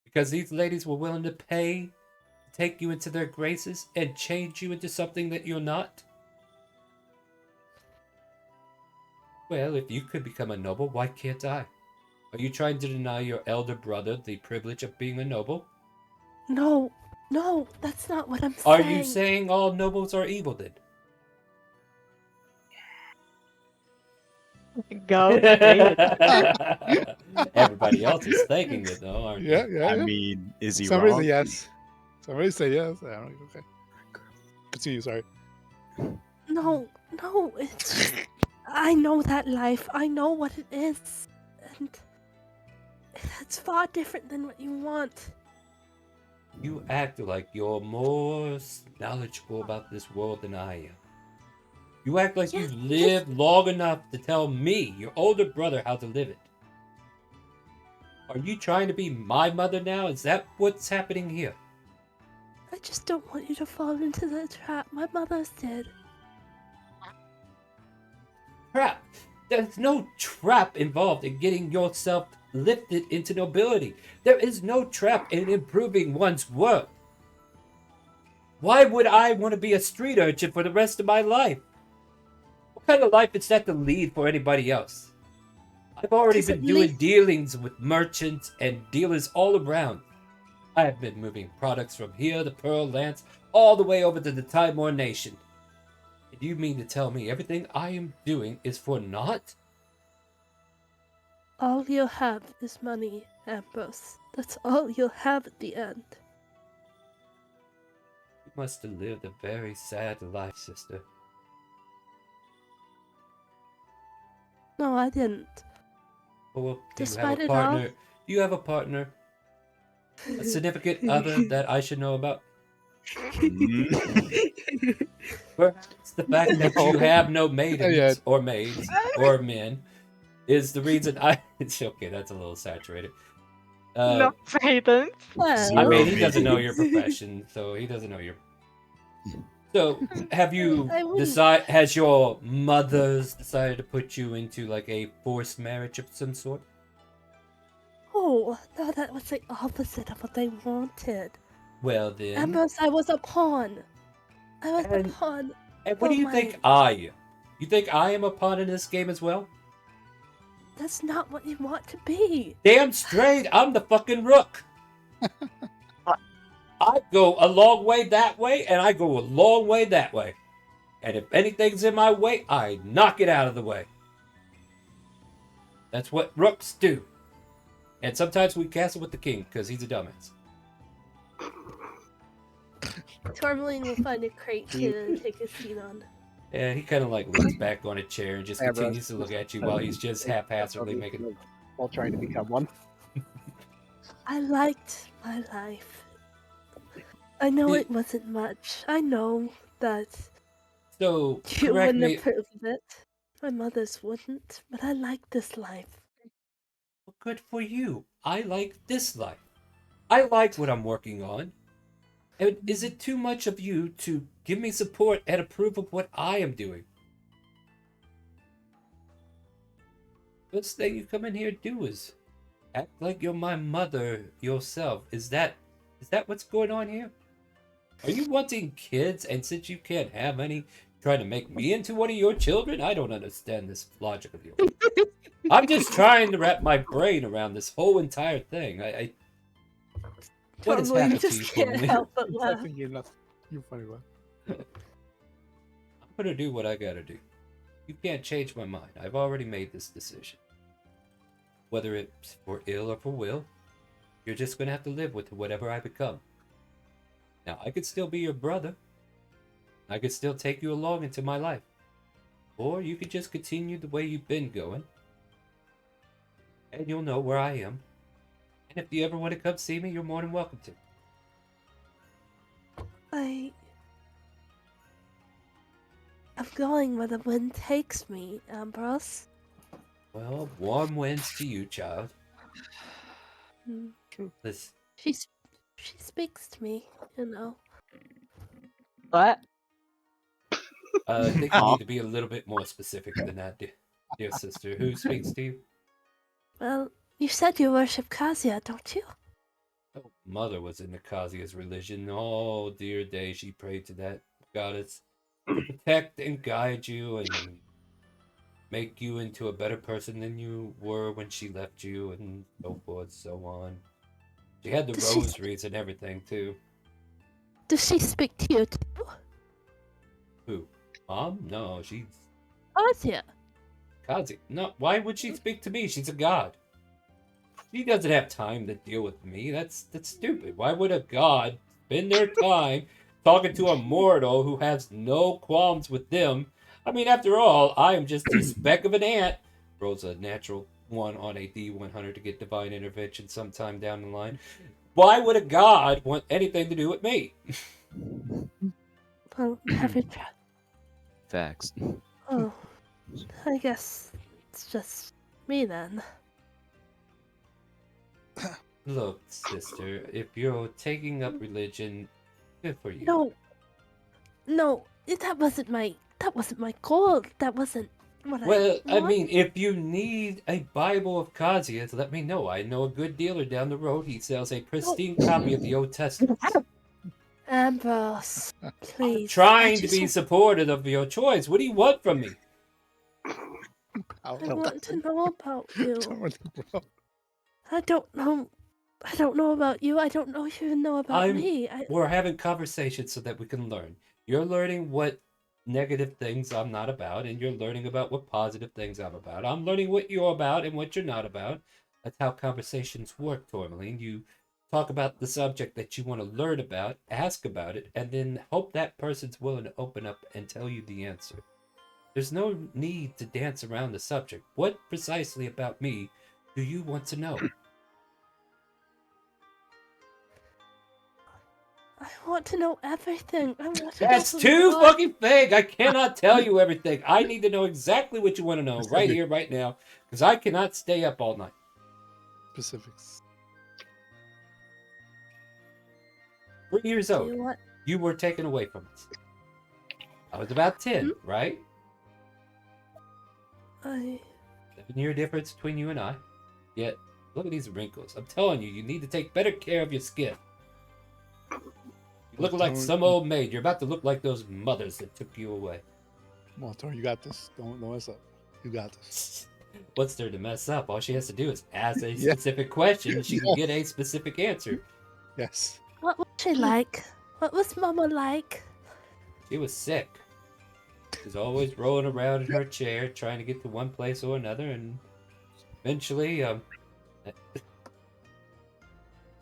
Because these ladies were willing to pay to take you into their graces and change you into something that you're not? Well, if you could become a noble, why can't I? Are you trying to deny your elder brother the privilege of being a noble? No, that's not what I'm saying. Are you saying all nobles are evil then? Go. Everybody else is thinking it though, aren't Yeah, they? yeah. I yeah. mean, is he Somebody wrong? say yes. Somebody say yes. I don't know. Okay. Continue. Sorry. No, it's just, I know that life. I know what it is. And it's far different than what you want. You act like you're more knowledgeable about this world than I am. You act like you've lived long enough to tell me, your older brother, how to live it. Are you trying to be my mother now? Is that what's happening here? I just don't want you to fall into the trap my mother did. Trap! There's no trap involved in getting yourself lifted into nobility. There is no trap in improving one's worth. Why would I want to be a street urchin for the rest of my life? What kind of life is that to lead for anybody else? I've already been doing dealings with merchants and dealers all around. I have been moving products from here to Pearl Lance all the way over to the Timor Nation. And you mean to tell me everything I am doing is for naught? All you'll have is money, Ambrose. That's all you'll have at the end. You must have lived a very sad life, sister. No, I didn't. Well, do you have Despite a it all- partner? Do you have a partner? A significant other that I should know about? Perhaps the fact that you have no maidens or maids or men is the reason I. It's okay, that's a little saturated. No maidens. I mean, he doesn't know your profession, so he doesn't know your. So, have you I wouldn't- decided? Has your mother's decided to put you into like a forced marriage of some sort? Oh, no, that was the opposite of what they wanted. Well then. Ambrose, I was a pawn. I was a pawn. And what do you for think my- I am? You think I am a pawn in this game as well? That's not what you want to be. Damn straight, I'm the fucking rook. I go a long way that way, and I go a long way that way. And if anything's in my way, I knock it out of the way. That's what rooks do. And sometimes we castle with the king, because he's a dumbass. Tourmaline will find a crate to take a seat on. And he kind of like leans back on a chair and just Ambrose. continues to look at you while he's just haphazardly making. While trying to become one. I liked my life. I know it wasn't much. I know that So, you correct wouldn't me. approve of it. My mother's wouldn't, but I like this life. Well, good for you. I like this life. I like what I'm working on. And is it too much of you to give me support and approve of what I am doing? First thing you come in here and do is act like you're my mother yourself. Is that what's going on here? Are you wanting kids, and since you can't have any, trying to make me into one of your children? I don't understand this logic of yours. I'm just trying to wrap my brain around this whole entire thing. What has Tourmaline happened to just you, can't Tourmaline? help but laugh. You're funny, one. I'm gonna do what I gotta do. You can't change my mind. I've already made this decision. Whether it's for ill or for will, you're just gonna have to live with whatever I become. Now, I could still be your brother. I could still take you along into my life. Or you could just continue the way you've been going. And you'll know where I am. And if you ever want to come see me, you're more than welcome to. I'm going where the wind takes me, Ambrose. Well, warm winds to you, child. Hmm. Listen. She speaks to me, you know. What? I think you need to be a little bit more specific than that, dear sister. Who speaks to you? Well, you said you worship Kazia, don't you? Oh, mother was in the Kazia's religion. Oh, dear day, she prayed to that goddess to protect and guide you and make you into a better person than you were when she left you, and so forth, so on. She had the Does she- rosaries and everything, too. Does she speak to you too? Who? Mom? No, she's Kazia. Kazi. No, why would she speak to me? She's a god. She doesn't have time to deal with me. That's stupid. Why would a god spend their time talking to a mortal who has no qualms with them? I mean, after all, I am just a speck of an ant. Rolls a natural 1 on a D100 to get divine intervention sometime down the line. Why would a god want anything to do with me? Well, haven't tried. Facts. Oh, I guess it's just me then. Look, sister, if you're taking up religion, good for you. No, that wasn't my goal. That wasn't what Well, I I mean, wanted. if you need a Bible of Kazuya's, let me know. I know a good dealer down the road. He sells a pristine copy of the Old Testament. Ambrose, please. Trying to be supportive of your choice. What do you want from me? I want to know about you. I don't know. I don't know about you. I don't know if you even know about me. We're having conversations so that we can learn. You're learning what negative things I'm not about, and you're learning about what positive things I'm about. I'm learning what you're about and what you're not about. That's how conversations work, Tourmaline. You talk about the subject that you want to learn about, ask about it, and then hope that person's willing to open up and tell you the answer. There's no need to dance around the subject. What precisely about me do you want to know? I want to know everything. I want to That's know too what- fucking vague. I cannot tell you everything. I need to know exactly what you want to know right here, right now, because I cannot stay up all night. Specifics. 3 years Do old. you want- You were taken away from us. I was about 10, right? 7-year difference between you and I. Yet, look at these wrinkles. I'm telling you, you need to take better care of your skin. You look like some old maid. You're about to look like those mothers that took you away. Come on, Tor, you got this. Don't mess up. You got this. What's there to mess up? All she has to do is ask a Yeah. specific question and she can Yes. get a specific answer. Yes. What was she like? What was Mama like? She was sick. She was always rolling around in her chair trying to get to one place or another, and eventually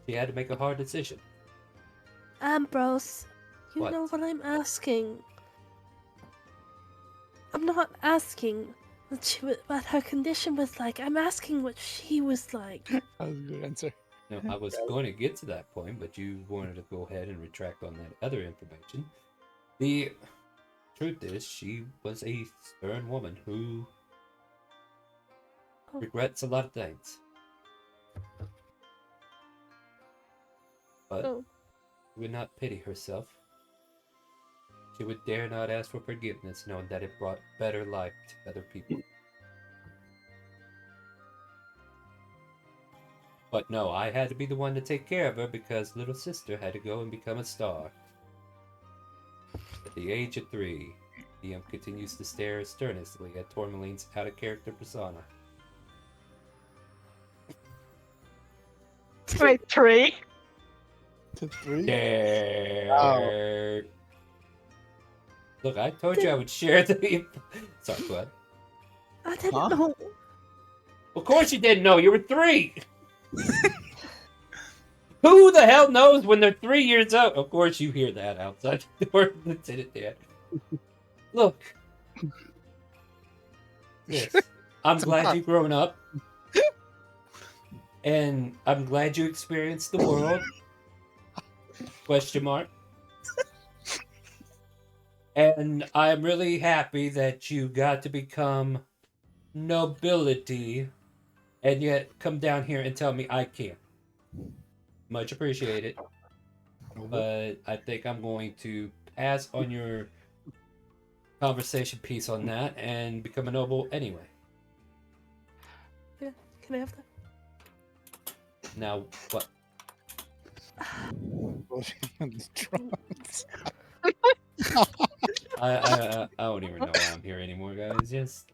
she had to make a hard decision. Ambrose, you What? know what I'm asking. I'm not asking what her condition was like. I'm asking what she was like. That was a good answer. No, I was going to get to that point, but you wanted to go ahead and retract on that other information. The truth is, she was a stern woman who regrets a lot of things. But she would not pity herself. She would dare not ask for forgiveness, knowing that it brought better life to other people. But no, I had to be the one to take care of her because little sister had to go and become a star. At the age of 3, DM continues to stare sternly at Tourmaline's out-of-character persona. Wait, 3? To 3? Dare. Look, I told you I would share the... Sorry, go ahead. I didn't know. Of course you didn't know. You were 3. Who the hell knows when they're 3 years old? Of course you hear that outside the door, Lieutenant Dan. Look. Yes. I'm glad you've grown up. And I'm glad you experienced the world. Question mark. And I'm really happy that you got to become nobility and yet come down here and tell me I can't. Much appreciated. But I think I'm going to pass on your conversation piece on that and become a noble anyway. Yeah, can I have that? Now, what? I don't even know why I'm here anymore, guys. Just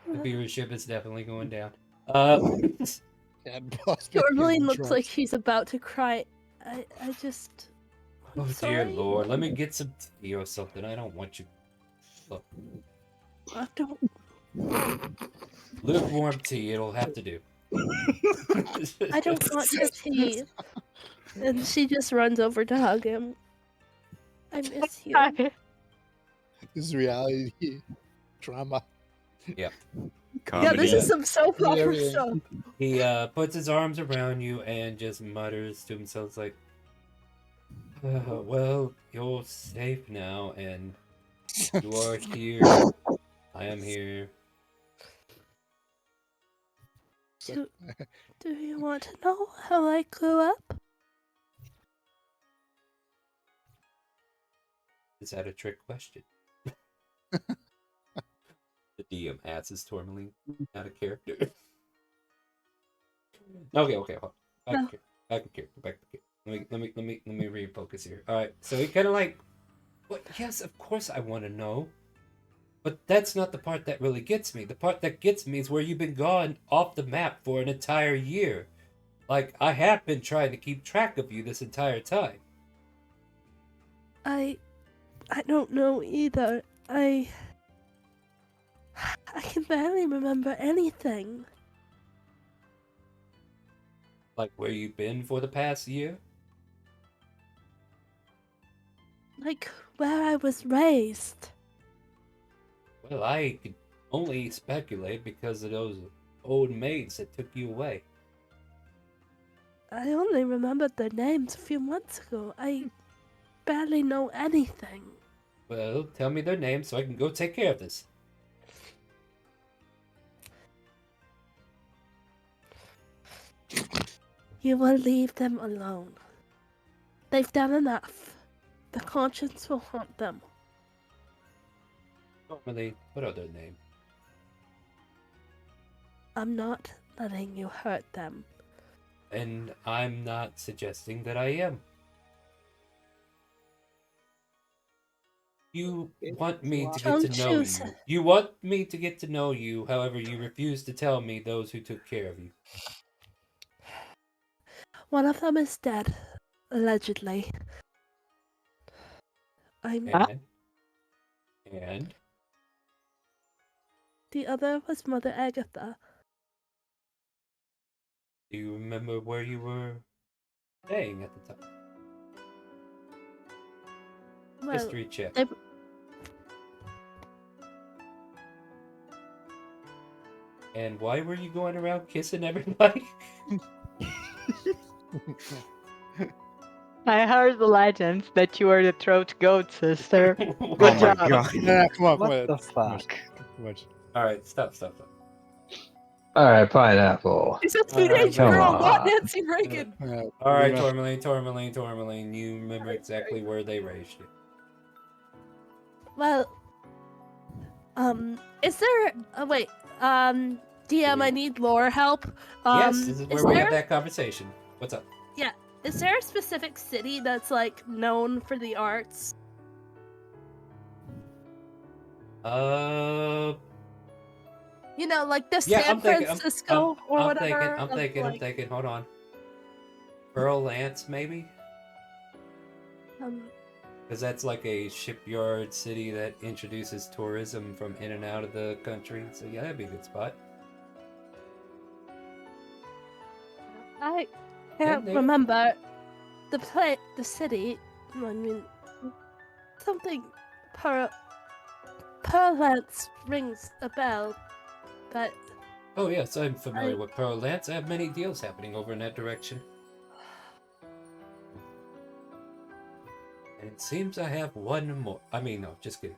the viewership is definitely going down. Tourmaline looks like she's about to cry. I just. I'm Oh dear sorry. lord, let me get some tea or something. I don't want you. Look, I don't. lukewarm tea, it'll have to do. I don't want your tea. And she just runs over to hug him. I miss you. This is reality drama. Yep. Yeah, this Comedy. is some soap Yeah, opera yeah. stuff. He puts his arms around you and just mutters to himself like, well, you're safe now, and you are here. I am here. Do you want to know how I grew up? Is that a trick question? The DM asks Tourmaline, not a character. Okay, hold on. Back to character. Let me refocus here. All right, so he kind of like, well, yes, of course I want to know, but that's not the part that really gets me. The part that gets me is where you've been gone off the map for an entire year. Like, I have been trying to keep track of you this entire time. I don't know either. I can barely remember anything. Like, where you've been for the past year? Like where I was raised. Well, I could only speculate because of those old maids that took you away. I only remembered their names a few months ago. I barely know anything. Well, tell me their names so I can go take care of this. You will leave them alone. They've done enough. The conscience will haunt them. Normally, what are their names? I'm not letting you hurt them. And I'm not suggesting that I am. You want me to get to know you. You want me to get to know you, however, you refuse to tell me those who took care of you. One of them is dead, allegedly. And The other was Mother Agatha. do you remember where you were staying at the time? Well, History check. And why were you going around kissing everybody? I heard the legends that you are the throat goat, sister. Good Oh my job. God. Nah, come on, What come on. the fuck? Alright, stop. All right, pineapple. She's a teenage Come girl, on. not Nancy Reagan. Alright, Tourmaline, you remember exactly where they raised you. Well, is there? Wait, DM, I need lore help. Yes, this is where we there, have that conversation. What's up? Yeah, is there a specific city that's like known for the arts? You know, like the San Francisco or whatever. I'm thinking. Hold on. Pearl Lance, maybe? Because that's like a shipyard city that introduces tourism from in and out of the country. So yeah, that'd be a good spot. I can't remember the city. I mean, something Pearl Lance rings a bell, but Oh yes, I'm familiar with Pearl Lance. I have many deals happening over in that direction. And it seems I have one more. I mean, no, just kidding.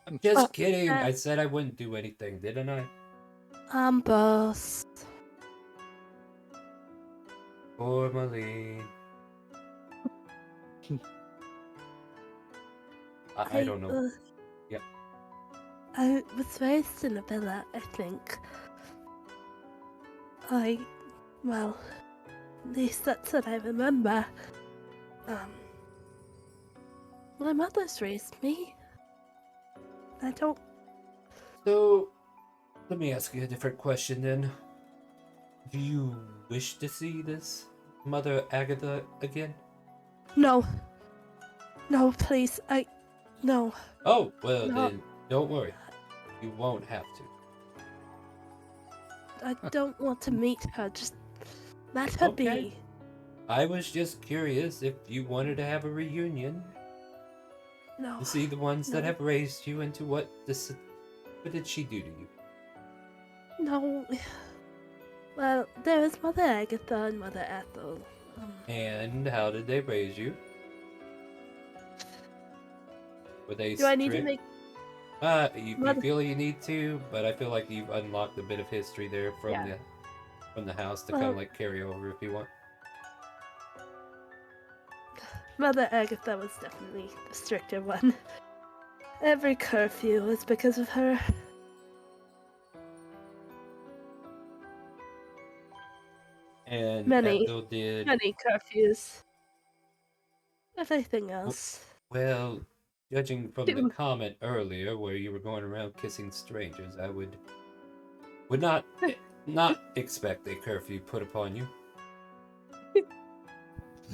I'm just kidding. I said I wouldn't do anything, didn't I? boss. Tourmaline. I don't know. Yep. I was raised in a villa, I think. Well, at least that's what I remember. My mother's raised me. I don't. So, let me ask you a different question then. Do you wish to see this Mother Agatha again? No. No, please. No. Oh, well No. then, don't worry. You won't have to. I don't want to meet her. Just let her be. I was just curious if you wanted to have a reunion. No. To see the ones that No. have raised you into what did she do to you? No. Well, there was Mother Agatha and Mother Ethel. And how did they raise you? Were they Do I need to strict? make... You Mother- feel you need to, but I feel like you've unlocked a bit of history there from Yeah. the house to Well- kind of like carry over if you want. Mother Agatha was definitely the stricter one. Every curfew was because of her. And Many Ethel did curfews. Everything else. well. Judging from the Dude. comment earlier, where you were going around kissing strangers, I would not expect a curfew put upon you.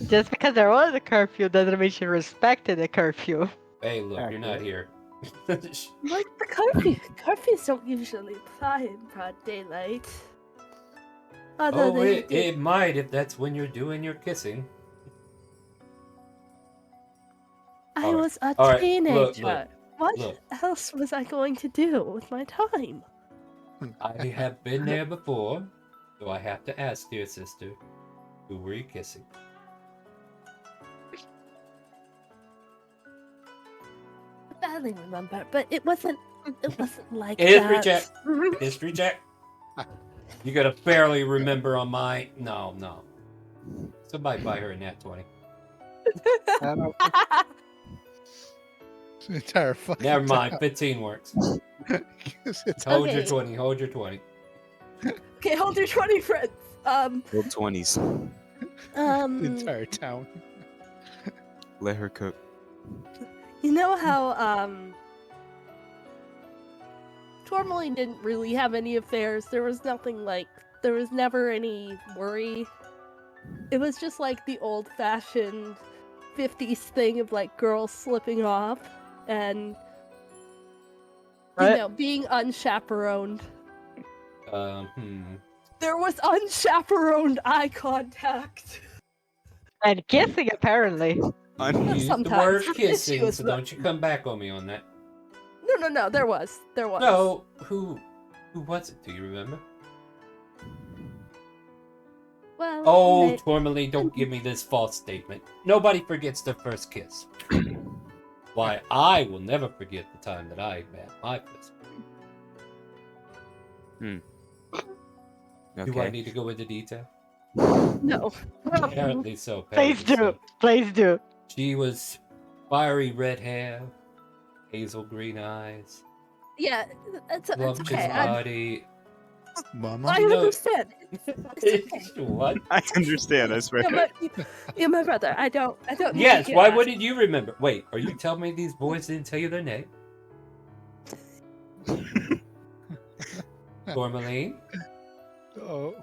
Just because there was a curfew doesn't mean she respected the curfew. Hey, look, you're not here. Like the curfews don't usually apply in broad daylight. Although Oh, they it might if that's when you're doing your kissing. I Alright, was a alright, teenager. What look. else was I going to do with my time? I have been there before, so I have to ask, dear sister, who were you kissing? I barely remember, but it wasn't like History that. check. History check. You gotta barely remember on my. No. Somebody buy her a nat 20. Entire fucking Never mind. town. 15 works. It's Hold your Okay. 20. Hold your 20. Okay, hold your 20 friends. Roll 20s. the entire town. Let her cook. You know how Tourmaline didn't really have any affairs. There was never any worry. It was just like the old-fashioned 50s thing of like girls slipping off and being unchaperoned. There was unchaperoned eye contact. And kissing, apparently. You used the Sometimes. word She kissing, was so not- don't you come back on me on that. No, there was. No, who was it? Do you remember? Well, Oh, Tourmaline, don't give me this false statement. Nobody forgets their first kiss. Why, I will never forget the time that I met my first. Do I Okay. need to go into detail? No. Apparently so. Please apparently do. so. Please do. She was fiery red hair, hazel green eyes, Yeah, it's voluptuous okay. body. Mama? I understand. It's okay. What? I understand, I swear. You're my brother. I don't need Yes, to get why at- wouldn't you remember? Wait, are you telling me these boys didn't tell you their name? Tourmaline? Oh.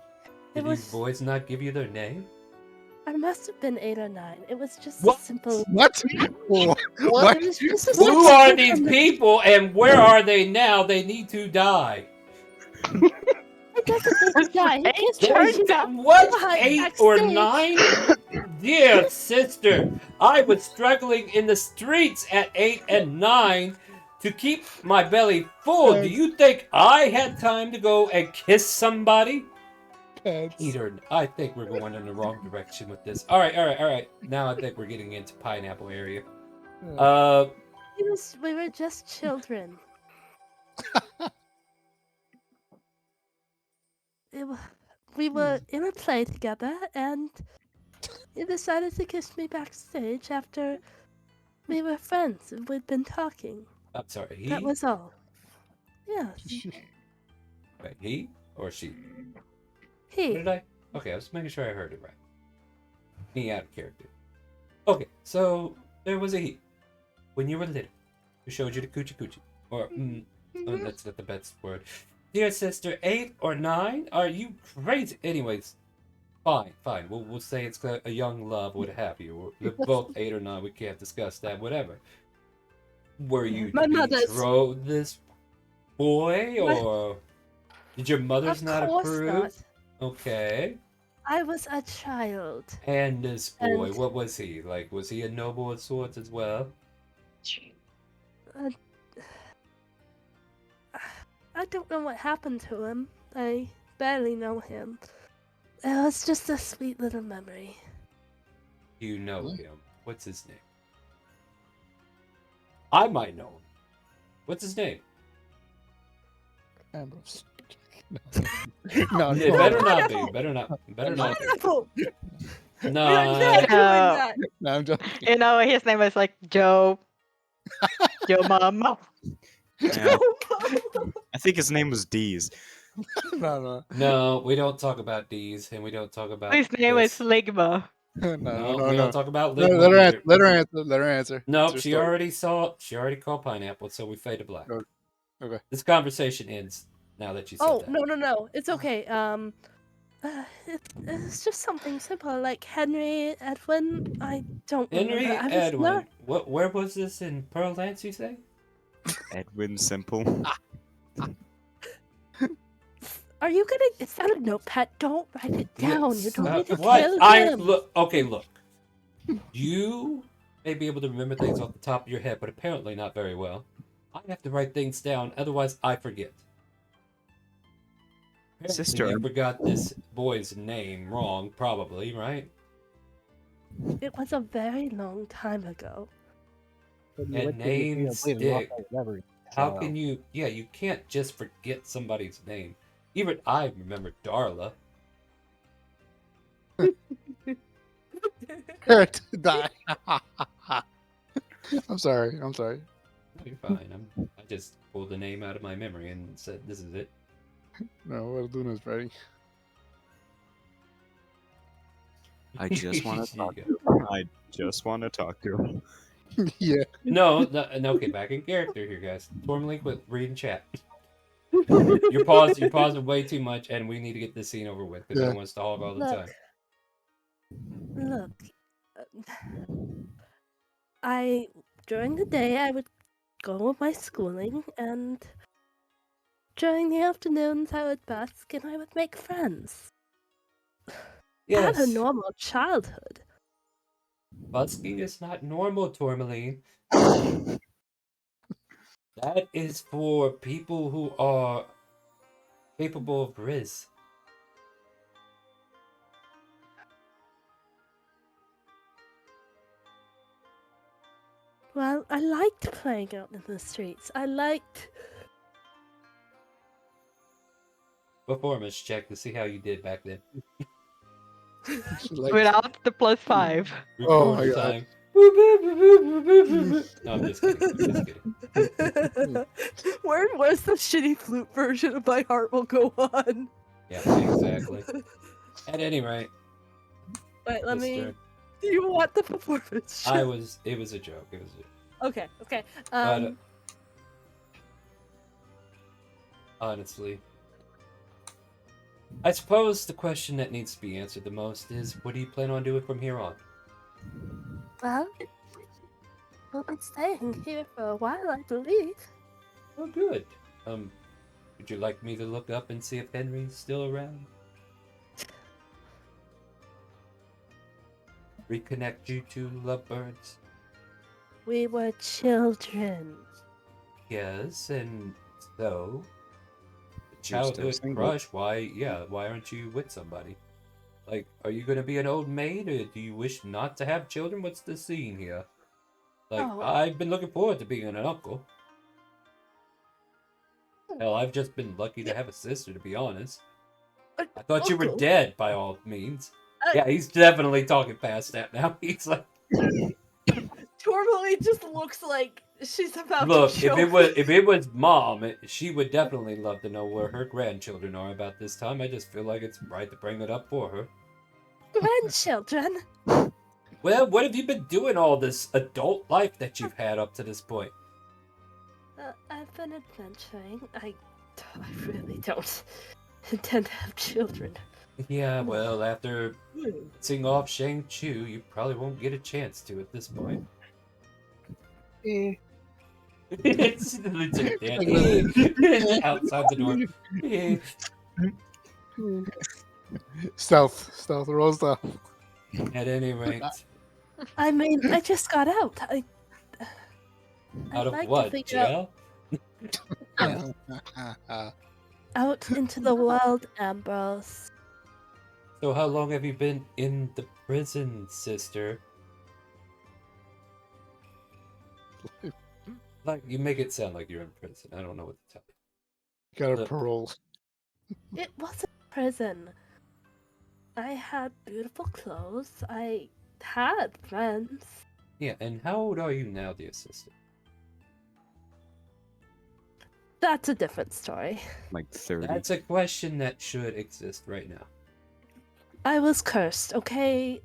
Did these boys not give you their name? I must have been 8 or 9. It was just What? a simple. What? It was just a Who simple are thing these from the- people and where are they now? They need to die. It doesn't need to die. It just Boys, turns out what? behind 8 or backstage. 9? Dear sister, I was struggling in the streets at 8 and 9 to keep my belly full. Do you think I had time to go and kiss somebody? Peter, I think we're going in the wrong direction with this. All right. Now I think we're getting into pineapple area. We were just children. We were in a play together, and he decided to kiss me backstage after we were friends and we'd been talking. I'm sorry, he? That was all. Yeah. Wait, he or she? He. What did I? Okay, I was making sure I heard it right. Me out of character. Okay, so there was a he. When you were little, who showed you the coochie coochie. Or, oh, that's not the best word. Dear sister, 8 or 9? Are you crazy? Anyways, fine. We'll say it's a young love, what have you. We're both 8 or 9. We can't discuss that. Whatever. Were you My mother's- betrothed this boy, or did your mother's Of not course approve? not. Okay. I was a child. And this boy, And- what was he? Like, was he a noble of sorts as well? I don't know what happened to him. I barely know him. It was just a sweet little memory. You know him. What's his name? I might know him. What's his name? Ambrose. No, it better not be. Better not. Better not be. Pineapple! No. No, I'm joking. You know, his name was like Joe. Joe Mama. Yeah. I think his name was Deez. No. No, we don't talk about D's, and we don't talk about. His name was this. No, No. We don't talk about. No, Ligma let her either. answer. Let her answer. Let her answer. No, It's her she story. already saw. She already called pineapple, so we fade to black. Okay. This conversation ends now that you said Oh, that. no. It's okay. It's just something simple like Henry Edwin. I don't Henry remember. I was Edwin. not. Where was this in Pearl Lance? You say? Edwin Simple. Are you gonna? It's not a notepad. Don't write it down. You don't need to what? kill I him. look. Okay, look. You may be able to remember things off the top of your head, but apparently not very well. I have to write things down, otherwise I forget. Apparently Sister. you forgot this boy's name wrong, probably, right? It was a very long time ago. And names stick. How can you? Yeah, you can't just forget somebody's name. Even I remember Darla. Kurt, die. I'm sorry. You're fine. I just pulled the name out of my memory and said, "This is it." No, what I'm doing is ready. I just want to talk to him. I just want to talk to him. Yeah. No, okay, back in character here, guys. Tourmaline, quit reading chat. You're pausing way too much, and we need to get this scene over with because I don't want us to hog all the time. Look, during the day I would go with my schooling, and during the afternoons I would busk and I would make friends. I had a Yes. normal childhood. Busking is not normal, Tourmaline. That is for people who are capable of Riz. Well, I liked playing out in the streets. I liked. Performance check to see how you did back then. Without the +5. Oh my Record God. time. No, I'm just kidding. Where's the shitty flute version of My Heart Will Go On? Yeah, exactly. At any rate, Wait, let me. Mr. Do you want the performance? It was a joke. It was a Okay. But, honestly, I suppose the question that needs to be answered the most is, what do you plan on doing from here on? Well, we'll be staying here for a while, I believe. Oh, good. Would you like me to look up and see if Henry's still around? Reconnect you two lovebirds? We were children. Yes, and so You're still childhood single. crush, why aren't you with somebody? Like, are you gonna be an old maid, or do you wish not to have children? What's the scene here? Like, Oh. I've been looking forward to being an uncle. Hell, I've just been lucky to have a sister, to be honest. I thought you were Uncle? dead, by all means. Yeah, he's definitely talking past that now. He's like, Tourmaline just looks like she's about look, to choke. if it was mom, she would definitely love to know where her grandchildren are about this time. I just feel like it's right to bring it up for her. Grandchildren? Well, what have you been doing all this adult life that you've had up to this point? I've been adventuring. I really don't intend to have children. Yeah, well, after seeing off Shang-Chi, you probably won't get a chance to at this point. It's legit, Dan. Outside the door. Stealth, roll stealth. At any rate, I mean, I just got out. out of like to what? figure out- Jail? out into the wild, Ambrose. So how long have you been in the prison, sister? Like, you make it sound like you're in prison. I don't know what to tell you. Got a Look, parole. It wasn't prison. I had beautiful clothes. I had friends. yeah, and how old are you now, dear sister? That's a different story. Like 30. That's a question that should exist right now. I was cursed, okay?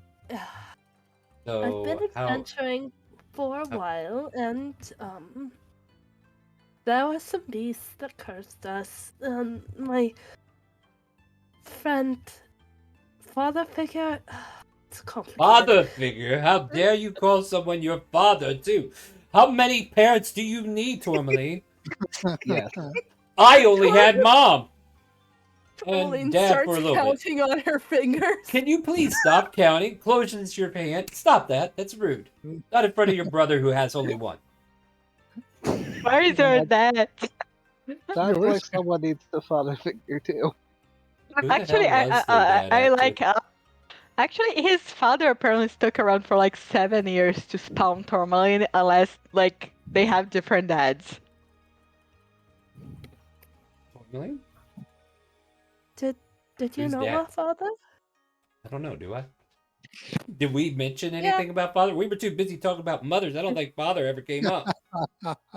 So I've been how? adventuring for a while, and there were some beasts that cursed us. My friend, father figure, it's complicated. Father figure? How dare you call someone your father, too? How many parents do you need, Tourmaline? Yes. I only had mom! Tourmaline And dad starts for a little bit. counting on her fingers. Can you please stop counting? Close your hand. Stop that. That's rude. Not in front of your brother who has only one. Where is your dad? Sounds like someone needs the father figure too. Who the Actually, hell was their dad, I actually? like. Actually, his father apparently stuck around for like 7 years to spawn Tourmaline, unless like they have different dads. Tourmaline? Did you Who's know dad? my father? I don't know, do I? Did we mention anything about father? We were too busy talking about mothers. I don't think father ever came up.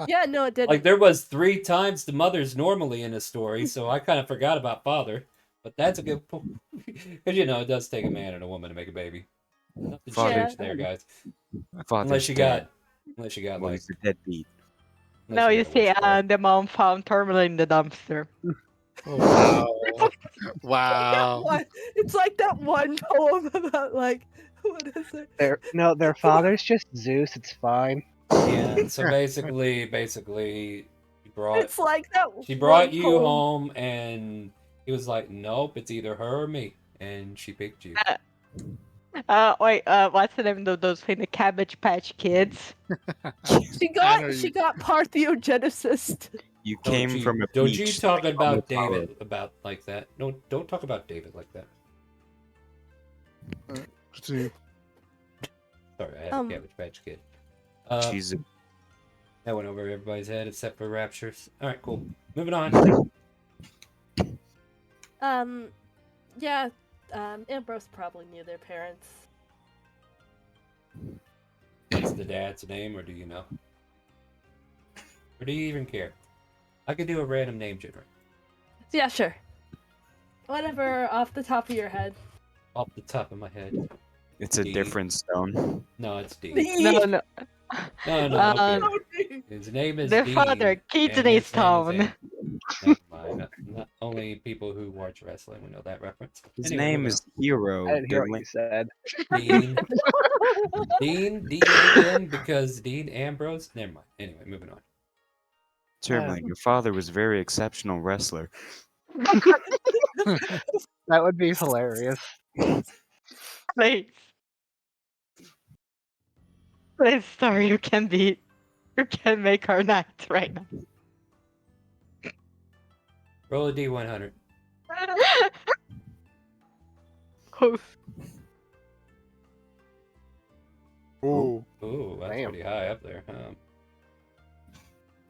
Yeah, no, it didn't. Like, there was 3 times the mothers normally in a story, so I kind of forgot about father. But that's a good point. Because, you know, it does take a man and a woman to make a baby. Nothing Father- changed there, guys. Father's Unless you dead. got, Well, like... he's a deadbeat. unless No, you got a see, witchcraft. the mom found Tourmaline in the dumpster. Wow. Wow. It's like that one poem about like what is it? Their father's just Zeus. It's fine. Yeah, so basically, she brought It's like that. she brought one you poem. home, and he was like, "Nope, it's either her or me," and she picked you. Wait, what's the name of those things? The Cabbage Patch Kids. She got Parthenogenesis. You Don't came you- from a Don't peach. you talk like about on the power. David about like that? No, don't talk about David like that. See, Sorry, I had Um, a Cabbage Patch Kid. She's a That went over everybody's head except for Raptures. All right, cool. Moving on. Yeah, Ambrose probably knew their parents. What's the dad's name, or do you know? Or do you even care? I could do a random name generator. Yeah, sure. Whatever, off the top of your head. Off the top of my head. It's a D. different stone. No, it's D. No, no. No, okay. His name is Their D. father, and Kidney his name is Stone. A. Never mind. Not only people who watch wrestling would know that reference. His Anyway, name moving is Hero. I didn't hear the what you said. on. Dean. D-A-N, because Dean Ambrose. Never mind. Anyway, moving on. Tourmaline, your father was a very exceptional wrestler. That would be hilarious. Please. Please, sorry, you can make our night right now. Roll a D100. Ooh. Ooh, that's Damn. pretty high up there, huh?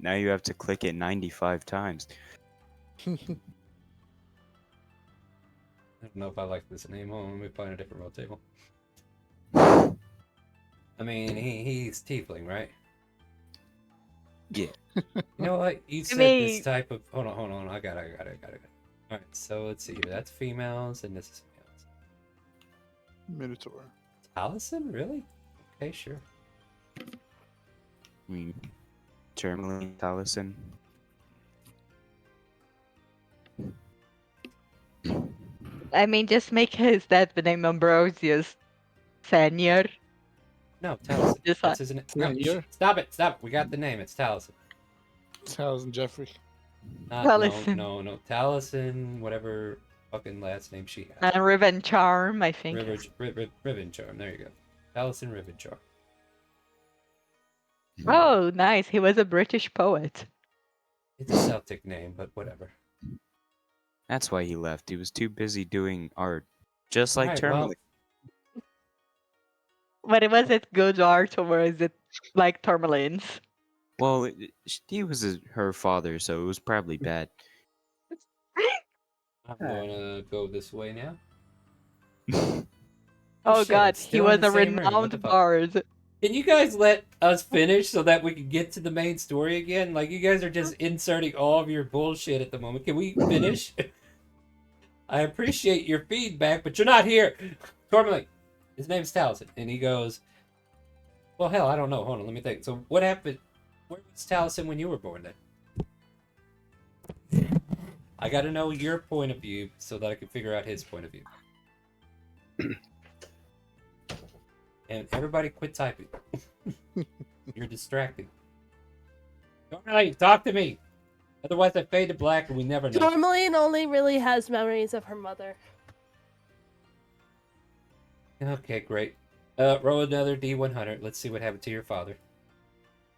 Now you have to click it 95 times. I don't know if I like this name. Hold on, let me find a different roll table. I mean, he's tiefling, right? Yeah. You know what? You said mean- this type of... Hold on. I got it. Alright, so let's see here. That's females, and this is males. Minotaur. Allison? Really? Okay, sure. I mean, Tourmaline, Allison. I mean, just make his dad the name Ambrosius Senior. No, Taliesin. Just That's his name. No, Senior? stop it. We got the name. It's Taliesin. Towson Jeffrey. Taliesin. No. Taliesin, whatever fucking last name she has. And Riven Charm, I think. Riven Charm. There you go. Taliesin Riven Charm. Oh, nice. He was a British poet. It's a Celtic name, but whatever. That's why he left. He was too busy doing art, just like Alright, well, Termly. But was it good art or was it like Tourmaline's? Well, he was her father, so it was probably bad. I'm gonna go this way now. Oh shit, god, it's he still was in the a same room. What the renowned fuck? bard. Can you guys let us finish so that we can get to the main story again? Like, you guys are just inserting all of your bullshit at the moment. Can we finish? I appreciate your feedback, but you're not here. Tourmaline, his name's Taliesin, and he goes, well, hell, I don't know. Hold on, let me think. So, what happened? Where was Taliesin when you were born then? I gotta know your point of view so that I can figure out his point of view. And everybody quit typing. You're distracting. Tourmaline, talk to me. Otherwise I fade to black and we never know. Tourmaline only really has memories of her mother. Okay, great. Roll another D100. Let's see what happened to your father.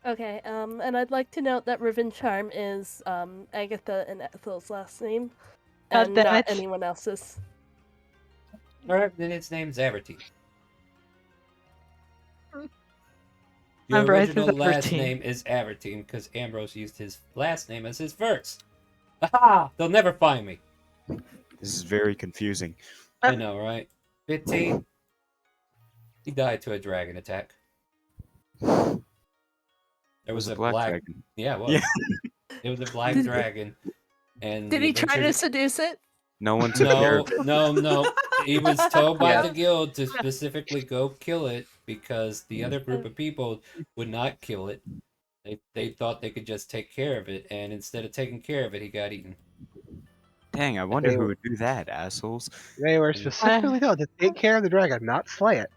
Okay, and I'd like to note that Riven Charm is Agatha and Ethel's last name, Oh, and damn not it. anyone else's. Alright, then its name's Avertine. Your Ambrose is original last Avertine. name is Avertine because Ambrose used his last name as his first. Aha! They'll never find me. This is very confusing. I know, right? 15. He died to a dragon attack. There was a black dragon. Yeah, it was. Yeah. It was a black Did- dragon. And Did the he try to adventures- seduce it? No one took care No, of it. no. He was told by Yeah. the guild to specifically go kill it because the other group of people would not kill it. They thought they could just take care of it, and instead of taking care of it, he got eaten. Dang, I wonder They who were- would do that, assholes. They were specifically told to take care of the dragon, not slay it.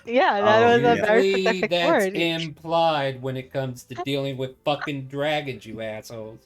Yeah, that was a very Usually specific that's word. implied when it comes to dealing with fucking dragons, you assholes.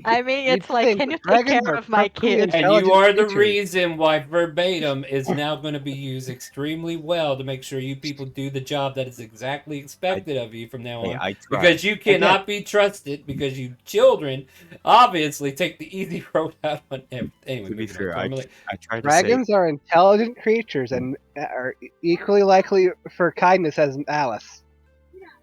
I mean, it's You'd like, think can you take dragons care are of my perfectly kid? And you intelligent are the creatures. reason why verbatim is now going to be used extremely well to make sure you people do the job that is exactly expected of you from now Hey, on. I tried. Because you cannot be trusted because you children obviously take the easy road out on everything. Anyway, To be moving on. fair, I Tourmaline- tried to say Dragons are intelligent creatures and are equally likely for kindness as Alice.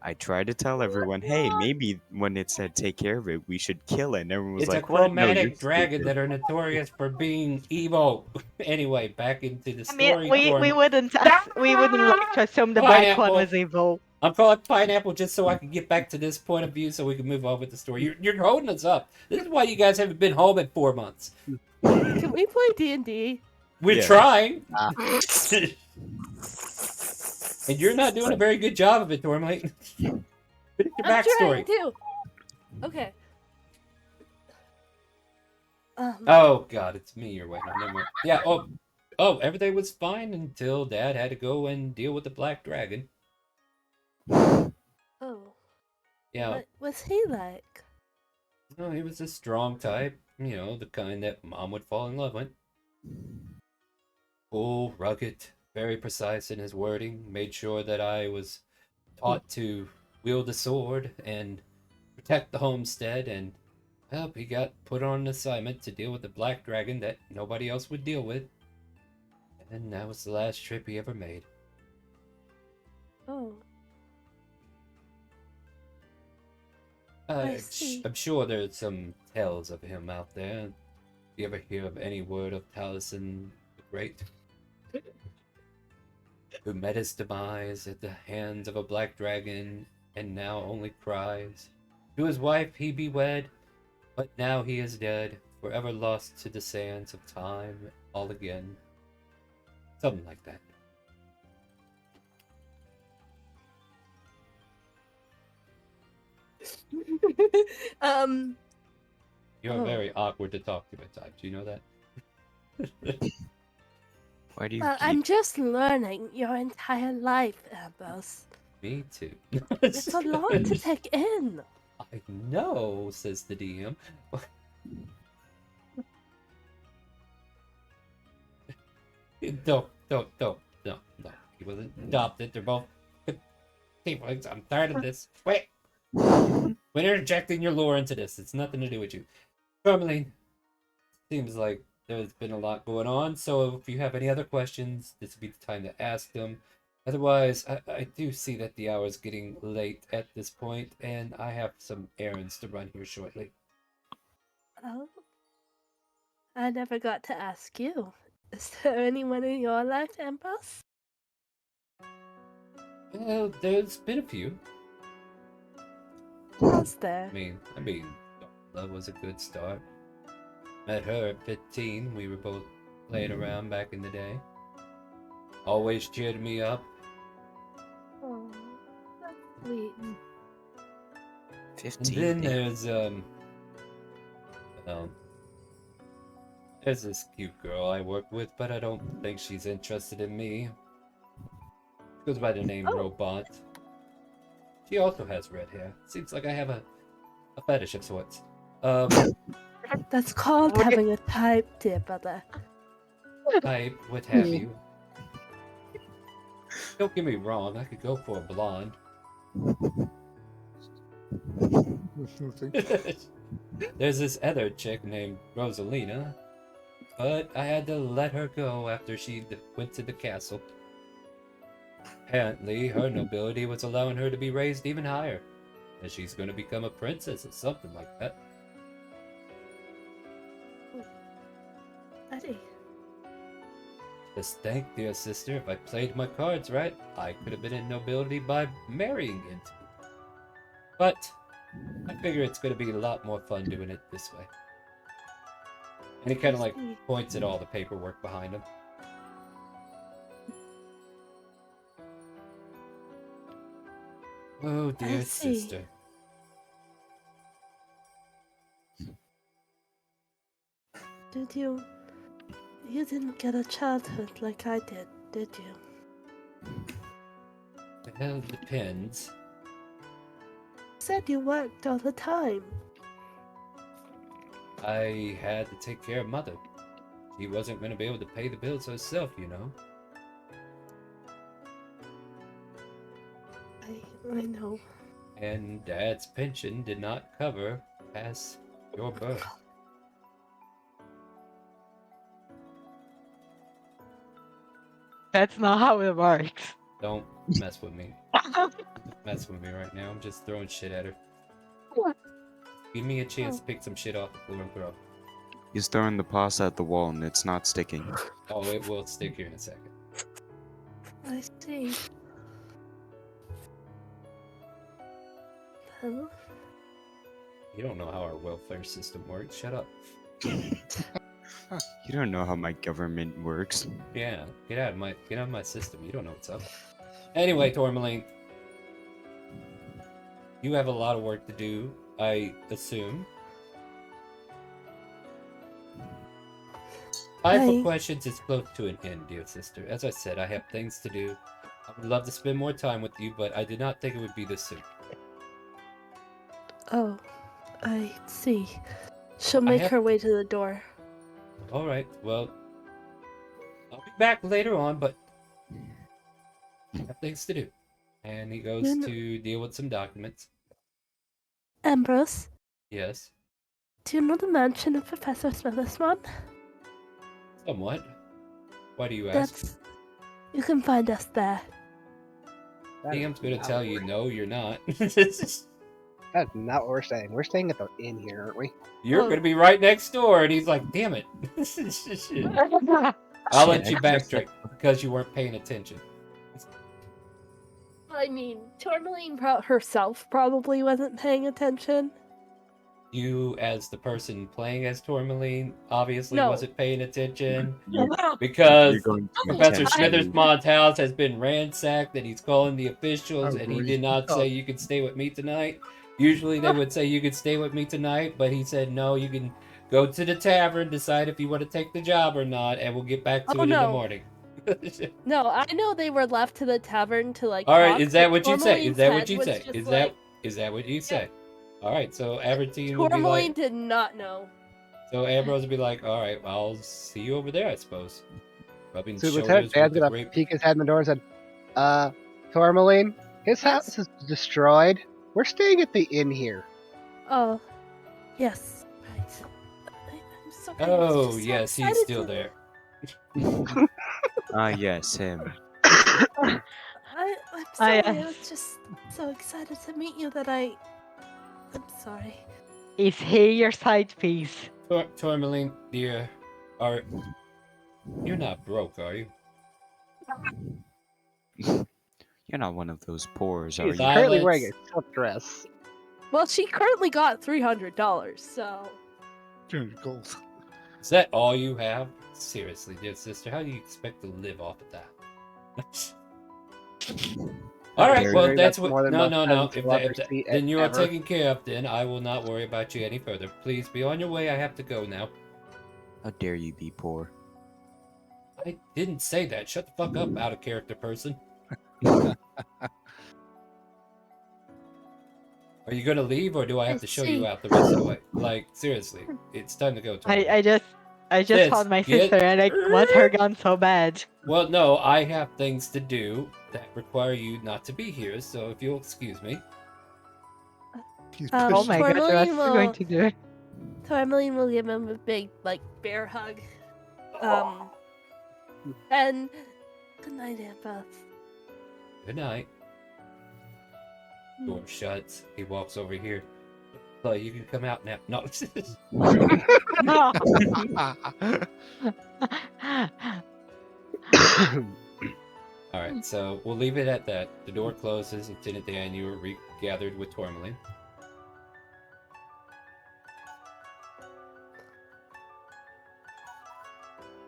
I tried to tell everyone, hey, maybe when it said take care of it, we should kill it. And everyone was It's like, a what? No, you're chromatic dragon stupid. that are notorious for being evil. Anyway, back into the I story. mean, we wouldn't like to assume the black one Pineapple. was evil. I'm calling pineapple just so I can get back to this point of view so we can move on with the story. You're holding us up. This is why you guys haven't been home in 4 months. Can we play D&D? We're Yeah. trying. And you're not doing a very good job of it, Tourmaline. Finish your I'm trying backstory. to. Okay. Oh god, it's me you're waiting on. Never mind. Yeah, oh, everything was fine until Dad had to go and deal with the black dragon. Oh. Yeah. What was he like? No, he was a strong type. You know, the kind that Mom would fall in love with. Cool, rugged, very precise in his wording. Made sure that I was taught to wield a sword and protect the homestead. And, well, he got put on an assignment to deal with the black dragon that nobody else would deal with. And that was the last trip he ever made. Oh. I see. I'm sure there's some tales of him out there. Do you ever hear of any word of Taliesin the Great? Who met his demise at the hands of a black dragon, and now only cries. To his wife he be wed, but now he is dead, forever lost to the sands of time all again. Something like that. You're Oh. very awkward to talk to at times. Do you know that? Why do you Well, I'm just learning your entire life, Ambrose. Me too. It's a lot to take in. I know, says the DM. No. He wasn't adopted. They're both tieflings. I'm tired of this. Wait. When interjecting your lore into this, it's nothing to do with you. Tourmaline, seems like there's been a lot going on, so if you have any other questions, this would be the time to ask them. Otherwise, I do see that the hour is getting late at this point, and I have some errands to run here shortly. Oh, I never got to ask you. Is there anyone in your life, Ambrose? Well, there's been a few. Was there? I mean, Darla was a good start. Met her at 15. We were both playing around back in the day. Always cheered me up. Oh, that's sweet. 15. And then there's there's this cute girl I work with, but I don't think she's interested in me. She goes by the name Robot. She also has red hair. Seems like I have a fetish of sorts. That's called having a type, dear brother. Type, what have you. Don't get me wrong, I could go for a blonde. There's this other chick named Rosalina, but I had to let her go after she went to the castle. Apparently, her nobility was allowing her to be raised even higher, and she's going to become a princess or something like that. Eddie. Just think, dear sister, if I played my cards right, I could have been in nobility by marrying into it. But I figure it's going to be a lot more fun doing it this way. And he kind of like points at all the paperwork behind him. Oh, dear sister. Did you... You didn't get a childhood like I did you? Well, it depends. Said you worked all the time. I had to take care of Mother. She wasn't going to be able to pay the bills herself, you know. I know. And Dad's pension did not cover past your birth. That's not how it works. Don't mess with me. Mess with me right now. I'm just throwing shit at her. Give me a chance to pick some shit off the floor and throw. He's throwing the pasta at the wall and it's not sticking. Oh, it will stick here in a second. I see. Hello? You don't know how our welfare system works. Shut up. You don't know how my government works. Yeah, get out of my system. You don't know what's up. Anyway, Tourmaline, you have a lot of work to do, I assume. Time for questions is close to an end, dear sister. As I said, I have things to do. I would love to spend more time with you, but I did not think it would be this soon. Oh, I see. She'll make her way to the door. Alright, well, I'll be back later on, but I have things to do. And he goes to deal with some documents. Ambrose, Yes, do you know the mansion of Professor Smitherswan? somewhat. Why do you ask? You can find us there. DM's gonna tell you, no, you're not. That's not what we're saying. We're staying at the inn here, aren't we? You're gonna be right next door, and he's like, damn it. I'll let you backtrack because you weren't paying attention. I mean, Tourmaline herself probably wasn't paying attention. You, as the person playing as Tourmaline, obviously No. wasn't paying attention No. because You're going to Professor attempt to- Smithersmon's house has been ransacked, and he's calling the officials, and he Agreed. did not say you can stay with me tonight. Usually they would say you could stay with me tonight, but he said no, you can go to the tavern, decide if you want to take the job or not, and we'll get back to it in the morning. No, I know they were left to the tavern to like. All right, talk, is that but what you say? Is Tourmaline's that what head you was say? just Is like- that what you say? All right, so Abertine will be Tourmaline like, did not know. so Ambrose will be like, all right, I'll see you over there, I suppose. Rubbing So shoulders Lieutenant with Dan's the gonna great. peek his head in the door and said, Tourmaline, his house is destroyed. We're staying at the inn here. Oh, yes, right. I'm okay. Oh, Just so yes, he's excited still to- there. Ah, yes, him. I'm sorry. I, I was just so excited to meet you that I'm sorry. Is he your side piece? Tourmaline, dear, you're not broke, are you? You're not one of those poors, are She's you? currently wearing a silk dress. Well, she currently got $300, so 200 gold. Is that all you have? Seriously, dear sister, how do you expect to live off of that? All right, Very well, much that's more what. than No, most no. peasants will ever see Then you are ever. taken care of. Then I will not worry about you any further. Please be on your way. I have to go now. How dare you be poor? I didn't say that. Shut the fuck up, out of character person. Are you gonna leave, or do I have to show you out the rest of the way? Like, seriously, it's time to go. Tourmaline. I just Sis, found my get- sister and I want her gone so bad. Well, no, I have things to do that require you not to be here. So if you'll excuse me. Oh my god, Tourmaline what's she going will- to do? Tourmaline will give him a big, bear hug. And good night, Aunt Beth. Good night. Door shuts. He walks over here. So you can come out now. No. All right, so we'll leave it at that. The door closes. Lieutenant Dan, you are regathered with Tourmaline.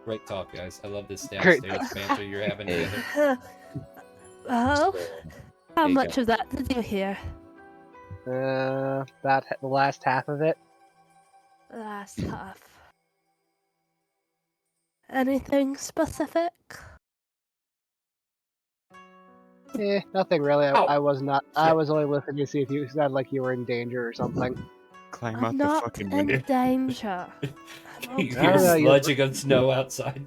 Great talk, guys. I love this Great downstairs banter you're having Hey. together. Oh, how you much go. of that did you hear? About the last half of it. Last half. Anything specific? Nothing really. Ow. I was not. I was only listening to see if you sounded like you were in danger or something. Climb I'm out the not fucking in window. danger. You I hear don't know, you're- sludging of snow outside.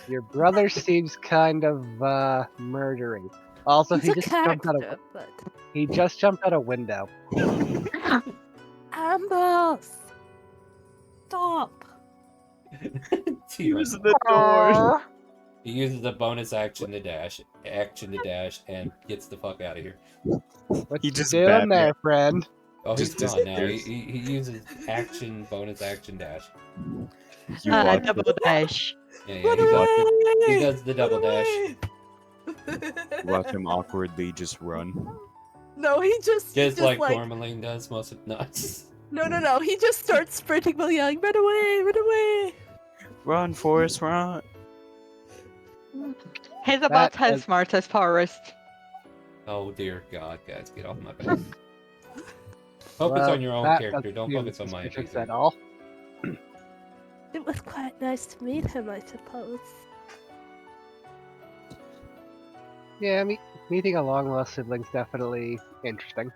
Your brother seems kind of murdery. Also, He's he a just jumped out of character, but he just jumped out a window. Ambrose, stop! Use the door. He uses the bonus action to dash, and gets the fuck out of here. What He you just doing Batman. there, friend? Oh, he's Just gone now. disappears. He uses bonus action dash. You watch Double him- dash. Yeah, he does the double dash. you watch him awkwardly just run. No, he just Just like Tourmaline does most of No. He just starts sprinting while yelling, "Run away! Run away!" Run, Forrest, run! He's about That as is- smart as Forrest. Oh dear God, guys, get off my back. Focus Well, on your own that character. doesn't Don't seem focus on mine. suspicious please. at all. It was quite nice to meet him, I suppose. Yeah, meeting a long lost sibling's definitely interesting.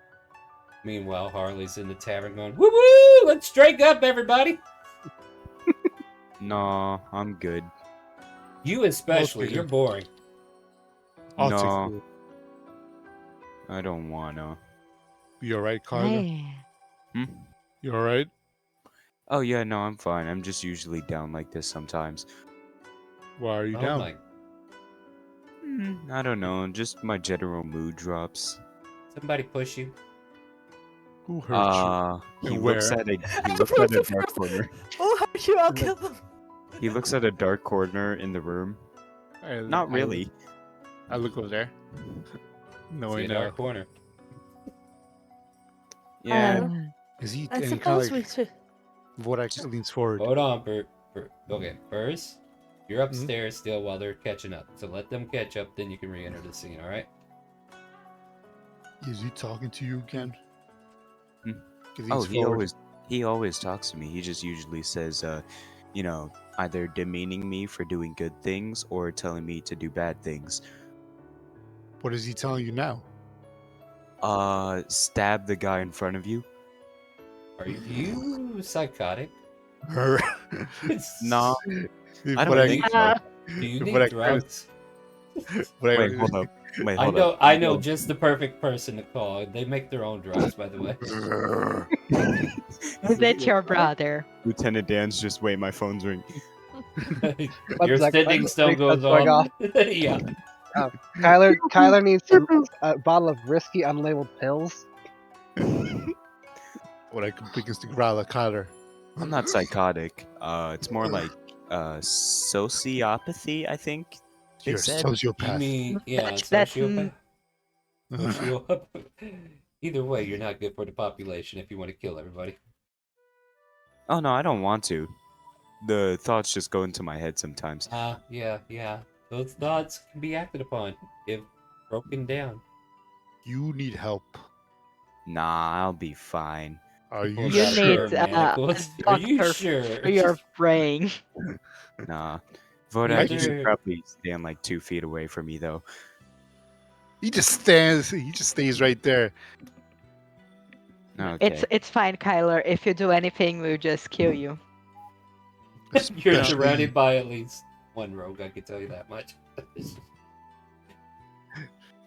Meanwhile, Harley's in the tavern going, "Woo woo! Let's drink up, everybody!" No, I'm good. You especially. Okay. You're boring. I'll No. take it. I don't wanna. You alright, Carla? Hmm? You alright? Oh yeah, no, I'm fine. I'm just usually down like this sometimes. Why are you Oh down? my! I don't know, just my general mood drops. Somebody push you. Who hurt He And looks where? at a dark corner. Oh, hurt you? I'll kill him. He looks at a dark corner in the room. you? Not really. I look over there. No, See I a know. dark corner. Yeah. Is he? I and he kinda suppose like, we should. Vorax leans forward. Hold on, Bert. Okay, first, you're upstairs still while they're catching up. So let them catch up, then you can re-enter the scene. All right? Is he talking to you again? Hmm. He Oh, leans he forward. always talks to me. He just usually says, you know, either demeaning me for doing good things or telling me to do bad things. What is he telling you now? Stab the guy in front of you. Are you psychotic? No, I What don't think so. Do you What need I- drugs? Wait, hold up. I know just the perfect person to call. They make their own drugs, by the way. Is it your brother? Lieutenant Dan's just wait, my phone's ringing. Your sending still goes on. Yeah. Kyler needs a bottle of risky unlabeled pills. What I can pick is the growler, Kyler. I'm not psychotic. It's more like sociopathy, I think. They You're a said. sociopath. You mean, yeah, That's sociopath? Sociopath. Either way, you're not good for the population if you want to kill everybody. Oh no, I don't want to. The thoughts just go into my head sometimes. Yeah. Those thoughts can be acted upon if broken down. You need help. Nah, I'll be fine. Are you You sure? need a Are you doctor sure? for your brain. Nah. Vodak, you Either- should probably stand like 2 feet away from me, though. He just stands. He just stays right there. Okay. It's fine, Kyler. If you do anything, we'll just kill you. You're Especially- surrounded by at least one rogue, I can tell you that much.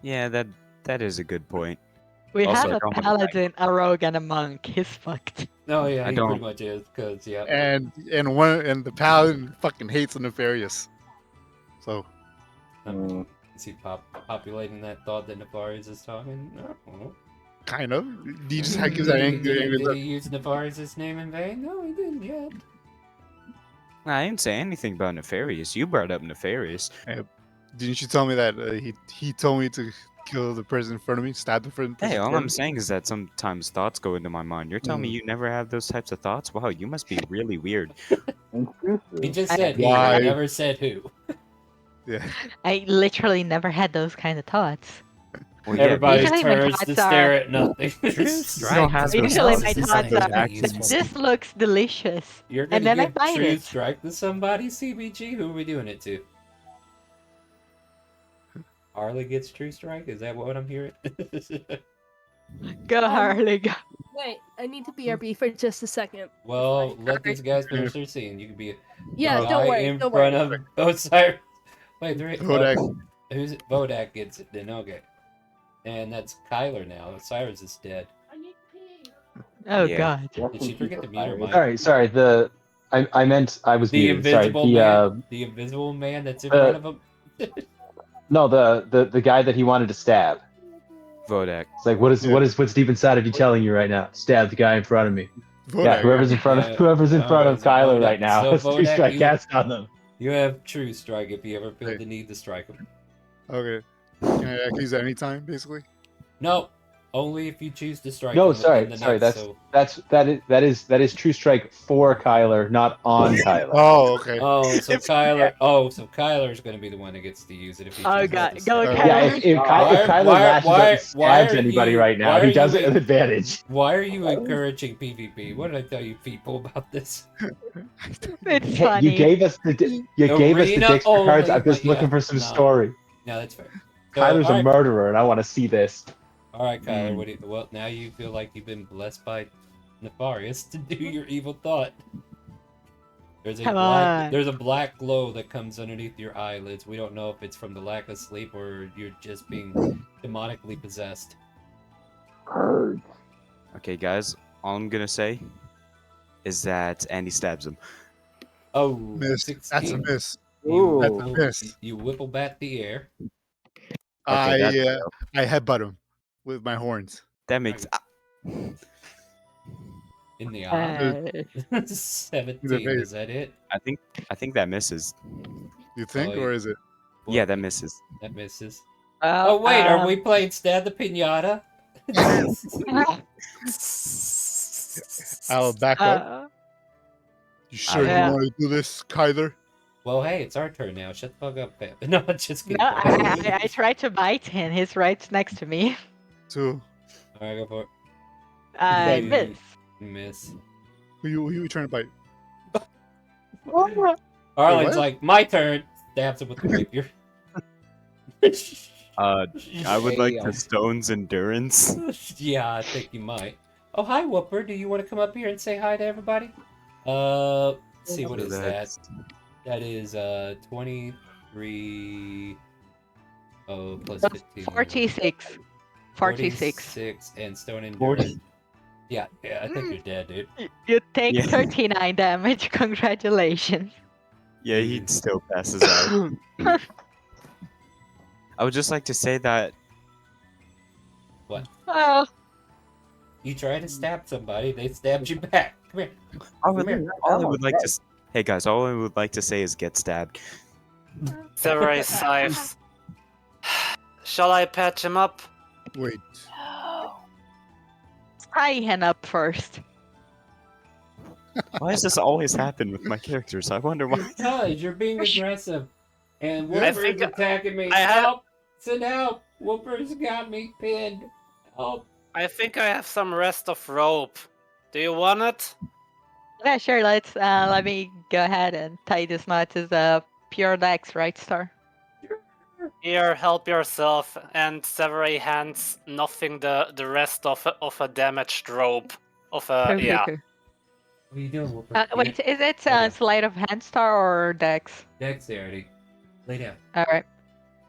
Yeah, that is a good point. We Also, have I a don't have a paladin, a rogue, and a monk. He's fucked. Oh yeah, I he don't- pretty much is, cause yeah. And the paladin fucking hates the nefarious. So Is he populating that thought that Nefarious is talking? No. kind of. He just gives that angry Did look. he use Nefarious' name in vain? No, he didn't yet. I didn't say anything about Nefarious. You brought up Nefarious. Didn't you tell me that he told me to kill the person in front of me, stab the person? Hey, in all front I'm of me? saying is that sometimes thoughts go into my mind. You're telling me you never have those types of thoughts? Wow, you must be really weird. He just said he Why? never said who. Yeah. I literally never had those kind of thoughts. Well, yeah, Everybody Usually my turns to thoughts stare are- at nothing. don't have those Usually thoughts. my It's thoughts like are, actions. this looks delicious. You're And gonna then I give bite true it. strike to somebody, CBG? Who are we doing it to? Harley gets true strike? Is that what I'm hearing? Go, Harley, go. Wait, I need to BRB for just a second. Well, let these guys finish their scene. You can be Yeah, a don't guy worry, in don't front worry. of Osiris. Wait, there is Vodak. who's it? Vodak gets it then, okay. And that's Kyler now. Osiris is dead. Oh, Yeah. God. Did she forget to mute her mic? Sorry. I meant I was The muted. Sorry. invisible man. The invisible man that's in front of him. No, the guy that he wanted to stab. Vodak. It's like what's deep inside of you telling you right now? Stab the guy in front of me. Yeah, whoever's in front of Kyler right now. So Let's do Vodak, strike cast on them. You have true strike if you ever feel the need to strike him. Okay. Can I use that anytime, basically? No, only if you choose to strike. No, him sorry. within the next, That is true strike for Kyler, not on Kyler. Oh, okay. Oh, so Kyler's gonna be the one that gets to use it if he Oh, chooses God. to Go, strike. Kyler. Yeah, if Kyler lashes up and stabs anybody right now, he does it with advantage. Why are you encouraging PvP? What did I tell you people about this? It's Hey, funny. you gave us the Arena dicks for cards. only, I'm just but looking yeah, for some no. story. No, that's fair. So, Kyler's a alright. murderer, and I want to see this. All right, Kyler. What do you, well, now you feel like you've been blessed by Nefarious to do your evil thought. There's Come on. there's a black glow that comes underneath your eyelids. We don't know if it's from the lack of sleep or you're just being demonically possessed. Okay, guys, all I'm gonna say is that Andy stabs him. Oh, Miss. 16. That's a miss. You That's a whipple, miss. you whipple back the air. I that's- headbutt him with my horns. That makes. In the eye. Uh, 17, is that it? I think that misses. You think, Oh, or is it? Yeah, that misses. That misses. well, Oh, wait, are we playing Stab the Pinata? I'll back up. You sure yeah. you want to do this, Kyler? Well, hey, it's our turn now. Shut the fuck up, fam. No, just kidding. No, I tried to bite him. He's right next to me. Two. Alright, go for it. I You miss. Miss. Who you trying to bite? Arlen's what? like, my turn. Stabs him with the rapier. I would like to Stone's endurance. Yeah, I think you might. Oh, hi, Whooper. Do you want to come up here and say hi to everybody? Let's see, what is that? That is 23. Oh, plus 15. 46. 46. 46 and Stone Endurance. Yeah, I think you're dead, dude. You take Yeah. 39 damage. Congratulations. Yeah, he still passes out. I would just like to say that. What? Well, You try to stab somebody, they stabbed you back. Come here. All Come here. I would like to. Hey guys, all I would like to say is get stabbed. Severay sighs. Shall I patch him up? Wait. tie him up first. Why does this always happen with my characters? I wonder why. Because you're being aggressive. And I Whooper's think attacking me. I have- Help! Send help! Whooper's got me pinned. Help! I think I have some rest of rope. Do you want it? Yeah, sure. Let me go ahead and tie this knot. Is pure dex, right, Star? Here, help yourself. And Severay hands nothing the rest of a damaged rope. Of a Okay, yeah. okay. What are you doing, Whooper? Wait, is it Yeah. sleight of hand, Star, or dex? Dexterity. Lay down. All right.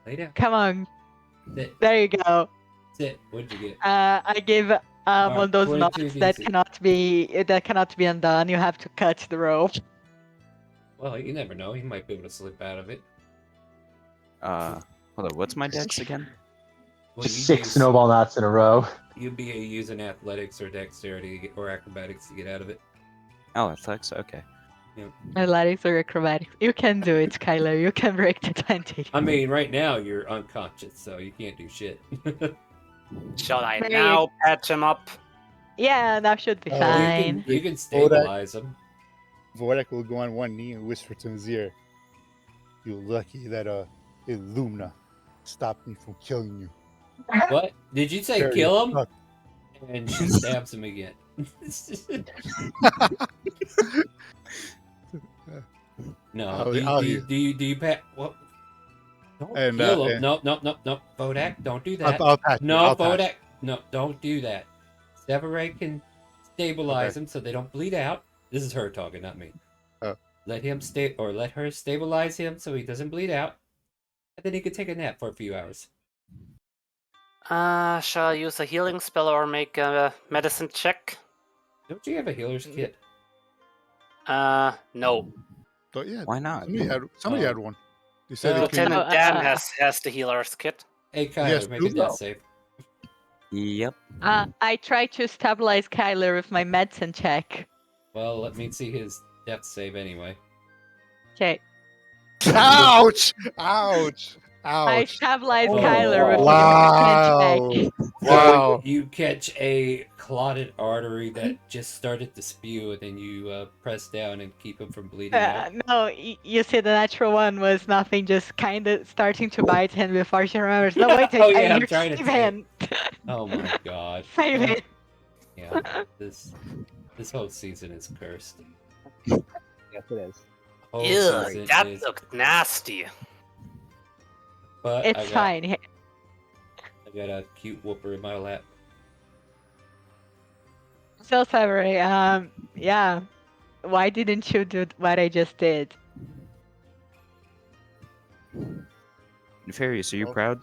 Lay down. Come on. Sit. There you go. Sit. What'd you get? I give one Alright, of those 22 knots that DC. cannot be undone. You have to cut the rope. Well, you never know. He might be able to slip out of it. Hold on. What's my dex again? Well, Just you 6 use- snowball knots in a row. You'd be using athletics or dexterity or acrobatics to get out of it. Oh, athletics. Okay. Yeah. Athletics or acrobatics. You can do it, Skylar. You can break the 20. I mean, right now you're unconscious, so you can't do shit. Shall I There now patch him up? Yeah, that should be Oh, fine. You can stabilize him. Vorak will go on one knee and whisper to his ear, "You're lucky that Illumina stopped me from killing you." What? Did you say Very kill him? fuck. And she stabs him again. No. Do you pat? What? Don't And, kill him. and- No. Bodak, don't do that. I'll patch you, No, I'll patch Bodak. No, don't do that. Severay can stabilize Okay. him so they don't bleed out. This is her talking, not me. Oh. Let her stabilize him so he doesn't bleed out, and then he can take a nap for a few hours. Shall I use a healing spell or make a medicine check? Don't you have a healer's kit? No. But yeah, Why not? somebody Oh. had one. They said it came. Lieutenant Dan has the healer's kit. Hey, Kyler, Yes, make a do death so. save. Yep. I try to stabilize Kyler with my medicine check. Well, let me see his death save anyway. Okay. Ouch! Ouch! I Ouch! stabilize Oh, Kyler with wow. my medicine check. Wow! You catch a clotted artery that just started to spew, and then you press down and keep him from bleeding out. No, you see, the natural one was nothing, just kind of starting to bite him before she remembers. No, wait, Oh, yeah, I'm you're trying to Steven. Oh my god. Save it. Yeah, this whole season is cursed. Yes, it is. Whole Ew, season that is- looked nasty. But It's fine. I got a cute whooper in my lap. So, Severay, yeah. Why didn't you do what I just did? Nefarious, are you Oh. proud?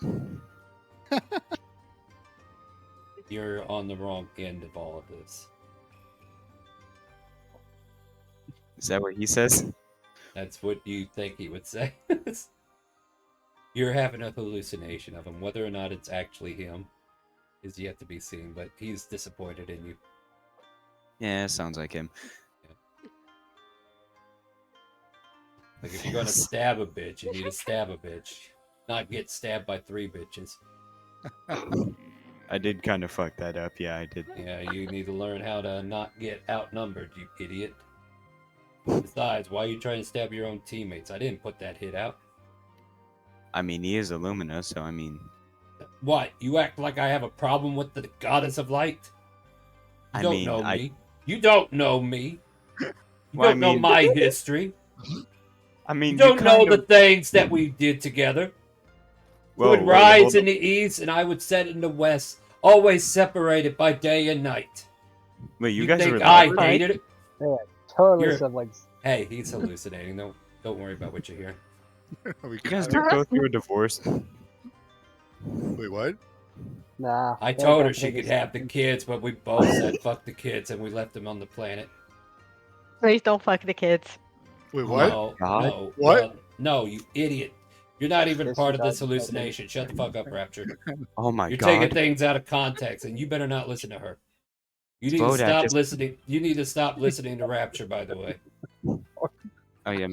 You're on the wrong end of all of this. Is that what he says? That's what you think he would say. You're having a hallucination of him. Whether or not it's actually him is yet to be seen, but he's disappointed in you. Yeah, sounds like him. Like, if you're gonna stab a bitch, you need to stab a bitch. Not get stabbed by 3 bitches. I did kind of fuck that up. Yeah, I did. Yeah, you need to learn how to not get outnumbered, you idiot. Besides, why are you trying to stab your own teammates? I didn't put that hit out. I mean, he is Illumina, so I mean, What? You act like I have a problem with the goddess of light? You I don't mean, know I- me. You don't know me. You Well, I don't know mean- my history. I mean, You don't know kind the of- things that we did together. Whoa, you would wait, rise hold in the east, and I would set in the west, always separated by day and night. Wait, you You guys think were I lovers? hated it? Yeah, totally You're- siblings. Hey, he's hallucinating. Don't worry about what you hear. You guys are both were divorced. Wait, what? Nah. I they're told not her she the could biggest have the kids, but we both said fuck the kids and we left them on the planet. Please don't fuck the kids. Wait, Oh what? No, God. no. What? Well, no, you idiot. You're not even This part is of this not- hallucination. Shut the fuck up, Rapture. Oh my You're God. taking things out of context, and you better not listen to her. You need to Vodak stop is- listening. You need to stop listening to Rapture, by the way. Oh yeah,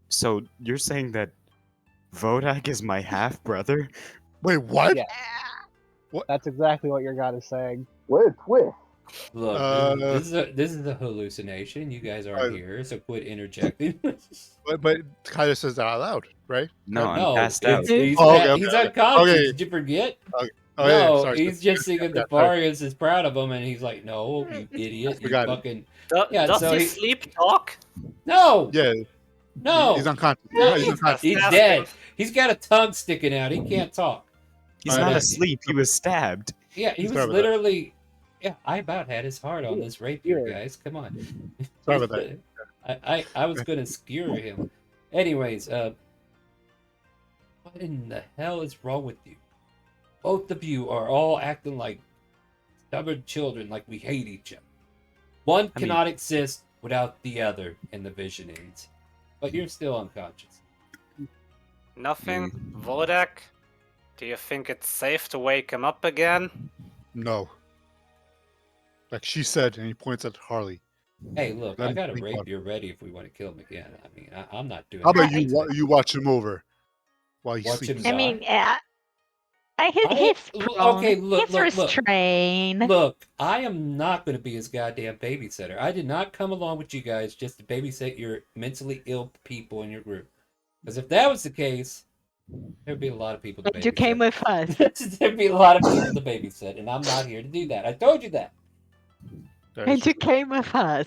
so you're saying that Vodak is my half brother? Wait, what? Yeah. That's exactly what your god is saying. What a twist. Look, Uh, this is a hallucination. You guys aren't here, so quit interjecting. But Kyler says that out loud, right? No, I'm no, passed out. he's, Oh, okay, he's okay. unconscious. Okay. Did you forget? Okay. No, yeah, sorry. he's just thinking Yeah, the Darius is proud of him, and he's like, "No, you idiot! You Forgot it. fucking Does so he he- sleep talk? no, Yeah, no, he's unconscious. no, He's unconscious. he's dead. He's got a tongue sticking out. He can't talk. He's Alright, not then. asleep. He was stabbed. Yeah, he Sorry was about that. literally. Yeah, I about had his heart on this rapier, guys. Come on. Sorry about that. I was gonna skewer him. Anyways, what in the hell is wrong with you? Both of you are all acting like stubborn children, like we hate each other. One cannot exist without the other in the visionings. But you're still unconscious. Nothing. Vodak, do you think it's safe to wake him up again? No. Like she said, and he points at Harley. Hey, look, Let I him got a think about rapier ready if we want to kill him again. I mean, I'm not doing How about anything to you watch him over while he Watch sleeps? him I mean, I- he's okay, look, he's look, look. restrained. Look, I am not going to be his goddamn babysitter. I did not come along with you guys just to babysit your mentally ill people in your group. Because if that was the case, there'd be a lot of people to But you babysit. came with us. There'd be a lot of people to babysit, and I'm not here to do that. I told you that. And you came with us.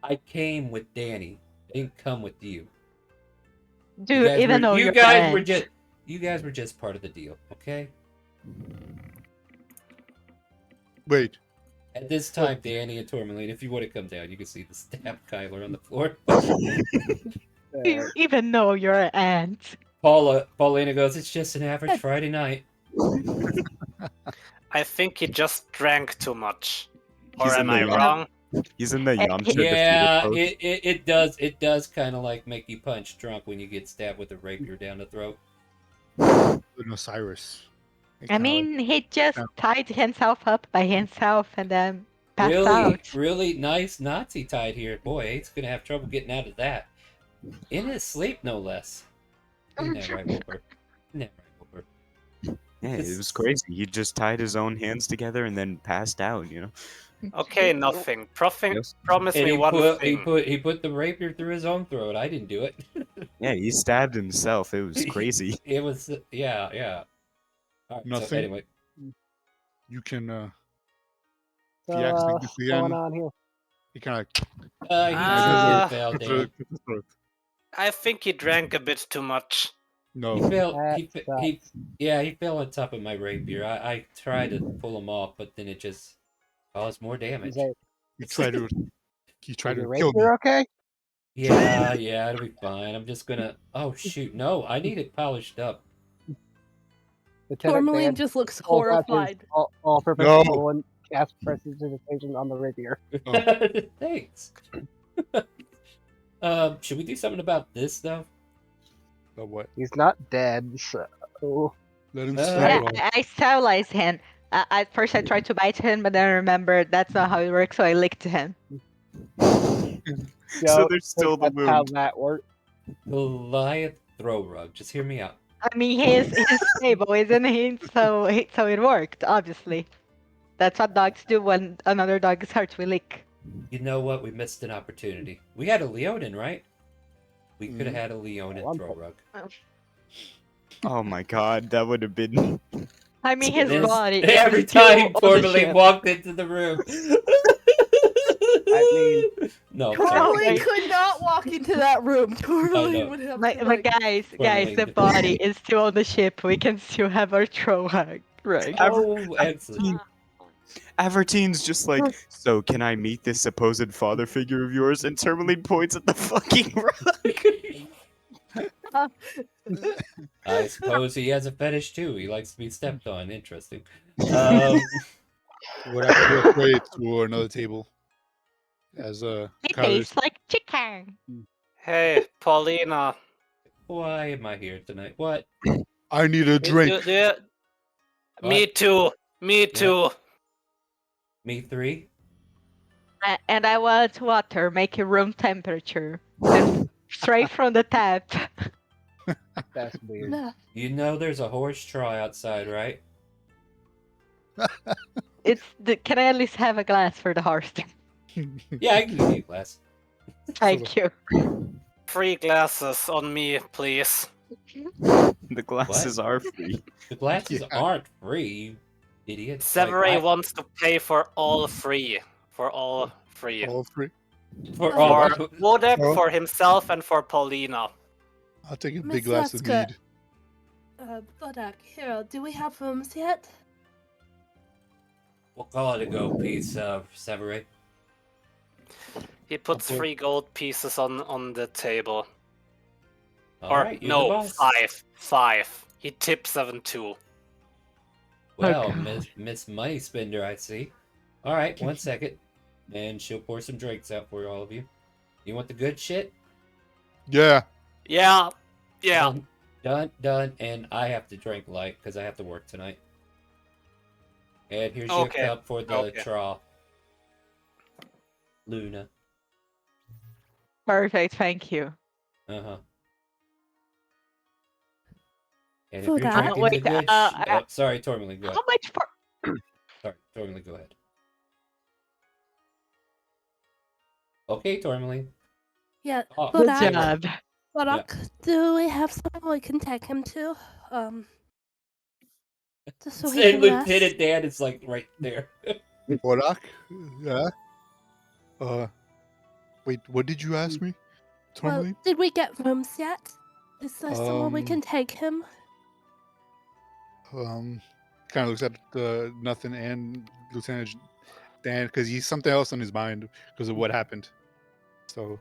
I came with Danny. I didn't come with you. Dude, even though you you're guys were friends. you guys were just part of the deal, okay? Wait. At this time, Danny and Tourmaline, if you want to come down, you can see the stab Kyler on the floor. Even though you're an ant. Paulina goes, it's just an average Friday night. I think he just drank too much. Or He's in am the I Yam- wrong? He's in the Yamcha Yeah, defeated post. it does kind of like make you punch drunk when you get stabbed with a rapier down the throat. With Osiris. I mean, he just tied himself up by himself and then passed Really, out. really nice Nazi tied here. Boy, Eight's gonna have trouble getting out of that. In his sleep, no less. Isn't that right, Wilbur? Isn't that right, Wilbur? Yeah, it was crazy. He just tied his own hands together and then passed out, you know? Okay, nothing. Promise And me one he thing. he put the rapier through his own throat. I didn't do it. Yeah, he stabbed himself. It was crazy. It was yeah. All right, so Nothing. anyway, You can So, if he accidentally what's gets the going end, on here? he kind of he fell down. I think he drank a bit too much. No. He fell. That He fell on top of my rapier. I tried to pull him off, but then it just caused more damage. He tried to Your kill me. rapier okay? Yeah, it'll be fine. I'm just gonna. Oh shoot, no! I need it polished up. Lieutenant Tourmaline Dan just looks pulls out his horrified. all-purpose No. tool and cast prestidigitation on the rapier. Thanks. Should we do something about this though? But what? He's not dead, so... Let him Yeah, I sterilized him. At first, I tried to bite him, but then I remembered that's not how it works, so I licked him. So there's still the That's how wound. that works. Goliath throw rug. Just hear me out. I mean, he's stable, isn't he? So it worked, obviously. That's what dogs do when another dog starts to lick. You know what? We missed an opportunity. We had a Leonin, right? We could have had a Leonin throw rug. Oh my god, that would have been. I mean, his This- body. Every is still time on the Tourmaline ship. walked into the room. I mean, No, Tourmaline sorry. could not walk into that room. Tourmaline would have to, But guys, the Tourmaline. body is still on the ship. We can still have our throw hug. Right. Oh, excellent. Avertine's just like, so can I meet this supposed father figure of yours? And Tourmaline points at the fucking rug. I suppose he has a fetish too. He likes to be stepped on. Interesting. Um, Bodak goes away to another table. As It Kyler's tastes like chicken. Hey, Paulina. why am I here tonight? What? I need a drink. Me too. Me too. Me three? And I want water, make it room temperature. Just straight from the tap. That's weird. No. You know there's a horse trough outside, right? Can I at least have a glass for the horse? Yeah, I can give you a glass. Thank you. 3 glasses on me, please. The glasses are free. The glasses aren't free, you idiot. Severay wants to pay for all 3. For all 3. All three. For For all. Wodek, Oh. for himself, and for Paulina. I'll take a Miss big glass of Laska. mead. Bodak, Hero, do we have rooms yet? We'll call it a go piece, Severay. He puts Okay. 3 gold pieces on the table. All Or right, you're the no, boss. 5. He tips 7 too. Well, Miss Money Spender, I see. All right, 1 second, and she'll pour some drinks out for all of you. You want the good shit? Yeah. Yeah. Done. And I have to drink light because I have to work tonight. And here's your Okay, cup for the okay. trough, Luna. Perfect, thank you. And if Food you're out. drinking Wait, the good sorry, Tormely, go How ahead. much for? Sorry, Tormely, go ahead. Okay, Tormely. Yeah. Oh, Good Bodak, job. Bodak, do we have someone we can take him to? Just so he And can Lieutenant rest. Dan is like right there. Bodak? Yeah. Wait, what did you ask me? Well, Tourmaline? did we get rooms yet? Is there someone we can take him? Kind of looks at nothing and Lieutenant Dan because he's something else on his mind because of what happened. So,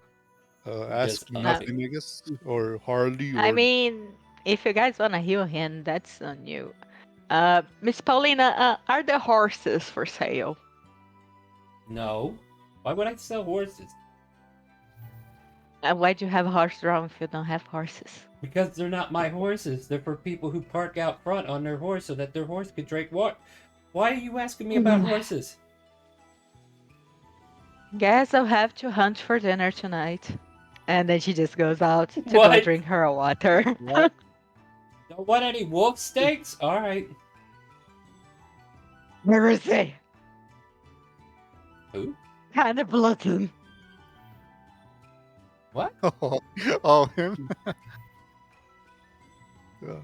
ask nothing, I guess, or Harley, or I mean, if you guys want to heal him, that's on you. Miss Paulina, are the horses for sale? No. Why would I sell horses? Why'd you have a horse drawn if you don't have horses? Because they're not my horses. They're for people who park out front on their horse so that their horse could drink water. Why are you asking me about horses? Guess I'll have to hunt for dinner tonight. And then she just goes out to go What? drink her water. Don't want any wolf steaks? Alright. Where is he? Who? Kind of blooded. What? Oh, him. Yeah.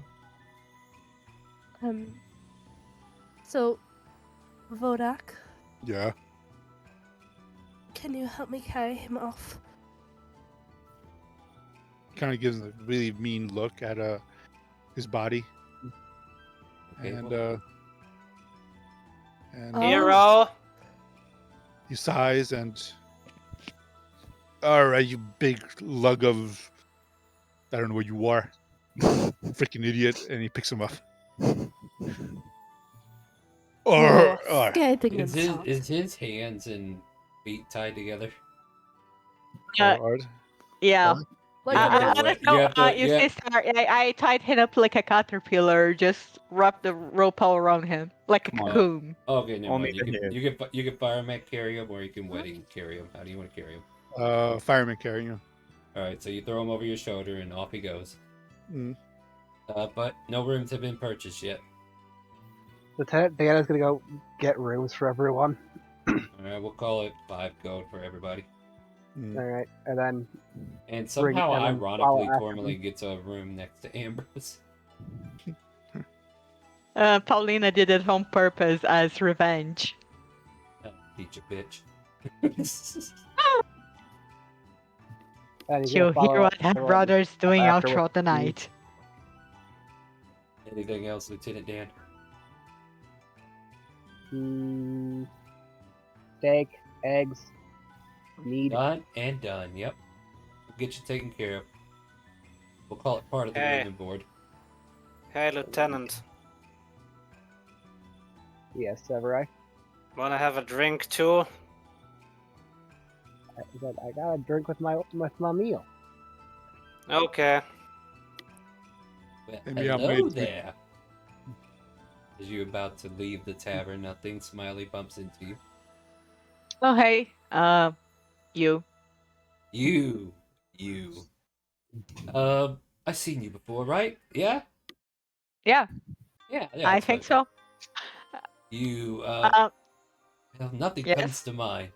So, Vodak, Yeah. can you help me carry him off? Kind of gives a really mean look at his body. Okay, And Hero. he sighs and, all right, you big lug of, I don't know what you are, freaking idiot, and he picks him up. Scathing Is insult. his hands and feet tied together? Yeah. Like Yeah, a you have to- you yeah. see, Star, I tied him up like a caterpillar, just wrapped the rope all around him, like a cocoon. Okay, never Only mind. You the can, hair. you can fireman carry him, or you can wedding carry him. How do you want to carry him? Fireman carrying him. All right, so you throw him over your shoulder, and off he goes. Mm. But no rooms have been purchased yet. Lieutenant Diana's gonna go get rooms for everyone. All right, we'll call it 5 gold for everybody. Alright, and then And bring- somehow, and then ironically, follow after Tourmaline them. gets a room next to Ambrose. Paulina did it on purpose as revenge. Teach a bitch. and he's She'll gonna hear follow what her everyone brother's doing out after throughout the what- night. Anything else, Lieutenant Dan? Steak, eggs, meat. Done and done. Yep. We'll get you taken care of. We'll call it part of the Hey. women board. Hey, Lieutenant. Yes, Severai. Wanna have a drink too? I got a drink with my meal. Okay. Well, Maybe I hello might- there. As you're about to leave the tavern, nothing. Smiley bumps into you. Oh hey, you. You. I've seen you before, right? Yeah? Yeah, Yeah, I that's think what- so. You, Uh, well, nothing yes. comes to mind.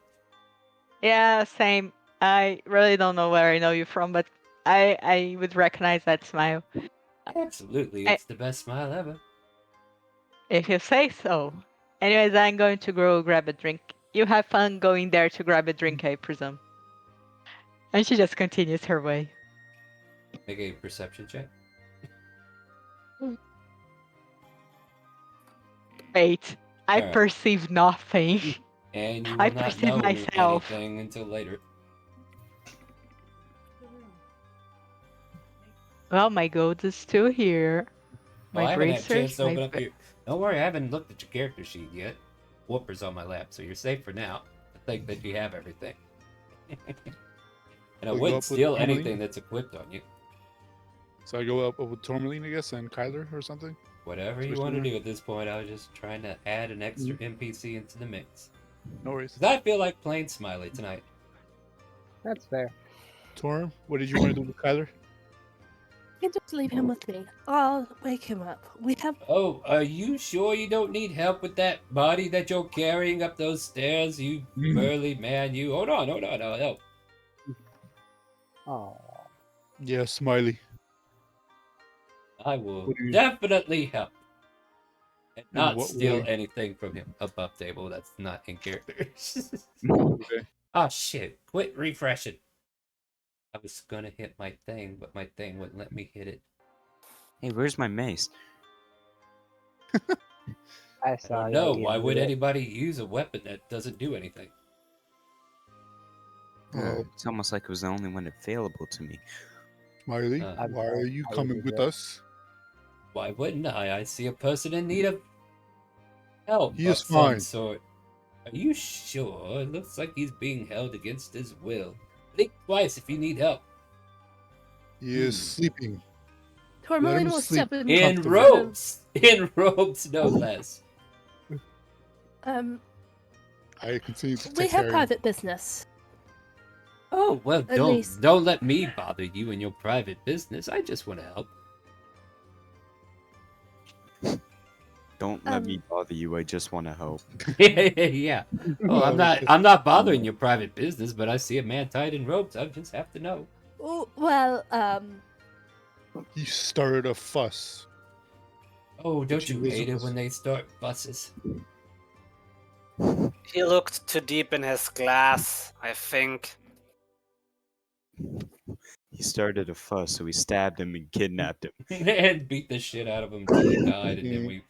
Yeah, same. I really don't know where I know you from, but I would recognize that smile. Absolutely, I- it's the best smile ever. If you say so. Anyways, I'm going to go grab a drink. You have fun going there to grab a drink, I presume. And she just continues her way. Make a perception check. Wait, I Alright. perceive nothing. And you I will not perceive know myself. anything until later. Well, my gold is still here. Well, I My haven't had a chance bracers, to open my up your... Don't worry, I haven't looked at your character sheet yet. Whooper's on my lap, so you're safe for now. I think that you have everything. And I We'll go wouldn't up with steal Emily. anything that's equipped on you. So I go up with Tourmaline, I guess, and Kyler or something. Whatever you Switch want to over. do at this point, I was just trying to add an extra NPC into the mix. No worries. 'Cause I feel like playing Smiley tonight. That's fair. Torm, what did you want to do with Kyler? You can just leave him with me. I'll wake him up. We have. Oh, are you sure you don't need help with that body that you're carrying up those stairs, you burly man? You hold on, I'll help. Oh. Yeah, Smiley. I will What do you- definitely help. And In not what steal way? anything from him above table. That's not in character. Okay. Oh shit! Quit refreshing. I was gonna hit my thing, but my thing wouldn't let me hit it. Hey, where's my mace? I I saw don't you. know. You Why did would it. anybody use a weapon that doesn't do anything? Oh. It's almost like it was the only one available to me. Smiley, I'm why sorry. are you I coming was with there. us? Why wouldn't I? I see a person in need of help He of is some fine. sort. Are you sure? It looks like he's being held against his will. Think twice if you need help. He is sleeping. Tourmaline him will sleep step in. In comfortably. robes! In robes, no less. I continue to We take have care of him. private business. Oh, well, At least. don't let me bother you in your private business. I just want to help. Don't let me bother you. I just want to help. Yeah. Well, I'm Oh, not bothering your private business, but I see a man tied in ropes. I just have to know. Oh, well, He started a fuss. Oh, don't Which he you was- hate it when they start fusses? He looked too deep in his glass, I think. He started a fuss, so we stabbed him and kidnapped him. And beat the shit out of him until he died, and then we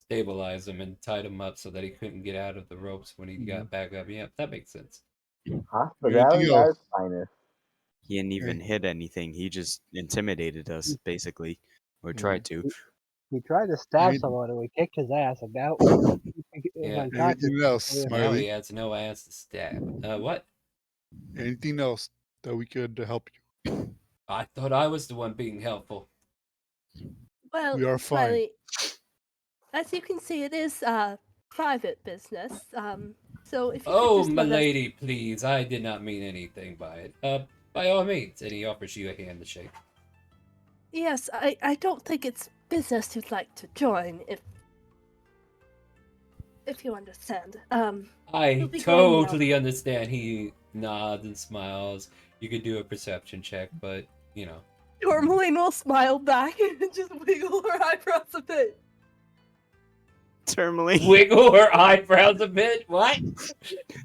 stabilized him and tied him up so that he couldn't get out of the ropes when he got back up. Yeah, that makes sense. Hospitality at its finest. He didn't even hit anything. He just intimidated us, basically, or tried to. He tried to stab Any- someone and we kicked his ass and now Yeah. Anything else, Now he Smiley? has no ass to stab. What? Anything else that we could help you? I thought I was the one being helpful. well, We are fine. Smiley, as you can see, it is private business. So if you Oh, could just let us- milady, please. I did not mean anything by it. By all means. And he offers you a hand to shake. Yes, I don't think it's business you'd like to join, if you understand. I You'll be going out. totally understand. He nods and smiles. You could do a perception check, but, you know. Tourmaline will smile back and just wiggle her eyebrows a bit. Tourmaline. Wiggle her eyebrows a bit? What?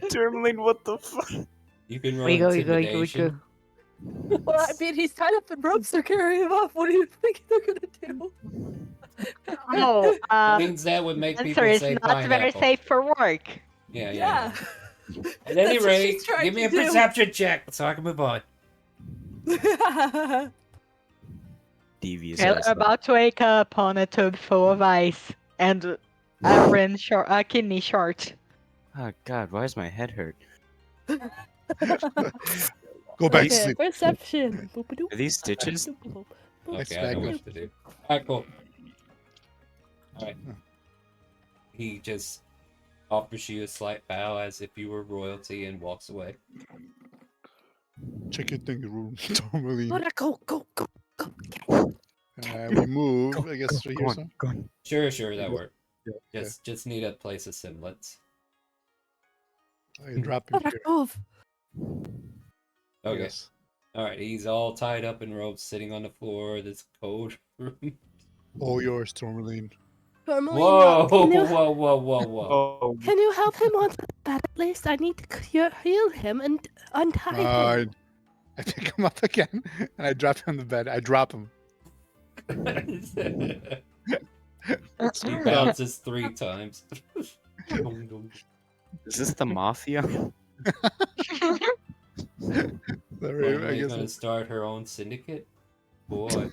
Tourmaline, what the fuck? You can roll Wiggle, wiggle, wiggle, intimidation. wiggle. Well, I mean, he's tied up in ropes to carry him off. What do you think they're gonna do? Oh, Means that would make answer people is say not very pineapple. safe for work. Yeah. At any That's what rate, she's trying give me to a do. perception check so I can move on. devious. They're ass. about to wake up on a tub full of ice and a kidney short. Oh God, why is my head hurt? Go back to Okay, sleep. perception. Are these stitches? Okay, I know what to do. Alright, cool. Alright. He just offers you a slight bow as if you were royalty and walks away. Check your thing room, Tourmaline. Go. We move, I guess, right here. So. Sure, that Yeah, worked. yeah, Just need a place of semblance. I drop him here. Move. Okay. Yes. Alright, he's all tied up in ropes, sitting on the floor of this cold room. All yours, Tourmaline. Tourmaline, Whoa, can you, whoa. Can you help him onto the bed at least? I need to heal him and untie him. I pick him up again and I drop him on the bed. I drop him. He bounces 3 times. Is this the mafia? Tourmaline's gonna start her own syndicate? Boy.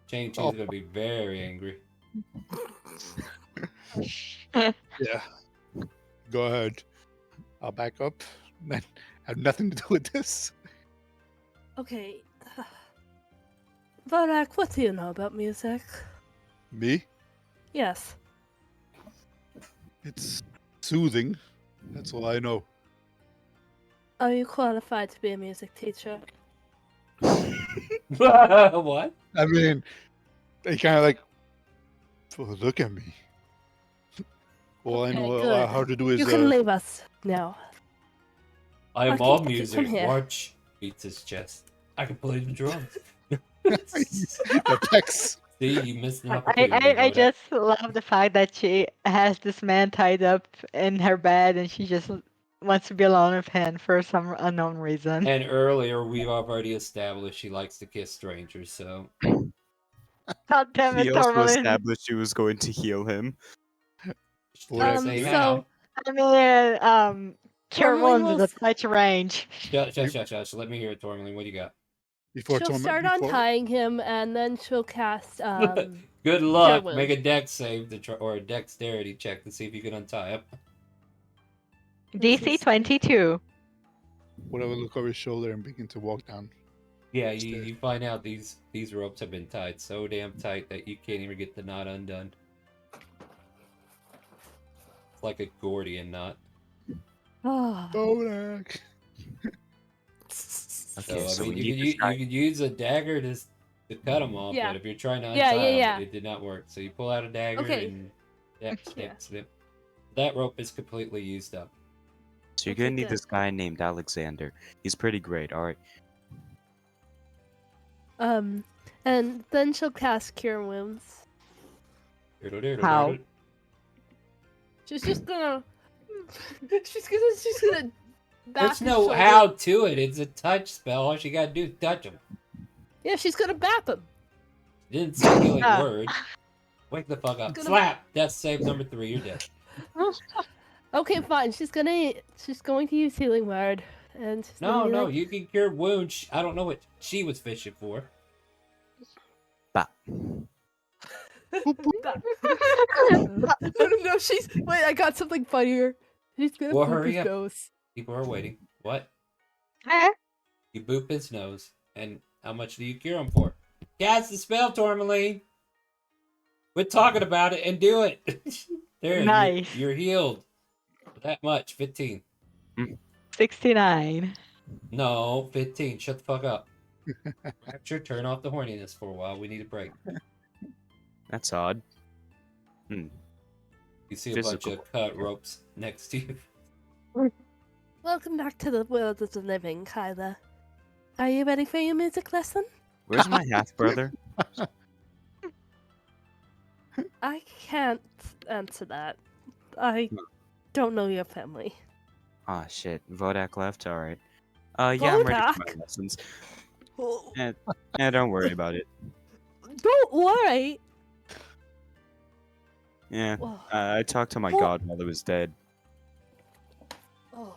Chang Chi's gonna be very angry. Yeah. Go ahead. I'll back up. I have nothing to do with this. Okay. Vorak, what do you know about music? Me? Yes. It's soothing. That's all I know. Are you qualified to be a music teacher? What? I mean, they kind of like, well, look at me. All I know good. how to do is. You can leave us now. I am Okay, all come music. here. Watch beats his chest. I can play the drums. The pecs. See, you missed an opportunity. I Vodak. just love the fact that she has this man tied up in her bed and she just wants to be alone with him for some unknown reason. And earlier, we've already established she likes to kiss strangers, so. God damn it, He also Tourmaline. established she was going to heal him. Say how. I mean, cure Tourmaline wounds will is a touch range. Shush. Let me hear it, Tourmaline. What do you got? She'll start untying him and then she'll cast Good luck. Cure Make a dex save to try, or a dexterity check to see if you can untie him. DC 22. Whatever, look over his shoulder and begin to walk down. Yeah, you find out these ropes have been tied so damn tight that you can't even get the knot undone. It's like a Gordian knot. Vodak. Okay, So, I we mean, need you this guy. could use a dagger to cut them off, Yeah. but if you're trying to untie Yeah. them, it did not work. So you pull out a dagger Okay. and snip. That rope is completely used up. So you're gonna need this guy named Alexander. He's pretty great. All right. And then she'll cast Cure Wounds. How? She's just gonna. She's gonna. There's bap no his how shoulder. to it. It's a touch spell. All you gotta do is touch him. Yeah, she's gonna bap him. Didn't say healing Ah. word. Wake the fuck up. Gonna- Slap. Death save number 3. You're dead. Okay, fine. She's going to use Healing Word, and she's gonna be No. like, You can cure wounds. I don't know what she was fishing for. no, she's. Wait, I got something funnier. She's gonna Well, boop hurry his up. nose. People are waiting. What? You boop his nose, and how much do you cure him for? Cast the spell, Tourmaline. Quit talking about it and do it. There, Nice. You're healed. That much. 15. 69. No, 15. Shut the fuck up. Rapture, turn off the horniness for a while. We need a break. That's odd. You see a Physical. bunch of cut ropes next to you. Welcome back to the world of the living, Kyla. Are you ready for your music lesson? Where's my half brother? I can't answer that. I don't know your family. Ah, shit. Vodak left. All right. Yeah, I'm ready for my Vodak? lessons. Don't worry about it. Don't worry. Yeah. Whoa. I talked to my Well- god while he was dead. Oh.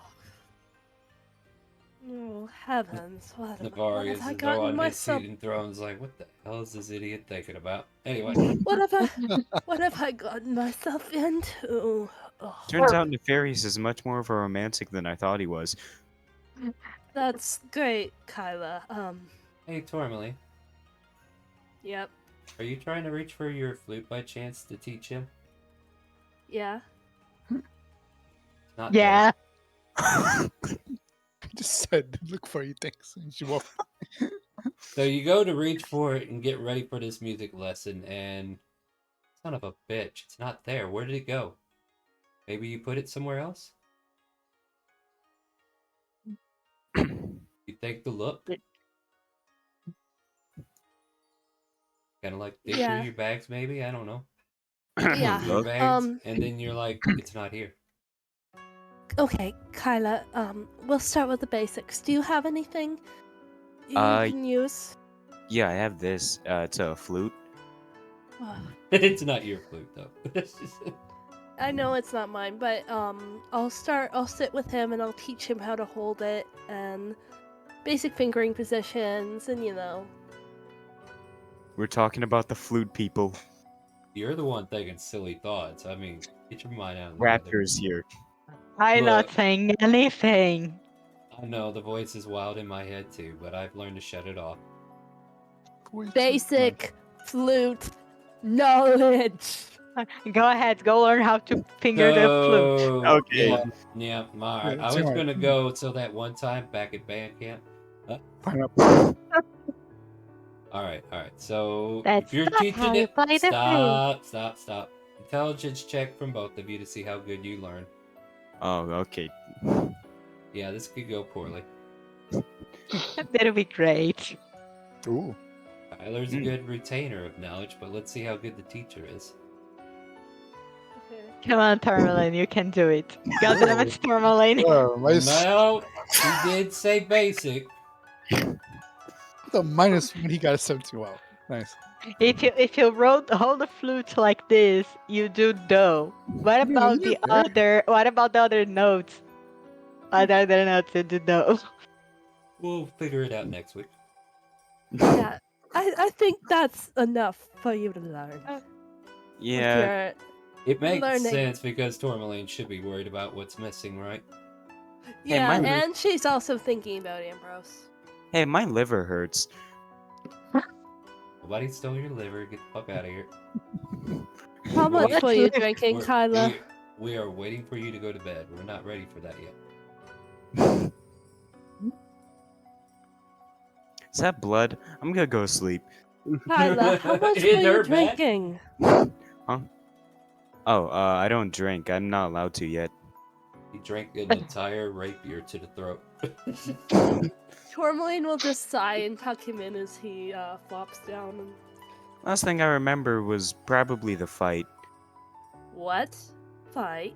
No. Oh heavens! What have Navarius I is gotten on his myself? seat and thrones like, what the hell is this idiot thinking about? Anyway. What have I gotten myself into? Ugh. Turns out Nefarious is much more of a romantic than I thought he was. That's great, Kyla. Hey, Tourmaline, Yep. are you trying to reach for your flute by chance to teach him? Yeah. Not Yeah. I just said, look for you things. And she walked. So you go to reach for it and get ready for this music lesson, and son of a bitch, it's not there. Where did it go? Maybe you put it somewhere else? You take the look. Kind of like dig through Yeah. your bags, maybe? I don't know. Yeah. Your bags, and then you're like, it's not here. Okay, Kyla. We'll start with the basics. Do you have anything you Uh, can use? Yeah, I have this. It's a flute. It's not your flute, though. I know it's not mine, but I'll sit with him and I'll teach him how to hold it and basic fingering positions and We're talking about the flute people. You're the one thinking silly thoughts. I mean, get your mind out of the Raptors here. I'm not Look. saying anything. I know the voice is wild in my head too, but I've learned to shut it off. Basic flute knowledge. Go ahead, go learn how to finger the flute. Okay. Yeah, alright. Yeah, I it's was alright. gonna go till that one time back at band camp. Pineapple. Alright. So That's if you're not teaching how you it, play the stop. Intelligence check from both of you to see how good you learn. Oh, okay. Yeah, this could go poorly. That'll be great. Ooh. Tyler's a good retainer of knowledge, but let's see how good the teacher is. Come on, Tourmaline, you can do it. God damn it, Tourmaline. No, he did say basic. The minus when he got a 17. Wow. Nice. If you hold the flute like this, you do do. What about the other notes? Other notes you do do. We'll figure it out next week. Yeah, I think that's enough for you to learn. Yeah. It makes learning. sense because Tourmaline should be worried about what's missing, right? Yeah, mine- and she's also thinking about Ambrose. Hey, my liver hurts. Nobody stole your liver. Get the fuck out of here. How much Wait, were you drinking, we're- Kyla? We are waiting for you to go to bed. We're not ready for that yet. Is that blood? I'm gonna go sleep. Kyla, how much were In her you bed? drinking? Huh? Oh, I don't drink. I'm not allowed to yet. He drank an entire rapier to the throat. Tourmaline will just sigh and tuck him in as he flops down. And... Last thing I remember was probably the fight. What? Fight?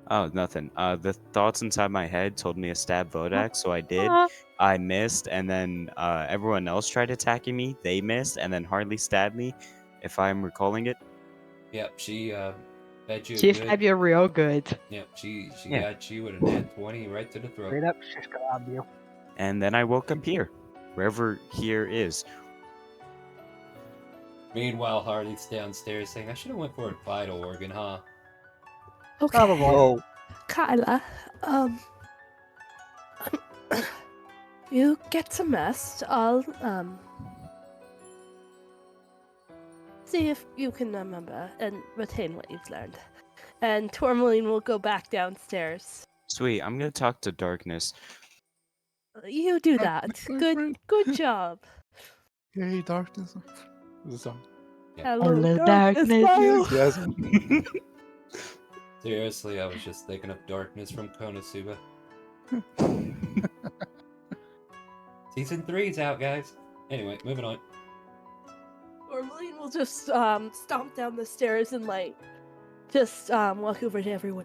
Oh, nothing. The thoughts inside my head told me to stab Vodak, so I did. I missed, and then everyone else tried attacking me. They missed, and then Harley stabbed me, if I'm recalling it. Yep, she fed you She good. stabbed you real good. Yep, she Yeah. got you with a nat 20 right to the throat. Straight up, she's grabbed you. And then I woke up here, wherever here is. Meanwhile, Harley's downstairs saying, I should have went for a vital organ, huh? Okay. Oh. Kyla, you get some rest. I'll see if you can remember and retain what you've learned. And Tourmaline will go back downstairs. Sweet, I'm gonna talk to Darkness. You do that. Good job. Hey, darkness. This is a song. Hello, darkness. Smile. Yes. Seriously, I was just thinking of darkness from Konosuba. Season 3's out, guys. Anyway, moving on. Tourmaline will just stomp down the stairs and just walk over to everyone.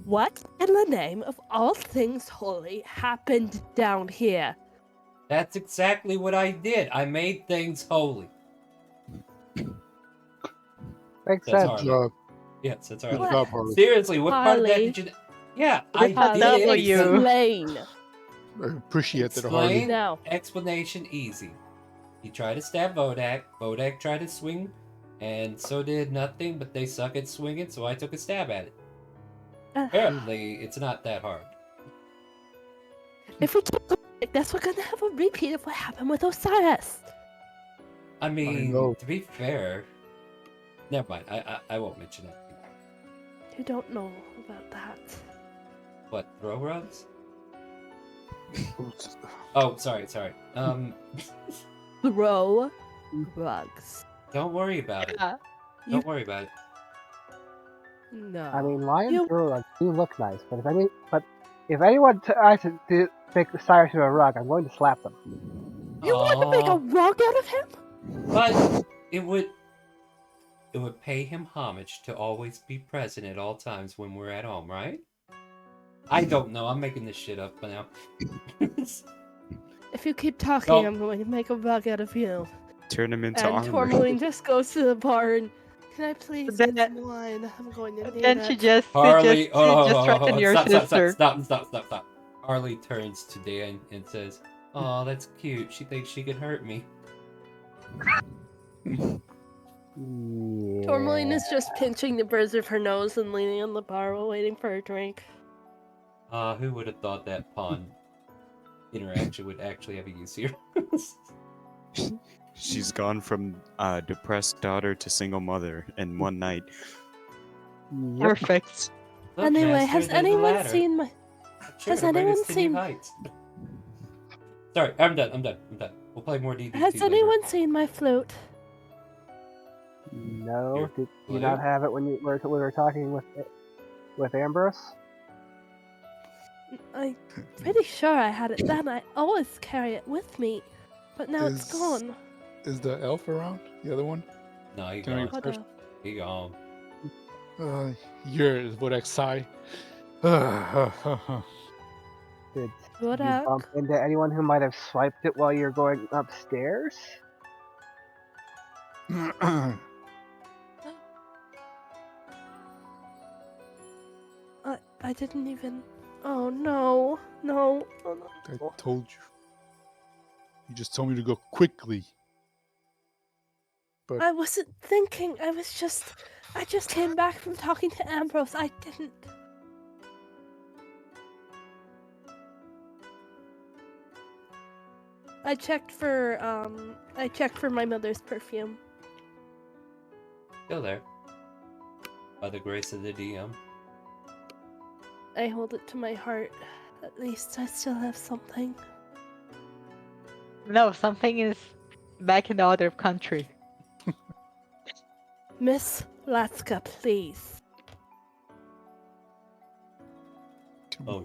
What in the name of all things holy happened down here? That's exactly what I did. I made things holy. Makes That's sense. Harley. Job. Yes, that's Good Harley. job, Harley. Seriously, what part of that Harley. did you... Yeah, I With a did W. Explain. I appreciate it, Harley. Explain. No. Explanation easy. He tried to stab Vodak. Vodak tried to swing, and so did nothing. But they suck at swinging, so I took a stab at it. Apparently, it's not that hard. If we keep going like this, we're gonna have a repeat of what happened with Osiris. I mean, know. to be fair, never mind. I won't mention it. You don't know about that. What, throw rugs? Oh, sorry. Throw rugs. Don't worry about it. Don't worry about it. No. I mean, lions throw rugs do look nice, but if anyone tries to make Cyrus into a rug, I'm going to slap them. You want to make a rug out of him? But it would pay him homage to always be present at all times when we're at home, right? I don't know. I'm making this shit up now. If you keep talking, I'm going to make a rug out of you. Turn him into And armor. Tourmaline just goes to the bar and, can I please get some wine? I'm going to need Then it. she just Harley, threatened your sister. Stop. Harley turns to Dan and says, "Oh, that's cute. She thinks she could hurt me." Tourmaline is just pinching the bridge of her nose and leaning on the bar while waiting for a drink. Who would have thought that pawn interaction would actually have a use here? She's gone from depressed daughter to single mother in one night. Perfect. Look, Anyway, Master, has there's a anyone ladder. seen my... Sure, Has it'll bring anyone us to new seen... heights. Sorry, I'm done. We'll play more DD2 Has later. anyone seen my flute? No, did you what? not have it when we were talking with Ambrose? I'm pretty sure I had it then. I always carry it with me. But now it's gone. Is the elf around? The other one? No, he Can I gone. refresh? He gone. You're Vodak sigh. Did Vodak? you bump into anyone who might have swiped it while you're going upstairs? I didn't even... Oh no. No. Oh, no. I told you. You just told me to go quickly. But I wasn't thinking. I just came back from talking to Ambrose. I didn't... I checked for my mother's perfume. Still there. By the grace of the DM. I hold it to my heart. At least I still have something. No, something is back in the other country. Miss Latska, please. Oh,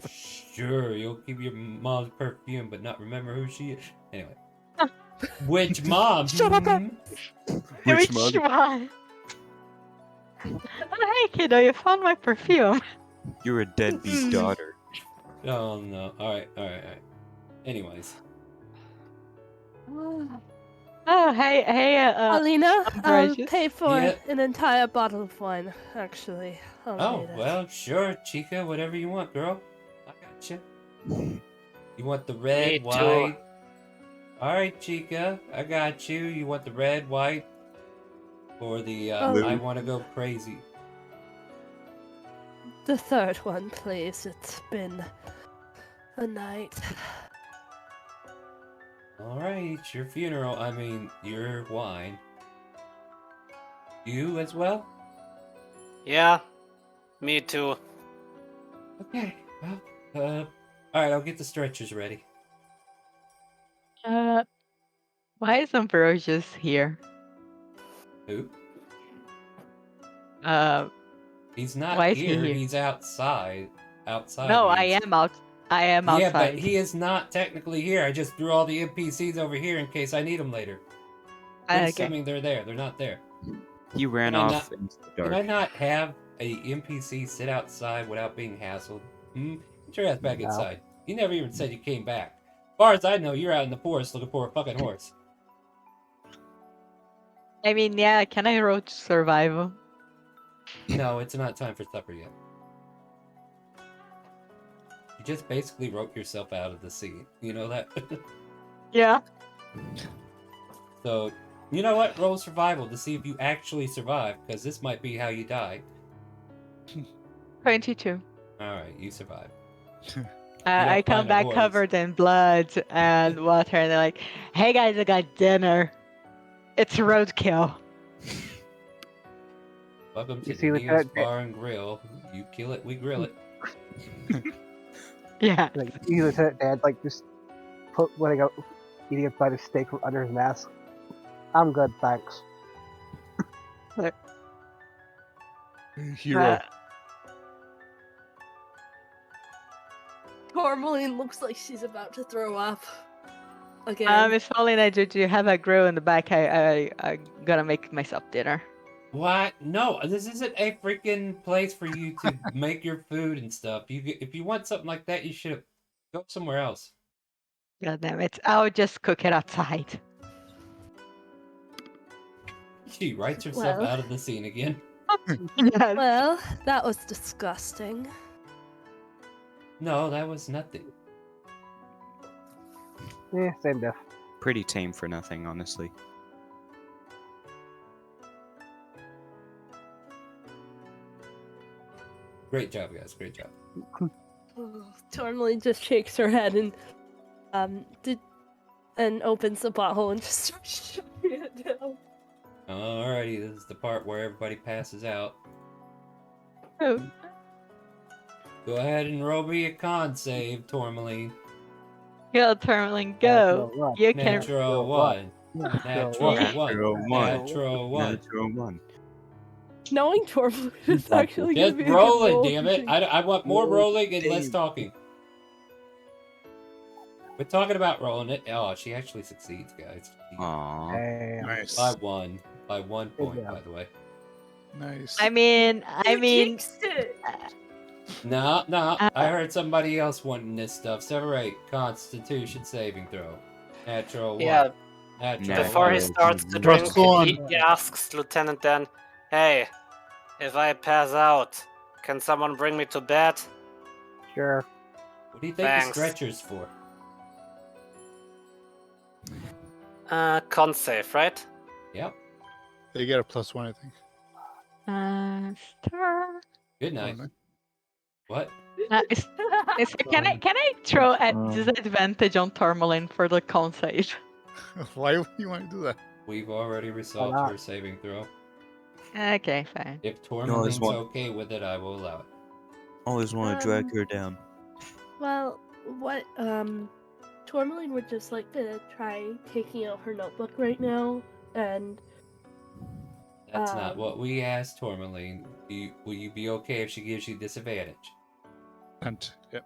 sure, you'll keep your mom's perfume, but not remember who she is. Anyway. Which mom? Shut up! Which one? Oh, hey, kiddo, you found my perfume. You're a deadbeat daughter. Oh, no. Alright. Anyways. Oh, hey, Alina, I'll Ambrosius. pay for Yeah. an entire bottle of wine, actually. I'll Oh, need it. well, sure, Chica, whatever you want, girl. I got you. You want the red, Me too. white? Alright, Chica, I got you. You want the red, white? Or the, Oh. I want to go crazy? The third one, please. It's been a night. Alright, it's your funeral. I mean, your wine. You as well? Yeah, me too. Okay, well, alright, I'll get the stretchers ready. Why is Ambrosius here? Who? He's not Why is he here. here? He's outside. Outside. No, I means- am out. I am outside. Yeah, but he is not technically here. I just threw all the NPCs over here in case I need them later. Okay. Assuming they're there. They're not there. He ran Can I off not- into the Can I dark. not have a NPC sit outside without being hassled? Get your ass back No. inside. You never even said you came back. As far as I know, you're out in the forest looking for a fucking horse. I mean, yeah, can I roll to survival? No, it's not time for supper yet. You just basically wrote yourself out of the scene. You know that? Yeah. So, you know what? Roll survival to see if you actually survive, because this might be how you die. 22. Alright, you survive. I come back covered in blood and water, and they're like, "Hey guys, I got dinner. It's roadkill." Welcome to You the see, Neo's Lieutenant Bar and Grill. You kill it, we grill it. Yeah. Like, you Lieutenant Dan, like, just putting out, eating a bite of steak from under his mask. I'm good, thanks. Hero. Tourmaline looks like she's about to throw up. Again. Miss Paulina, do you have a grill in the back? I gotta make myself dinner. What? No, this isn't a freaking place for you to make your food and stuff. If you want something like that, you should go somewhere else. God damn it! I'll just cook it outside. She writes herself Well. out of the scene again. Yes. Well, that was disgusting. No, that was nothing. Yeah, same diff. Pretty tame for nothing, honestly. Great job, guys. Great job. Tourmaline just shakes her head and opens the bottle and just starts shoving it down. Alrighty, this is the part where everybody passes out. Oh. Go ahead and roll me a con save, Tourmaline. Go, Tourmaline, go. You can. Natural one. Natural one. Natural one. Natural one. Knowing Tourmaline is actually gonna Just be a good roll roll. it, damn it. I want more rolling and less talking. We're talking about rolling it. Oh, she actually succeeds, guys. Aww. Nice. By 1. By 1 point, by the way. Nice. I mean. No, I heard somebody else wanting this stuff. Separate Constitution saving throw. Natural one. Yeah. Natural Before one. he starts to drink, he asks Lieutenant Dan, "Hey, if I pass out, can someone bring me to bed?" Sure. What do you think Thanks. the stretcher's for? Con save, right? Yep. They get a +1, I think. Star. Good night. What? Can I throw at disadvantage on Tourmaline for the con save? Why would you want to do that? We've already resolved not? her saving throw. Okay, fine. If Tourmaline's okay with it, I will allow it. Always want to drag her down. Well, what Tourmaline would just like to try taking out her notebook right now, and That's not what we asked Tourmaline. Will you be okay if she gives you disadvantage? Yep.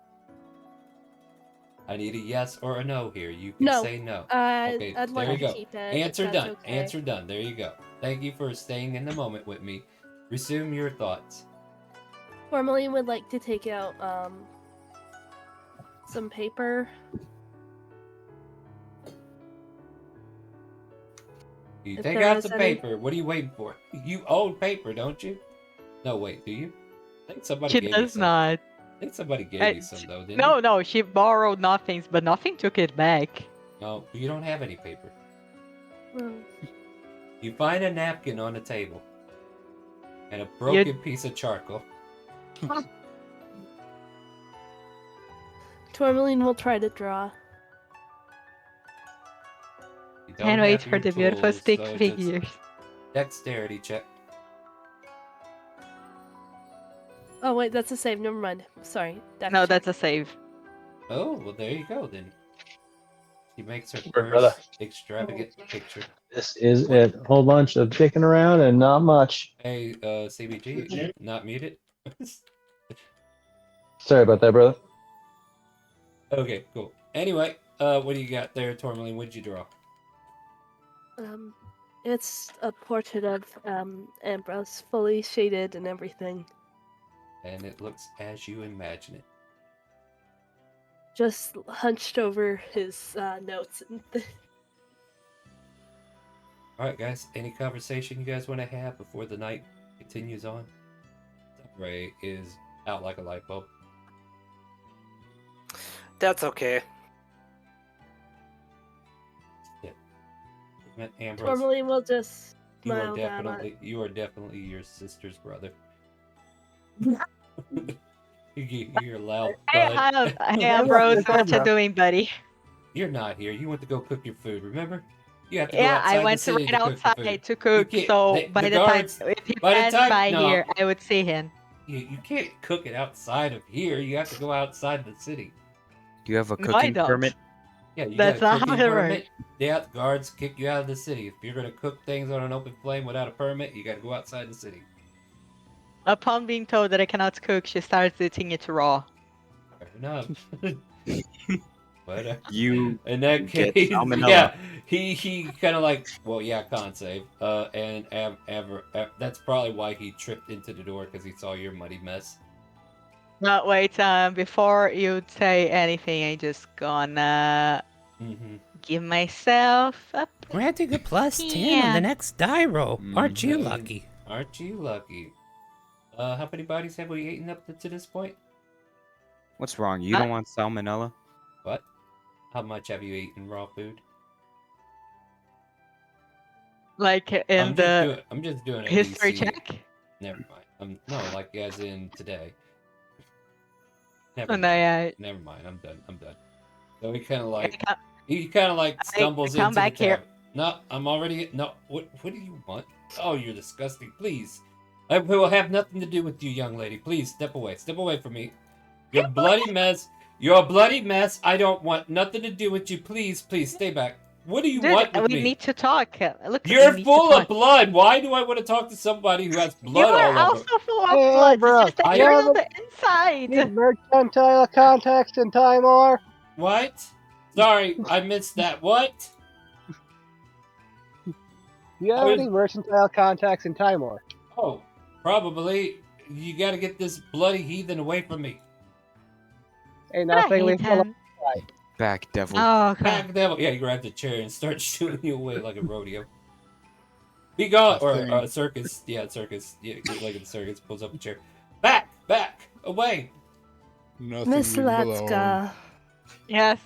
I need a yes or a no here. You can No. say no. Okay, I'd like there you to go. keep it, if Answer that's done. okay. Answer done. There you go. Thank you for staying in the moment with me. Resume your thoughts. Tourmaline would like to take out some paper. You If take there out is some any- paper. What are you waiting for? You own paper, don't you? No, wait. Do you? I think somebody She gave you does some. not. I think somebody gave you some though, didn't No, you? no, she borrowed nothing, but nothing took it back. No, you don't have any paper. Well, You find a napkin on the table and a broken piece of charcoal. Tourmaline will try to draw. You don't Can't wait have for your the beautiful tools, stick so just figures. Dexterity check. Oh wait, that's a save. Never mind. Sorry. No, that's a save. Oh, well, there you go then. She makes her Word, brother. first extravagant picture. This is a whole bunch of dicking around and not much. Hey, CBG, not muted. Sorry about that, brother. Okay, cool. Anyway, what do you got there, Tourmaline? What did you draw? It's a portrait of Ambrose, fully shaded and everything. And it looks as you imagine it. Just hunched over his notes. Alright, guys, any conversation you guys want to have before the night continues on? Ray is out like a light bulb. That's okay. Ambrose, Tourmaline will just you are smile down on definitely your sister's brother. You're loud, Hey, bud. Ambrose, what you doing, buddy? You're not here. You went to go cook your food, remember? You have to Yeah, go outside I went the city right to cook the outside food. to cook, can't- so they- by the the guards- time if he by the passed time- by no. here, I would see him. You can't cook it outside of here. You have to go outside the city. Do you have a No, I cooking don't. permit? Yeah, you That's got a not how cooking it permit. works. The guards kick you out of the city. If you're gonna cook things on an open flame without a permit, you gotta go outside the city. Upon being told that I cannot cook, she starts eating it raw. Fair enough. But You in that get case, salmonella. yeah, he kind of like, well, yeah, con save. And that's probably why he tripped into the door because he saw your muddy mess. No, wait, before you say anything, I just gonna give myself a Granting a plus 10 on the next die roll. Aren't you Mhm. lucky? Aren't you lucky? How many bodies have we eaten up to this point? What's wrong? You don't want salmonella? What? How much have you eaten raw food? like in I'm just doing a history DC. check. Never mind. No, like as in today. Oh, Never no, mind. yeah. Never mind. I'm done. So he kind of like stumbles come into back the here. tavern. No, I'm already no. What do you want? Oh, you're disgusting. Please, I will have nothing to do with you, young lady. Please step away. Step away from me. You're a bloody mess. You're a bloody mess. I don't want nothing to do with you. Please stay back. What do you Dude, want with we me? need to talk. Look, You're we need full to of talk. blood. Why do I want to talk to somebody who has You blood are all over? also full of Hey, blood. bro, It's just that I- you're you on the inside. Need mercantile contacts in Timor? What? Sorry, I missed that. What? Do you have I was- any mercantile contacts in Timor? Oh, probably. You gotta get this bloody heathen away from me. Hey, nothing. Leave me alone. Back, devil. Oh, okay. Back devil. Yeah, you grab the chair and start shooting you away like a rodeo. Be gone! Or circus. Yeah, circus. Yeah, like a circus pulls up a chair. Back! Away! Nothing. Miss leave him alone. Latska. Yes.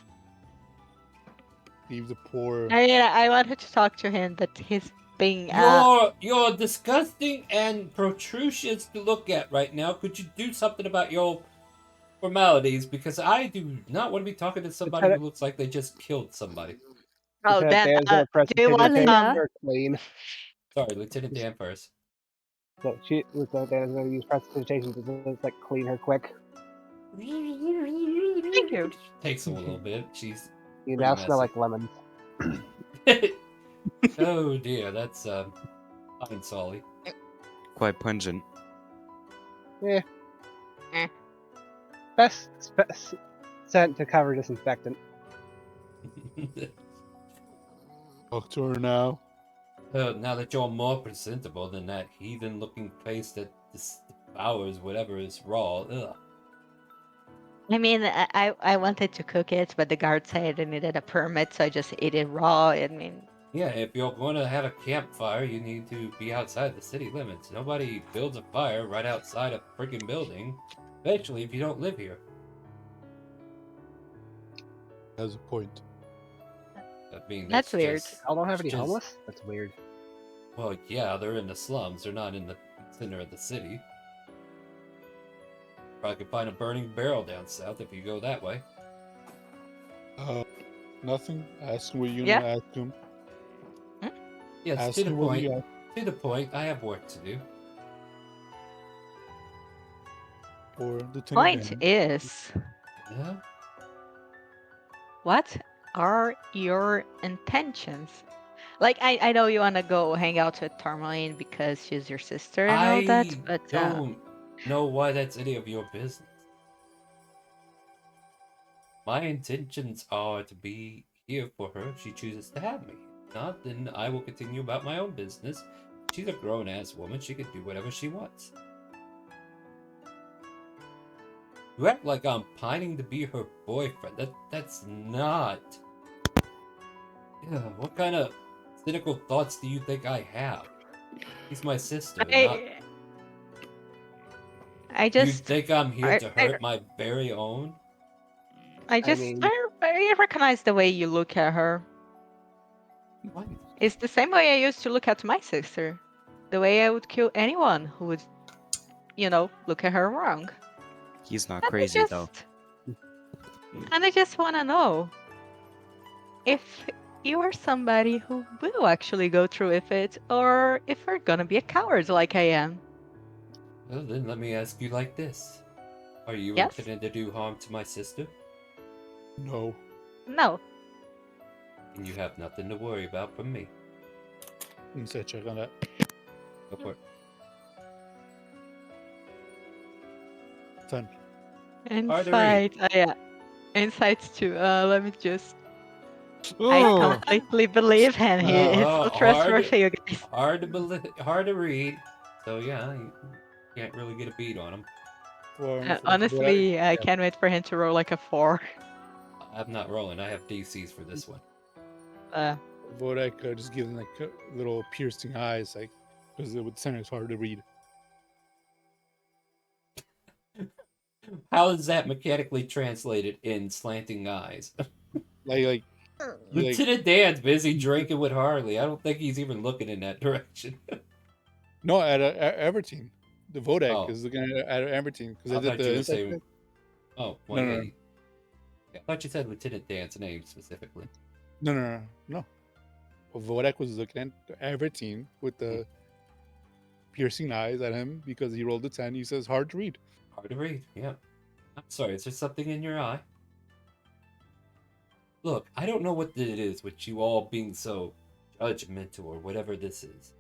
Leave the poor. I wanted to talk to him, but he's being You're disgusting and protrusious to look at right now. Could you do something about your formalities? Because I do not want to be talking to somebody who looks like they just killed somebody. Oh, Lieutenant then Dan's gonna press do you want precipitation or clean. Sorry, Lieutenant Dan first. So Lieutenant Dan is gonna use precipitation to just like clean her quick. Thank you. Takes a little bit. She's You pretty now smell messy. like lemons. Oh dear, that's fine, Solly. Quite pungent. Yeah. Best scent to cover disinfectant. Talk to her now. Now that you're more presentable than that heathen-looking face that devours whatever is raw. Ugh. I mean, I wanted to cook it, but the guard said I needed a permit, so I just ate it raw. I mean, Yeah, if you're going to have a campfire, you need to be outside the city limits. Nobody builds a fire right outside a freaking building, especially if you don't live here. Has a point. I mean, That's weird. just- I don't have any just- homeless? That's weird. Well, yeah, they're in the slums. They're not in the center of the city. Probably could find a burning barrel down south if you go that way. Nothing. Ask him what you're Yeah. gonna ask him. Yes, Ask to the him what point. you To the point. I have work to do. Or Lieutenant point Dan. is, Yeah. what are your intentions? Like, I know you want to go hang out with Tourmaline because she's your sister and all that, but don't know why that's any of your business. My intentions are to be here for her if she chooses to have me. If not, then I will continue about my own business. She's a grown-ass woman. She can do whatever she wants. You act like I'm pining to be her boyfriend. That's not... Yeah, what kind of cynical thoughts do you think I have? She's my sister, not... I You just think I'm here I- to hurt my very own? I just mean- I recognize the way you look at her. It's the same way I used to look at my sister. The way I would kill anyone who would, look at her wrong. He's not And I crazy just- though. And I just want to know if you are somebody who will actually go through with it, or if you're gonna be a coward like I am. Well, then let me ask you like this: are you Yes? intending to do harm to my sister? No. No. And you have nothing to worry about from me. Let's check on that. Go for it. 10. Insight. Yeah. Insights too. Let me just. Oh. I completely believe him. He is so trustworthy, you guys. Hard to read. So yeah, you can't really get a beat on him. Honestly, I can't wait for him to roll like a 4. I'm not rolling. I have DCs for this one. Vodak just give him like little piercing eyes, like because with center it's hard to read. How is that mechanically translated in slanting eyes? like Lieutenant Dan's busy drinking with Harley. I don't think he's even looking in that direction. No, at Everton. The Vodak is looking at Everton because I I did thought you the were insight saying. check. Oh, No, well, no, yeah, no. I thought you said Lieutenant Dan's name specifically. No. Well, Vodak was looking at Everton with the piercing eyes at him because he rolled a 10. He says hard to read. Hard to read, yeah. I'm sorry, is there something in your eye? Look, I don't know what it is with you all being so judgmental or whatever this is.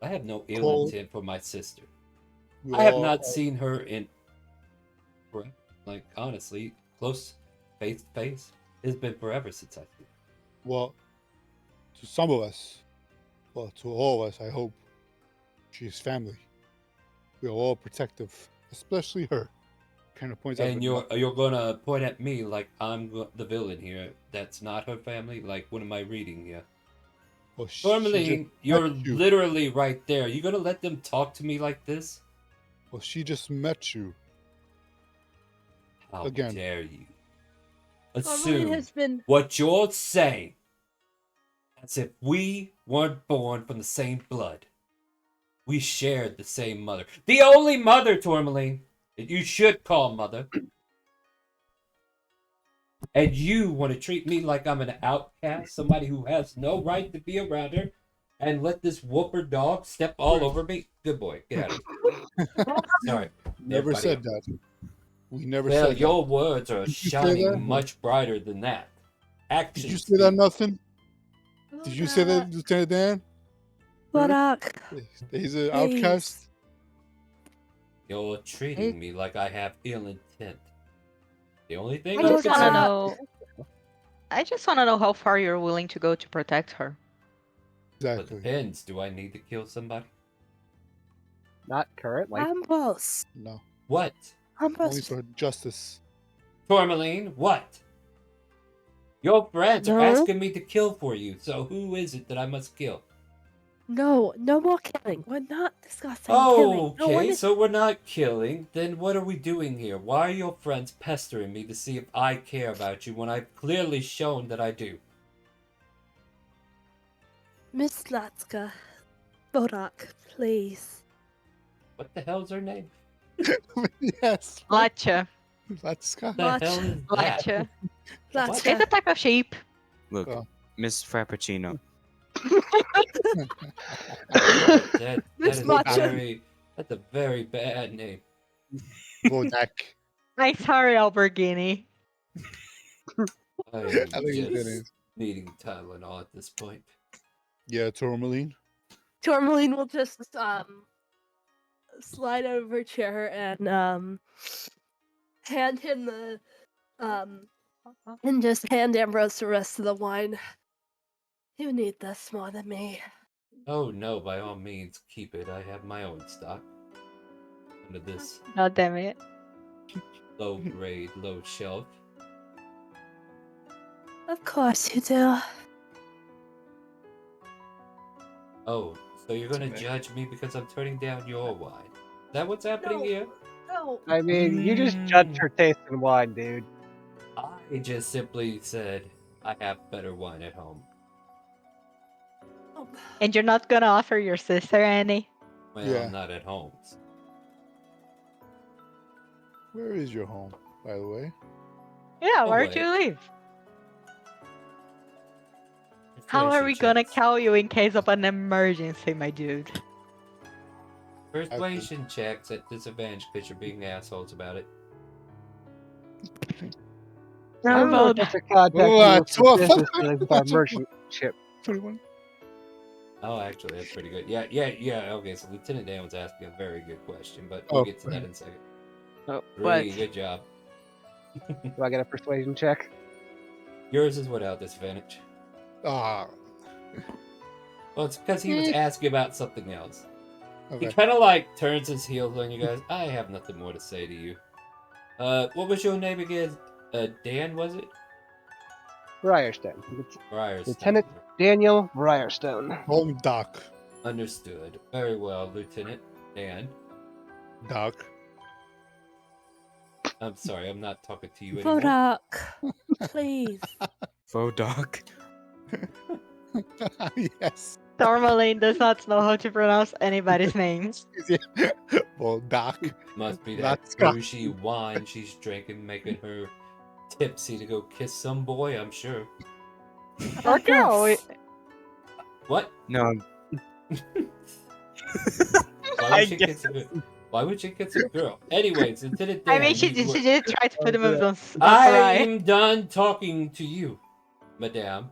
I have no ill Cole- intent for my sister. We I have all- not seen her in, like, honestly, close face to face. It's been forever since I've seen her. Well, to some of us, well, to all of us, I hope she's family. We are all protective, especially her. Kind of points out. And you're gonna point at me like I'm the villain here. That's not her family. Like, what am I reading here? Well, Tourmaline, you're literally right there. You gonna let them talk to me like this? Well, she just met you. How Again. dare you Tourmaline assume has been. what you're saying as if we weren't born from the same blood. We shared the same mother. The only mother, Tourmaline, that you should call mother. And you want to treat me like I'm an outcast, somebody who has no right to be around her, and let this whooper dog step all over me? Good boy, get out of here. Sorry. Never everybody said else. that. We never Well, said your that. words are Did you say that? shining much brighter than that. Actions. Did you say that, nothing? Did you say that, Lieutenant Dan? Vodak. He's an Please. outcast. You're treating me like I have ill intent. The only thing I I just can want to say- know. I just want to know how far you're willing to go to protect her. Well, it depends. Do I need to kill somebody? Not currently. Ambrose. No. What? Only Ambrose. for justice. Tourmaline, what? Your friends are No. asking me to kill for you, so who is it that I must kill? No more killing. We're not discussing killing. Oh, No one okay, is- so we're not killing. Then what are we doing here? Why are your friends pestering me to see if I care about you when I've clearly shown that I do? Miss Latska. Vodak, please. What the hell's her name? Yes. Latcha. That's Scott. The hell is that? Latcha. Latcha. It's a type of sheep. Look, Miss Frappuccino. That Miss is Matcha. that's a very bad name. Vodak. I'm sorry, Alberghini. I am I think it's good. just needing Tylenol at this point. Yeah, Tourmaline. Tourmaline will just slide out of her chair and hand him the and just hand Ambrose the rest of the wine. You need this more than me. Oh no, by all means, keep it. I have my own stock. Under this Oh, damn it. low grade, low shelf. Of course you do. Oh, so you're gonna judge me because I'm turning down your wine? Is that what's happening here? No. I mean, you just judged her taste in wine, dude. I He just simply said, I have better wine at home. And you're not gonna offer your sister any? Well, Yeah. not at home. Where is your home, by the way? Yeah, Oh, where'd wait. you live? How are we gonna call you in case of an emergency, my dude? Persuasion checks at disadvantage because you're being assholes about it. I would Rolled. like to contact Oh, you with some 12. business dealings with our merchant ship. 21. Oh, actually, that's pretty good. Yeah. Okay, so Lieutenant Dan was asking a very good question, but we'll get to that in a second. Oh, 3, good job. Do I get a persuasion check? Yours is without disadvantage. Ah. Well, it's because he was asking about something else. He Okay. kind of like turns his heels on you guys. I have nothing more to say to you. What was your name again? Dan, was it? Ryerstone. Ryerstone. Lieutenant Daniel Ryerstone. Call me Doc. Understood. Very well, Lieutenant Dan. Doc. I'm sorry, I'm not talking to you anymore. Vodoc, please. Vodoc. Yes. Tourmaline does not know how to pronounce anybody's names. Well, Doc. Must be that That's Scott. bougie wine she's drinking, making her tipsy to go kiss some boy, I'm sure. Or girl. Yes. What? No. Why would she kiss a girl? Anyways, Lieutenant Dan. I mean, she did try to put the moves on I'm right. done talking to you, madame.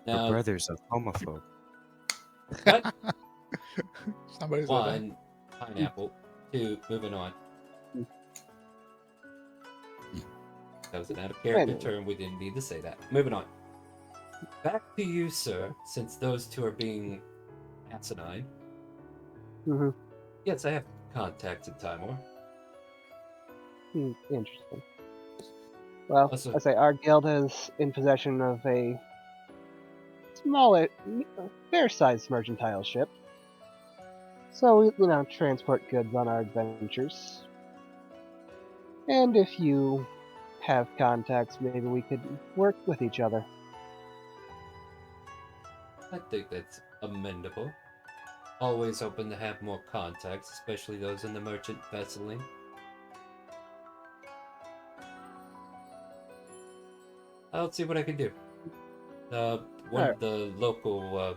Your Now, brother's a homophobe. cut Somebody said that. 1, pineapple. 2, moving on. That was an out of character term. We didn't need to say that. Moving on. Back to you, sir, since those two are being asinine. Mm-hmm. Yes, I have contacts in Timor. Interesting. Well, Also- I say our guild is in possession of a small, fair-sized mercantile ship. So we, transport goods on our adventures. And if you have contacts, maybe we could work with each other. I think that's amendable. Always open to have more contacts, especially those in the merchant vesseling. I'll see what I can do. One of the local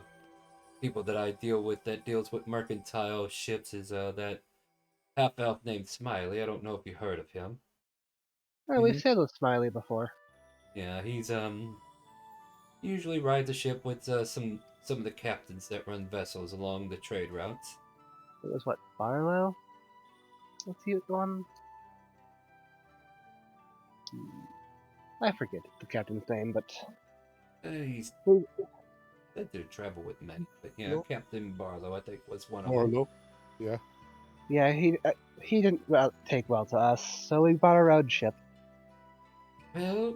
people that I deal with that deals with mercantile ships is that half-elf named Smiley. I don't know if you heard of him. Oh, we've sailed with Smiley before. Yeah, he's usually rides a ship with some of the captains that run vessels along the trade routes. It was what, Barlow? What's he on? I forget the captain's name, but He's said to travel with men, but yeah, Nope. Captain Barlow, I think, was one of them. Orlo. Yeah. yeah, he didn't take well to us, so we bought our own ship. Well,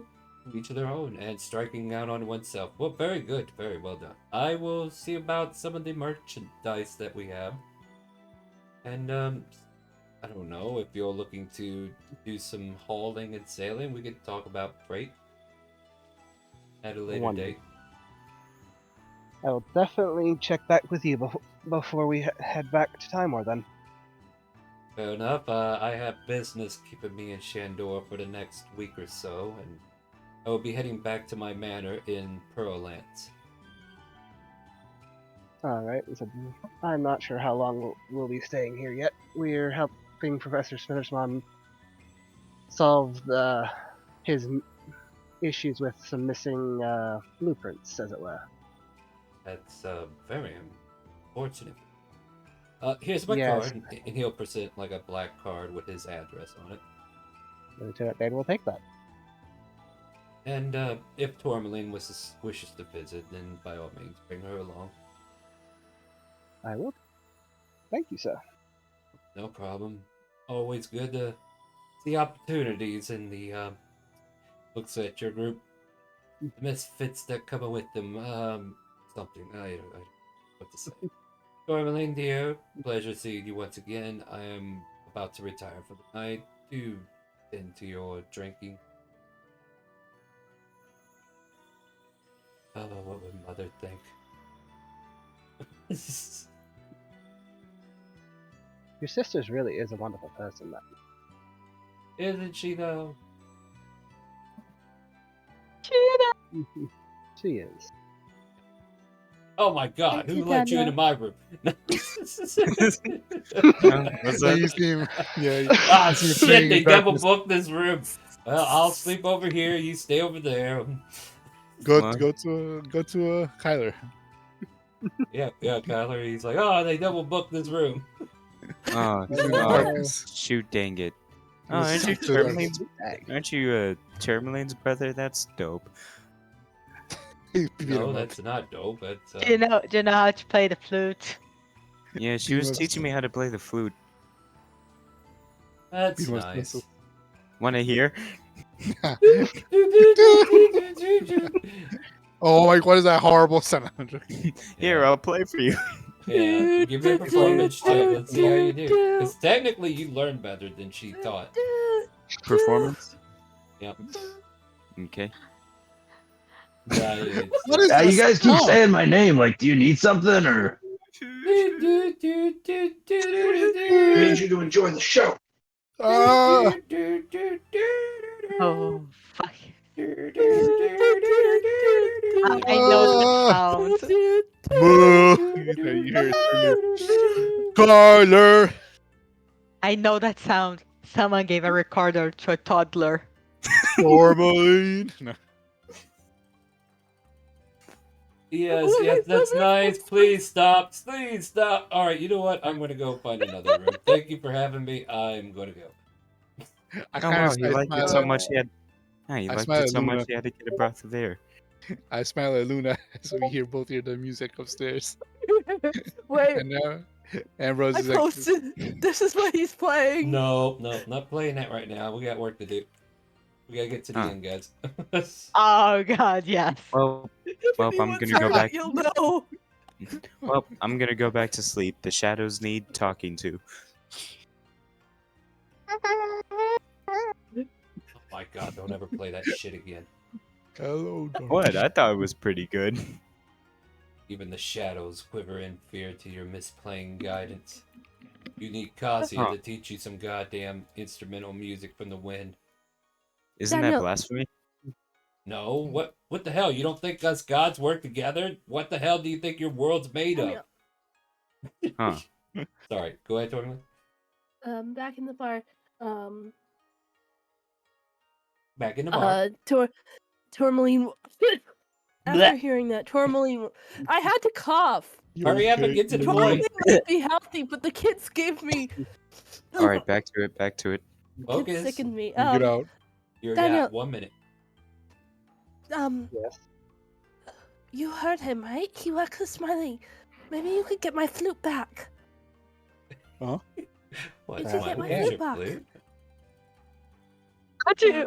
each of their own, and striking out on oneself. Well, very good, very well done. I will see about some of the merchandise that we have. And, I don't know, if you're looking to do some hauling and sailing, we could talk about freight at a later Wonderful. date. I will definitely check back with you before we head back to Timor then. Fair enough. I have business keeping me in Shandor for the next week or so, and I will be heading back to my manor in Pearllands. Alright, so I'm not sure how long we'll be staying here yet. We're helping Professor Smittersman solve his issues with some missing blueprints, as it were. That's very unfortunate. Here's my Yes. card, and he'll present like a black card with his address on it. Lieutenant Dan will take that. And if Tourmaline wishes to visit, then by all means, bring her along. I will. Thank you, sir. No problem. Always good to see opportunities in the looks at your group. The misfits that come with them. Something. I don't know what to say. Tourmaline, dear, pleasure seeing you once again. I am about to retire for the night. Do tend to your drinking. Oh, what would Mother think? Your sister's really is a wonderful person, though. Isn't she though? She is. Oh my God! Thank Who you, let you into Daniel. my room? What's Yeah, that? you see him. Yeah. Ah, you see him shit! playing They in double darkness. booked this room. Well, I'll sleep over here. You stay over there. Go What? to Kyler. Yeah, Kyler. He's like, oh, they double booked this room. Oh, He's in the oh, darkness. shoot, dang it. Oh, He's aren't you stuck to the Tourmaline's? Aren't you Tourmaline's brother? That's dope. No, that's not dope. That's Do you know how to play the flute? Yeah, she He was must- teaching me how to play the flute. that's He must nice. whistle. Wanna hear? Oh my! What is that horrible sound? Here, I'll play for you. Yeah, give me a performance check. Let's see how you do. Because technically, you learned better than she thought. Performance? Yep. Okay. Yeah, it's- What is Yeah, you this guys keep song? saying my name. Like, do you need something or? I need you to enjoy the show. Ah! Oh, fuck. I know that sound. Boo! You hear it, Kyler. I know that sound. Someone gave a recorder to a toddler. Tourmaline. No. Yes, that's nice. Please stop. Please stop. All right, you know what? I'm going to go find another room. Thank you for having me. I'm going to go. I Oh kinda wow, s- he I liked it smile so at- much he had. Yeah, he I liked smile it at so much Luna. he had to get a breath of air. I smile at Luna, so we hear both hear the music upstairs. Wait, And now Ambrose I is like, posted. This is what he's playing. No, not playing that right now. We got work to do. We got to get to the end, guys. Oh god, yes. Well, I'm Anyone's gonna go hurt, back. You'll know. Well, I'm gonna go back to sleep. The shadows need talking to. Oh my God, don't ever play that shit again. hello, What? I thought it was pretty good. Even the shadows quiver in fear to your misplaying guidance. You need Kasia Huh. to teach you some goddamn instrumental music from the wind. Isn't that Daniel. blasphemy? No, what the hell? You don't think us gods work together? What the hell do you think your world's made of? Huh. Sorry, go ahead, Tournament. Back in the bar. Back in the bar. Tourmaline. After Blech. hearing that, Tourmaline, I had to cough. Hurry up and get to the Tourmaline point. might be healthy, but the kids gave me. All right, back to it. Back to it. Kids Focus. sickened me. Get out. You Daniel. got 1 minute. Yes. You heard him, right? He works with Smiley. Maybe you could get my flute back. Huh? What? You could get my Magic flute back. flute?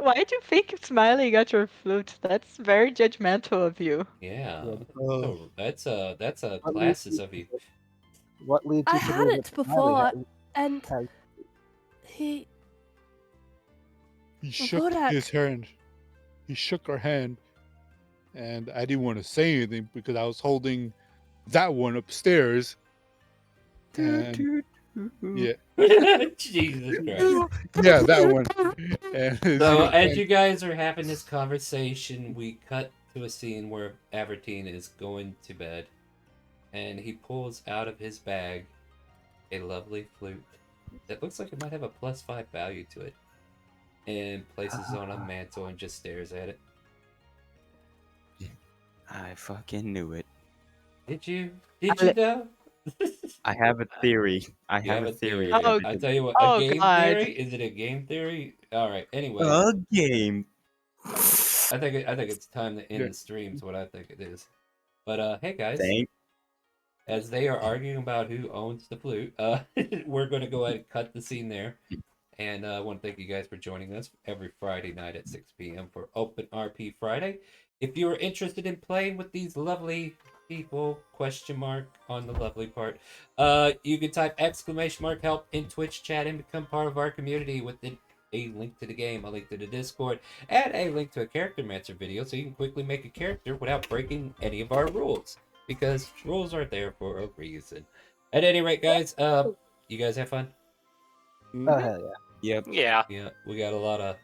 Why'd you think Smiley got your flute? That's very judgmental of you. Yeah. Oh. That's a What classes leads of you. What leads I you to had believe it that Smiley before, and has- he. He shook Borak. his hand. He shook her hand, and I didn't want to say anything because I was holding that one upstairs. And, yeah, Jesus Christ. yeah, that one. And So, as you guys are having this conversation, we cut to a scene where Avertine is going to bed, and he pulls out of his bag a lovely flute that looks like it might have a +5 value to it, and places it on a mantle and just stares at it. I fucking knew it. Did you? Did you though? I have a theory. I You have a theory. Oh, I tell you what, Oh, a game God. theory? Is it a game theory? All right. Anyway, A game. I think it's time to end Yeah. the stream. Is what I think it is. But hey guys, Thank. as they are arguing about who owns the flute, we're going to go ahead and cut the scene there. And I want to thank you guys for joining us every Friday night at 6 p.m. for Open RP Friday. If you are interested in playing with these lovely people, on the lovely part, you can type !help in Twitch chat and become part of our community with a link to the game, a link to the Discord, and a link to a Character Mancer video so you can quickly make a character without breaking any of our rules. Because rules are there for a reason. At any rate, guys, you guys have fun? Oh, hell yeah. Yep. Yeah. Yeah, we got a lot of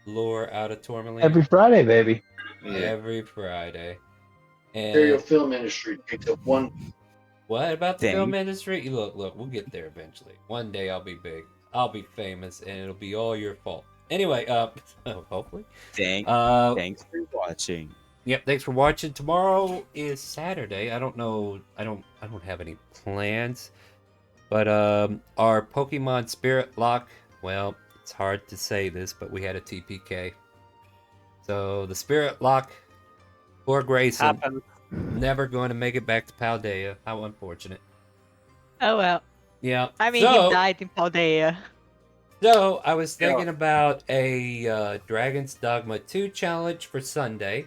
lore out of Tourmaline. Every Friday, baby. Every Friday. Imperial And Film Industry picked up one. what about the Dang. film industry? Look, we'll get there eventually. One day I'll be big. I'll be famous, and it'll be all your fault. Anyway, hopefully. Thanks for watching. Yep, thanks for watching. Tomorrow is Saturday. I don't know. I don't have any plans. But our Pokemon Spirit Lock, well, it's hard to say this, but we had a TPK. So the Spirit Lock for Grayson Happened. never going to make it back to Paldea. How unfortunate. Oh well. Yeah. I mean, so, he died in Paldea. So I was thinking about a Dragon's Dogma 2 challenge for Sunday.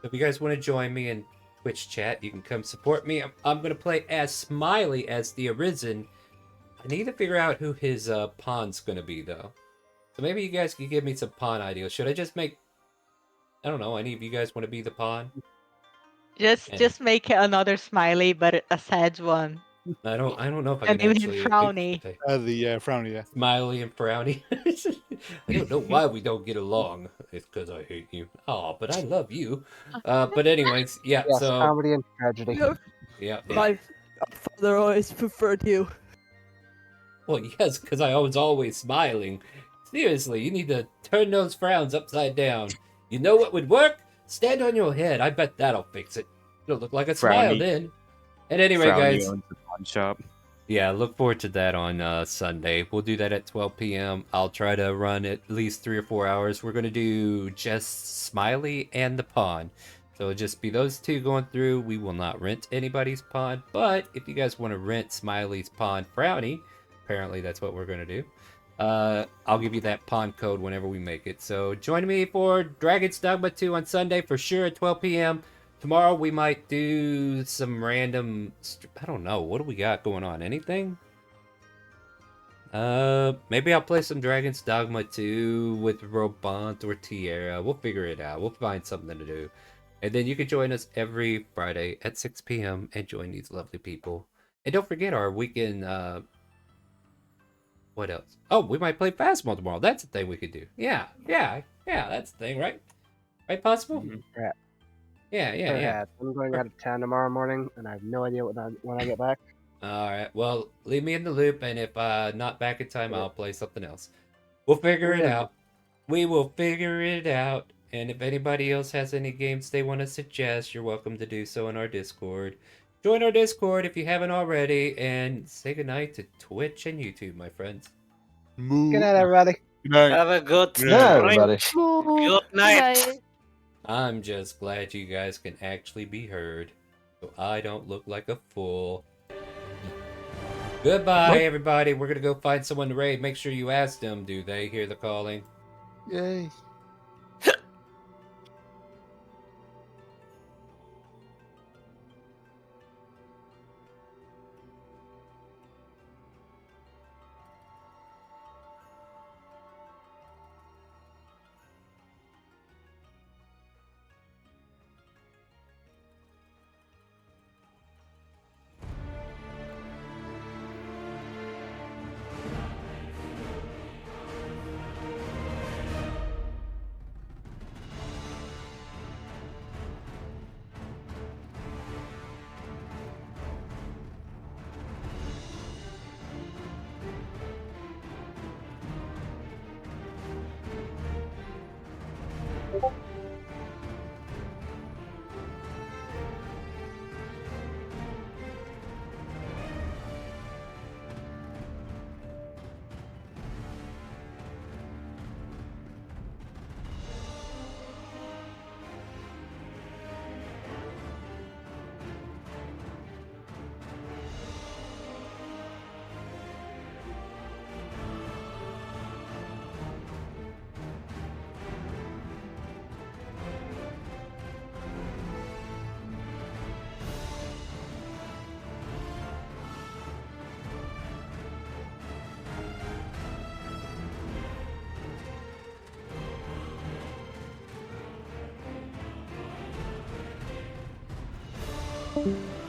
So if you guys want to join me in Twitch chat, you can come support me. I'm going to play as Smiley as the Arisen. I need to figure out who his pawn's going to be, though. So maybe you guys can give me some pawn ideas. Should I just make... I don't know, any of you guys want to be the pawn? Just make another Smiley, but a sad one. I don't know if I And can name him actually... Frowny. The Frowny, yeah. Smiley and Frowny. I don't know why we don't get along. It's because I hate you. Oh, but I love you. But anyways, yeah, Yes, so... comedy and tragedy. Yeah. My father always preferred you. Well, yes, because I was always smiling. Seriously, you need to turn those frowns upside down. You know what would work? Stand on your head. I bet that'll fix it. It'll look like a smile Frowny. then. And anyway, Frowny guys. owns a pawn shop. Yeah, look forward to that on Sunday. We'll do that at 12 p.m. I'll try to run at least 3 or 4 hours. We're going to do just Smiley and the pawn. So it'll just be those two going through. We will not rent anybody's pawn. But if you guys want to rent Smiley's pawn Frowny, apparently that's what we're going to do. I'll give you that pawn code whenever we make it. So join me for Dragon's Dogma 2 on Sunday for sure at 12 p.m. Tomorrow we might do some random... I don't know. What do we got going on? Anything? Maybe I'll play some Dragon's Dogma 2 with Robont or Tierra. We'll figure it out. We'll find something to do. And then you can join us every Friday at 6 p.m. and join these lovely people. And don't forget our weekend... What else? Oh, we might play Phasmo tomorrow. That's a thing we could do. Yeah, that's the thing, right? Right, Possible? Yeah. Yeah. I'm going out of town tomorrow morning, and I have no idea when I get back. All right. Well, leave me in the loop, and if not back in time, I'll play something else. We'll figure it out. We will figure it out. And if anybody else has any games they want to suggest, you're welcome to do so in our Discord. Join our Discord if you haven't already, and say goodnight to Twitch and YouTube, my friends. Good night, everybody. Good night. Have a good night, everybody. Good night. I'm just glad you guys can actually be heard, so I don't look like a fool. Goodbye, everybody. We're gonna go find someone to raid. Make sure you ask them, do they hear the calling? Yay. Bye.